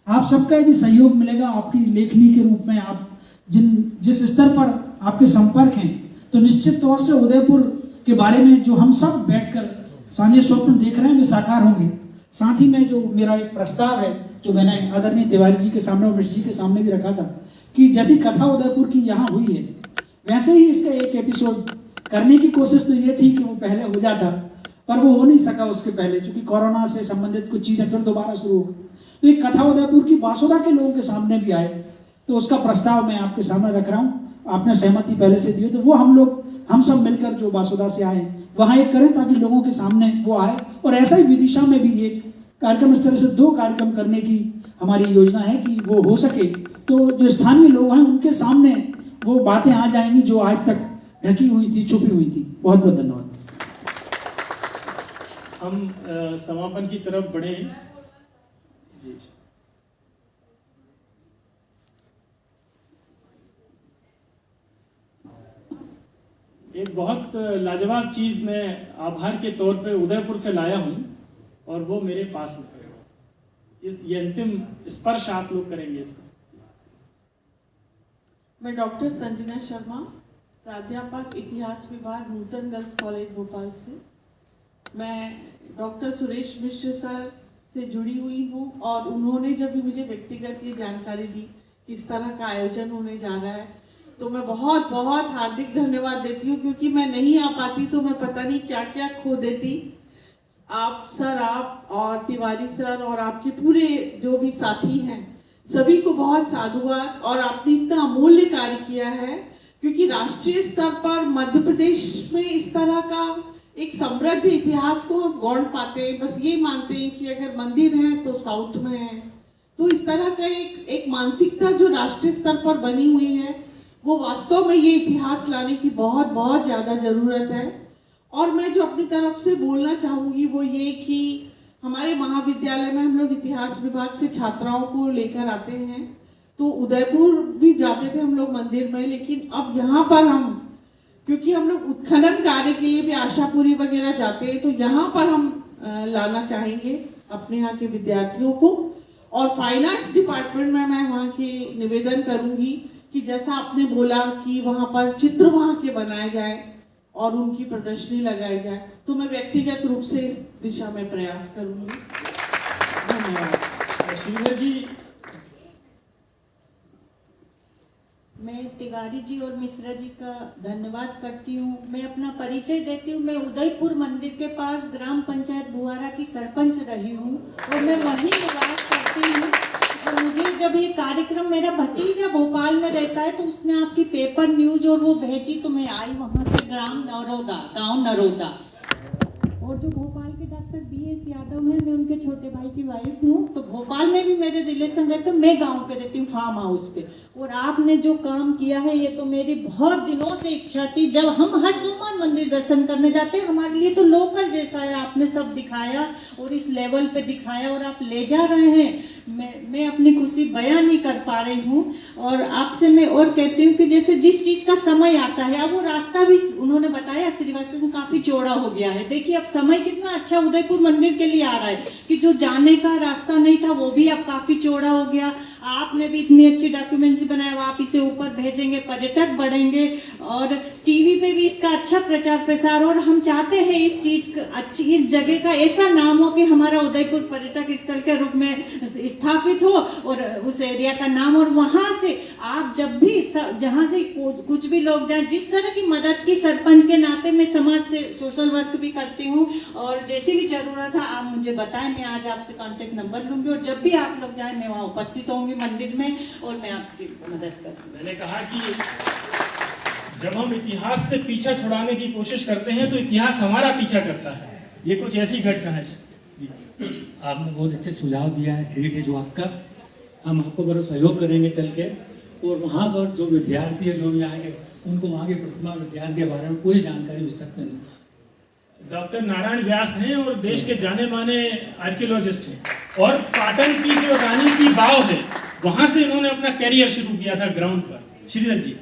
L: आप सबका यदि सहयोग मिलेगा आपकी लेखनी के रूप में, आप जिस स्तर पर आपके संपर्क हैं, तो निश्चित तौर से उदयपुर के बारे में जो हम सब बैठकर सांझे स्वप्न देख रहे हैं वे साकार होंगे। साथ ही में जो मेरा एक प्रस्ताव है, जो मैंने आदरणीय तिवारी जी के सामने और मिश्र जी के सामने भी रखा था, कि जैसी कथा उदयपुर की यहाँ हुई है वैसे ही इसका एक एपिसोड करने की कोशिश तो ये थी कि वो पहले हो जाता, पर वो हो नहीं सका उसके पहले, क्योंकि कोरोना से संबंधित कुछ चीज़ें फिर दोबारा शुरू हो गई। तो एक कथा उदयपुर की बासोदा के लोगों के सामने भी आए, तो उसका प्रस्ताव मैं आपके सामने रख रहा हूँ। आपने सहमति पहले से दी, तो वो हम सब मिलकर जो बासोदा से आए वहाँ एक करें ताकि लोगों के सामने वो आए। और ऐसा ही विदिशा में भी एक कार्यक्रम, इस तरह से 2 कार्यक्रम करने की हमारी योजना है कि वो हो सके तो जो स्थानीय लोग हैं उनके सामने वो बातें आ जाएंगी जो आज तक ढकी हुई थी, छुपी हुई थी। बहुत बहुत धन्यवाद।
B: हम समापन की तरफ बढ़े। एक बहुत लाजवाब चीज़ मैं आभार के तौर पे उदयपुर से लाया हूँ और वो मेरे पास है। ये अंतिम स्पर्श आप लोग करेंगे इसका।
M: मैं डॉक्टर संजना शर्मा, प्राध्यापक इतिहास विभाग, नूतन गर्ल्स कॉलेज भोपाल से। मैं डॉक्टर सुरेश मिश्र सर से जुड़ी हुई हूँ और उन्होंने जब भी मुझे व्यक्तिगत ये जानकारी दी किस तरह का आयोजन होने जा रहा है, तो मैं बहुत बहुत हार्दिक धन्यवाद देती हूँ, क्योंकि मैं नहीं आ पाती तो मैं पता नहीं क्या क्या खो देती। आप और तिवारी सर और आपके पूरे जो भी साथी हैं, सभी को बहुत साधुवाद। और आपने इतना अमूल्य कार्य किया है, क्योंकि राष्ट्रीय स्तर पर मध्य प्रदेश में इस तरह का एक समृद्ध इतिहास को हम गौण पाते हैं। बस ये मानते हैं कि अगर मंदिर है तो साउथ में है। तो इस तरह का एक मानसिकता जो राष्ट्रीय स्तर पर बनी हुई है, वो वास्तव में ये इतिहास लाने की बहुत बहुत ज़्यादा ज़रूरत है। और मैं जो अपनी तरफ से बोलना चाहूँगी वो ये कि हमारे महाविद्यालय में हम लोग इतिहास विभाग से छात्राओं को लेकर आते हैं, तो उदयपुर भी जाते थे हम लोग मंदिर में, लेकिन अब यहाँ पर क्योंकि हम लोग उत्खनन कार्य के लिए भी आशापुरी वगैरह जाते हैं, तो यहाँ पर हम लाना चाहेंगे अपने यहाँ के विद्यार्थियों को। और फाइन आर्ट्स डिपार्टमेंट में मैं वहाँ के निवेदन करूँगी कि जैसा आपने बोला कि वहाँ पर चित्र वहाँ के बनाए जाए और उनकी प्रदर्शनी लगाई जाए, तो मैं व्यक्तिगत रूप से इस दिशा में प्रयास करूँगी। धन्यवाद।
B: श्रीधर जी।
N: मैं तिवारी जी और मिश्रा जी का धन्यवाद करती हूँ। मैं अपना परिचय देती हूँ। मैं उदयपुर मंदिर के पास ग्राम पंचायत बुआरा की सरपंच रही हूँ और मैं वहीं निवास करती हूँ। और मुझे जब ये कार्यक्रम, मेरा भतीजा भोपाल में रहता है, तो उसने आपकी पेपर न्यूज और वो भेजी, तो मैं आई वहाँ से ग्राम नरोदा, गाँव नरोदा। और जो भोपाल के डॉक्टर BS यादव हैं, मैं उनके छोटे भाई की वाइफ हूँ। तो भोपाल में भी मेरे रिलेशन रहते हैं, मैं गांव के रहती हूँ फार्म हाउस पे। और आपने जो काम किया है, ये तो मेरी बहुत दिनों से इच्छा थी। जब हम हर सोमवार मंदिर दर्शन करने जाते हैं, हमारे लिए तो लोकल जैसा है, आपने सब दिखाया और इस लेवल पे दिखाया और आप ले जा रहे हैं। मैं अपनी खुशी बयां नहीं कर पा रही हूँ। और आपसे मैं और कहती हूँ कि जैसे जिस चीज़ का समय आता है, अब वो रास्ता भी उन्होंने बताया श्रीवास्तव में काफ़ी चौड़ा हो गया है। देखिए अब समय कितना अच्छा उदयपुर मंदिर के लिए आ रहा है कि जो जाने का रास्ता नहीं था वो भी अब काफ़ी चौड़ा हो गया। आपने भी इतनी अच्छी डॉक्यूमेंट्री बनाया, आप इसे ऊपर भेजेंगे, पर्यटक बढ़ेंगे और टीवी पे भी इसका अच्छा प्रचार प्रसार। और हम चाहते हैं इस चीज का अच्छी, इस जगह का ऐसा नाम हो कि हमारा उदयपुर पर्यटक स्थल के रूप में स्थापित हो और उस एरिया का नाम। और वहां से आप जब भी जहां से कुछ भी लोग जाए, जिस तरह की मदद की सरपंच के नाते मैं समाज से सोशल वर्क भी करती हूँ और जैसी भी जरूरत है आप मुझे बताएं, मैं आज आपसे कांटेक्ट नंबर लूंगी और जब भी आप लोग जाएं मैं वहाँ उपस्थित होंगी मंदिर में और मैं आपकी मदद करूँगी।
B: मैंने कहा कि जब हम इतिहास से पीछा छुड़ाने की कोशिश करते हैं तो इतिहास हमारा पीछा करता है। ये कुछ ऐसी घटना है।
D: आपने बहुत अच्छे सुझाव दिया है हेरिटेज वॉक का, हम आपको बड़ा सहयोग करेंगे चल के, और वहाँ पर जो विद्यार्थी है जो भी आएंगे उनको वहाँ के प्रतिमा विज्ञान के बारे में पूरी जानकारी विस्तृत में दूंगा।
B: डॉक्टर नारायण व्यास हैं और देश के जाने माने आर्कियोलॉजिस्ट हैं और पाटन की जो रानी की बाव है वहां से इन्होंने अपना कैरियर शुरू किया था ग्राउंड पर। श्रीधर जी।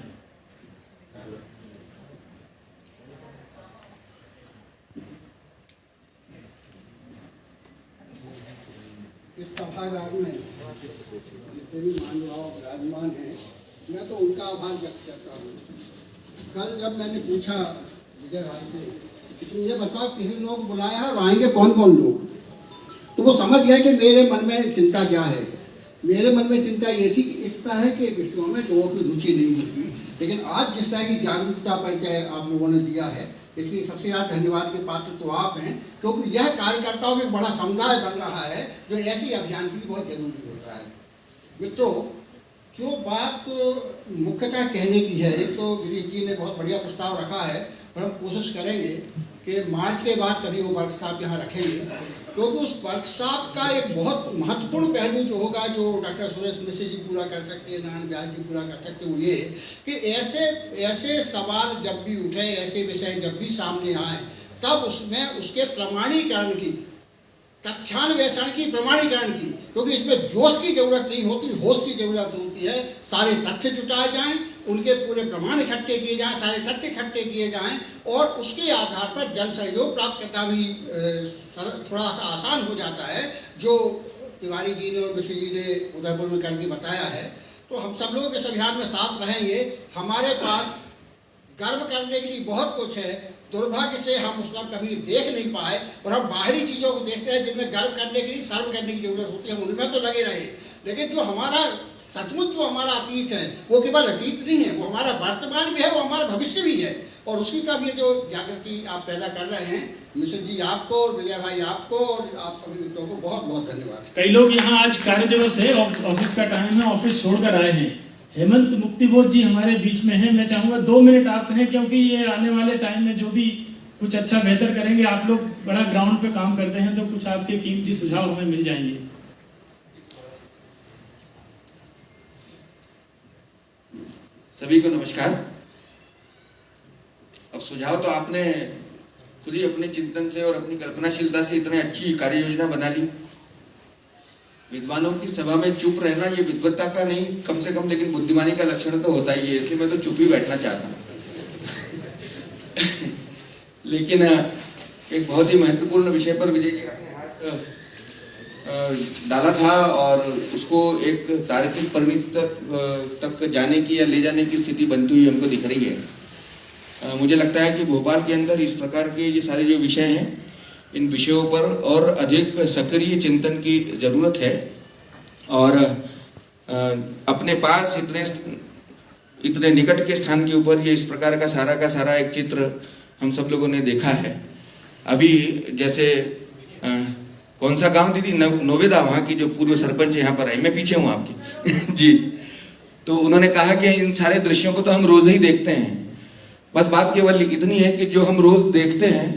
O: इस सभागार में जितने भी मानव विराजमान हैं, मैं तो उनका आभार व्यक्त करता हूँ। कल जब मैंने पूछा विजय भाई से कि मुझे बताओ कितने लोग बुलाए हैं और आएंगे कौन कौन लोग, तो वो समझ गए कि मेरे मन में चिंता क्या है। मेरे मन में चिंता ये थी कि इस तरह के विषयों में लोगों की रुचि नहीं होती, लेकिन आज जिस तरह की जागरूकता परिचय आप लोगों ने दिया है इसलिए सबसे ज़्यादा धन्यवाद के पात्र तो आप हैं, क्योंकि यह कार्यकर्ताओं का एक बड़ा समुदाय बन रहा है जो ऐसी अभियान के लिए बहुत जरूरी होता है। मित्रों, जो बात मुख्यतः कहने की है, एक तो गिरीश जी ने बहुत बढ़िया प्रस्ताव रखा है और हम कोशिश करेंगे कि मार्च के बाद कभी वो वर्कशॉप यहाँ रखेंगे, क्योंकि उस वर्कशॉप का एक बहुत महत्वपूर्ण पहलू जो होगा, जो डॉक्टर सुरेश मिश्र जी पूरा कर सकते हैं, नारायण व्यास जी पूरा कर सकते हैं, वो ये कि ऐसे सवाल जब भी उठे, ऐसे विषय जब भी सामने आए, तब उसमें उसके प्रमाणीकरण की, तथ्यान्वेषण की, प्रमाणीकरण की, क्योंकि इसमें जोश की जरूरत नहीं होती, होश की जरूरत होती है। सारे तथ्य जुटाए जाएं, उनके पूरे प्रमाण इकट्ठे किए जाएं, सारे तथ्य इकट्ठे किए जाएं और उसके आधार पर जन सहयोग प्राप्त करना भी थोड़ा सा आसान हो जाता है, जो तिवारी जी ने और मिश्र जी ने उदयपुर में करके बताया है। तो हम सब लोग इस अभियान में साथ रहेंगे। हमारे पास गर्व करने के लिए बहुत कुछ है, दुर्भाग्य से हम उसका कभी देख नहीं पाए और हम बाहरी चीज़ों को देखते हैं जिनमें गर्व करने के लिए, शर्म करने की जरूरत होती है, हम उनमें तो लगे रहे, लेकिन जो हमारा सचमुच जो हमारा अतीत है वो केवल अतीत नहीं है, वो हमारा वर्तमान भी है, वो हमारा भविष्य भी है। और उसकी तरफ ये जो जागृति आप पैदा कर रहे हैं, मिश्र जी आपको और विजय भाई आपको और आप सभी मित्रों को बहुत बहुत धन्यवाद।
B: कई लोग यहाँ आज कार्य दिवस है, ऑफिस का टाइम है, ऑफिस छोड़कर आए हैं। हेमंत मुक्तिबोध जी हमारे बीच में हैं। मैं चाहूँगा 2 मिनट आप कहें, क्योंकि ये आने वाले टाइम में जो भी कुछ अच्छा बेहतर करेंगे, आप लोग बड़ा ग्राउंड पे काम करते हैं, तो कुछ आपके कीमती सुझाव हमें मिल जाएंगे।
P: सभी को नमस्कार। अब सुझाव तो आपने खुद ही अपने चिंतन से और अपनी कल्पनाशीलता से इतनी अच्छी कार्य योजना बना ली। विद्वानों की सभा में चुप रहना ये विद्वत्ता का नहीं, कम से कम लेकिन बुद्धिमानी का लक्षण तो होता ही है, इसलिए मैं तो चुप ही बैठना चाहता हूँ। लेकिन एक बहुत ही महत्वपूर्ण विषय पर विजय जी अपने हाथ डाला था और उसको एक तार्किक परिणति तक जाने की या ले जाने की स्थिति बनती हुई हमको दिख रही है। मुझे लगता है कि भोपाल के अंदर इस प्रकार के ये सारे जो विषय हैं, इन विषयों पर और अधिक सक्रिय चिंतन की ज़रूरत है। और अपने पास इतने निकट के स्थान के ऊपर ये इस प्रकार का सारा एक चित्र हम सब लोगों ने देखा है। अभी जैसे कौन सा गांव दीदी, नोवेदा, वहाँ की जो पूर्व सरपंच यहाँ पर आई, मैं पीछे हूँ आपकी जी, तो उन्होंने कहा कि इन सारे दृश्यों को तो हम रोज ही देखते हैं, बस बात केवल इतनी है कि जो हम रोज देखते हैं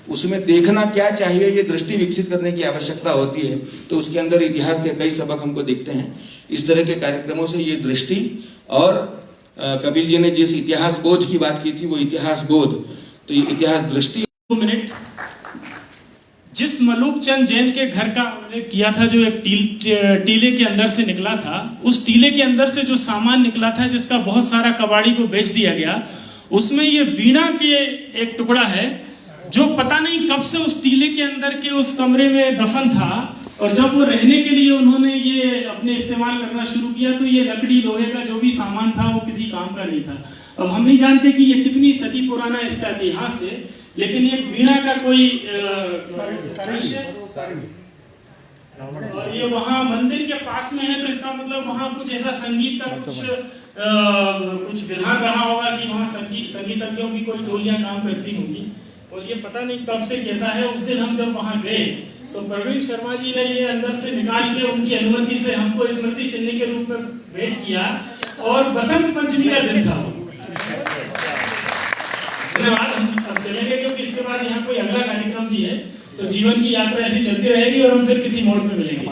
P: उसमें देखना क्या चाहिए, ये दृष्टि विकसित करने की आवश्यकता होती है। तो उसके अंदर इतिहास के कई सबक हमको दिखते हैं। इस तरह के कार्यक्रमों से ये दृष्टि और कपिल जी ने जिस इतिहास बोध की बात की थी वो इतिहास बोध, तो ये इतिहास दृष्टि।
B: 2 मिनट। जिस मलूक चंद जैन के घर का उल्लेख किया था, जो एक टीले के अंदर से निकला था, उस टीले के अंदर से जो सामान निकला था जिसका बहुत सारा कबाड़ी को बेच दिया गया, उसमें ये वीणा के एक टुकड़ा है जो पता नहीं कब से उस टीले के अंदर के उस कमरे में दफन था और जब वो रहने के लिए उन्होंने ये अपने इस्तेमाल करना शुरू किया तो ये लकड़ी लोहे का जो भी सामान था वो किसी काम का नहीं था। अब हम नहीं जानते कि ये कितनी सदी पुराना इसका इतिहास है, लेकिन ये वीणा का कोई और ये वहाँ मंदिर के पास में है, तो इसका मतलब वहाँ कुछ ऐसा संगीत का कुछ विधान रहा होगा कि वहाँ संगीतज्ञों की कोई टोलियां काम करती होंगी। और ये पता नहीं कब से कैसा है। उस दिन हम जब वहाँ गए तो प्रवीण शर्मा जी ने ये अंदर से निकाल के उनकी अनुमति से हमको स्मृति चिन्ह के रूप में भेंट किया, और बसंत पंचमी का दिन था। धन्यवाद। हम अब चलेंगे क्योंकि इसके बाद यहाँ कोई अगला कार्यक्रम भी है, तो जीवन की यात्रा ऐसी चलती रहेगी और हम फिर किसी मोड़ पे मिलेंगे।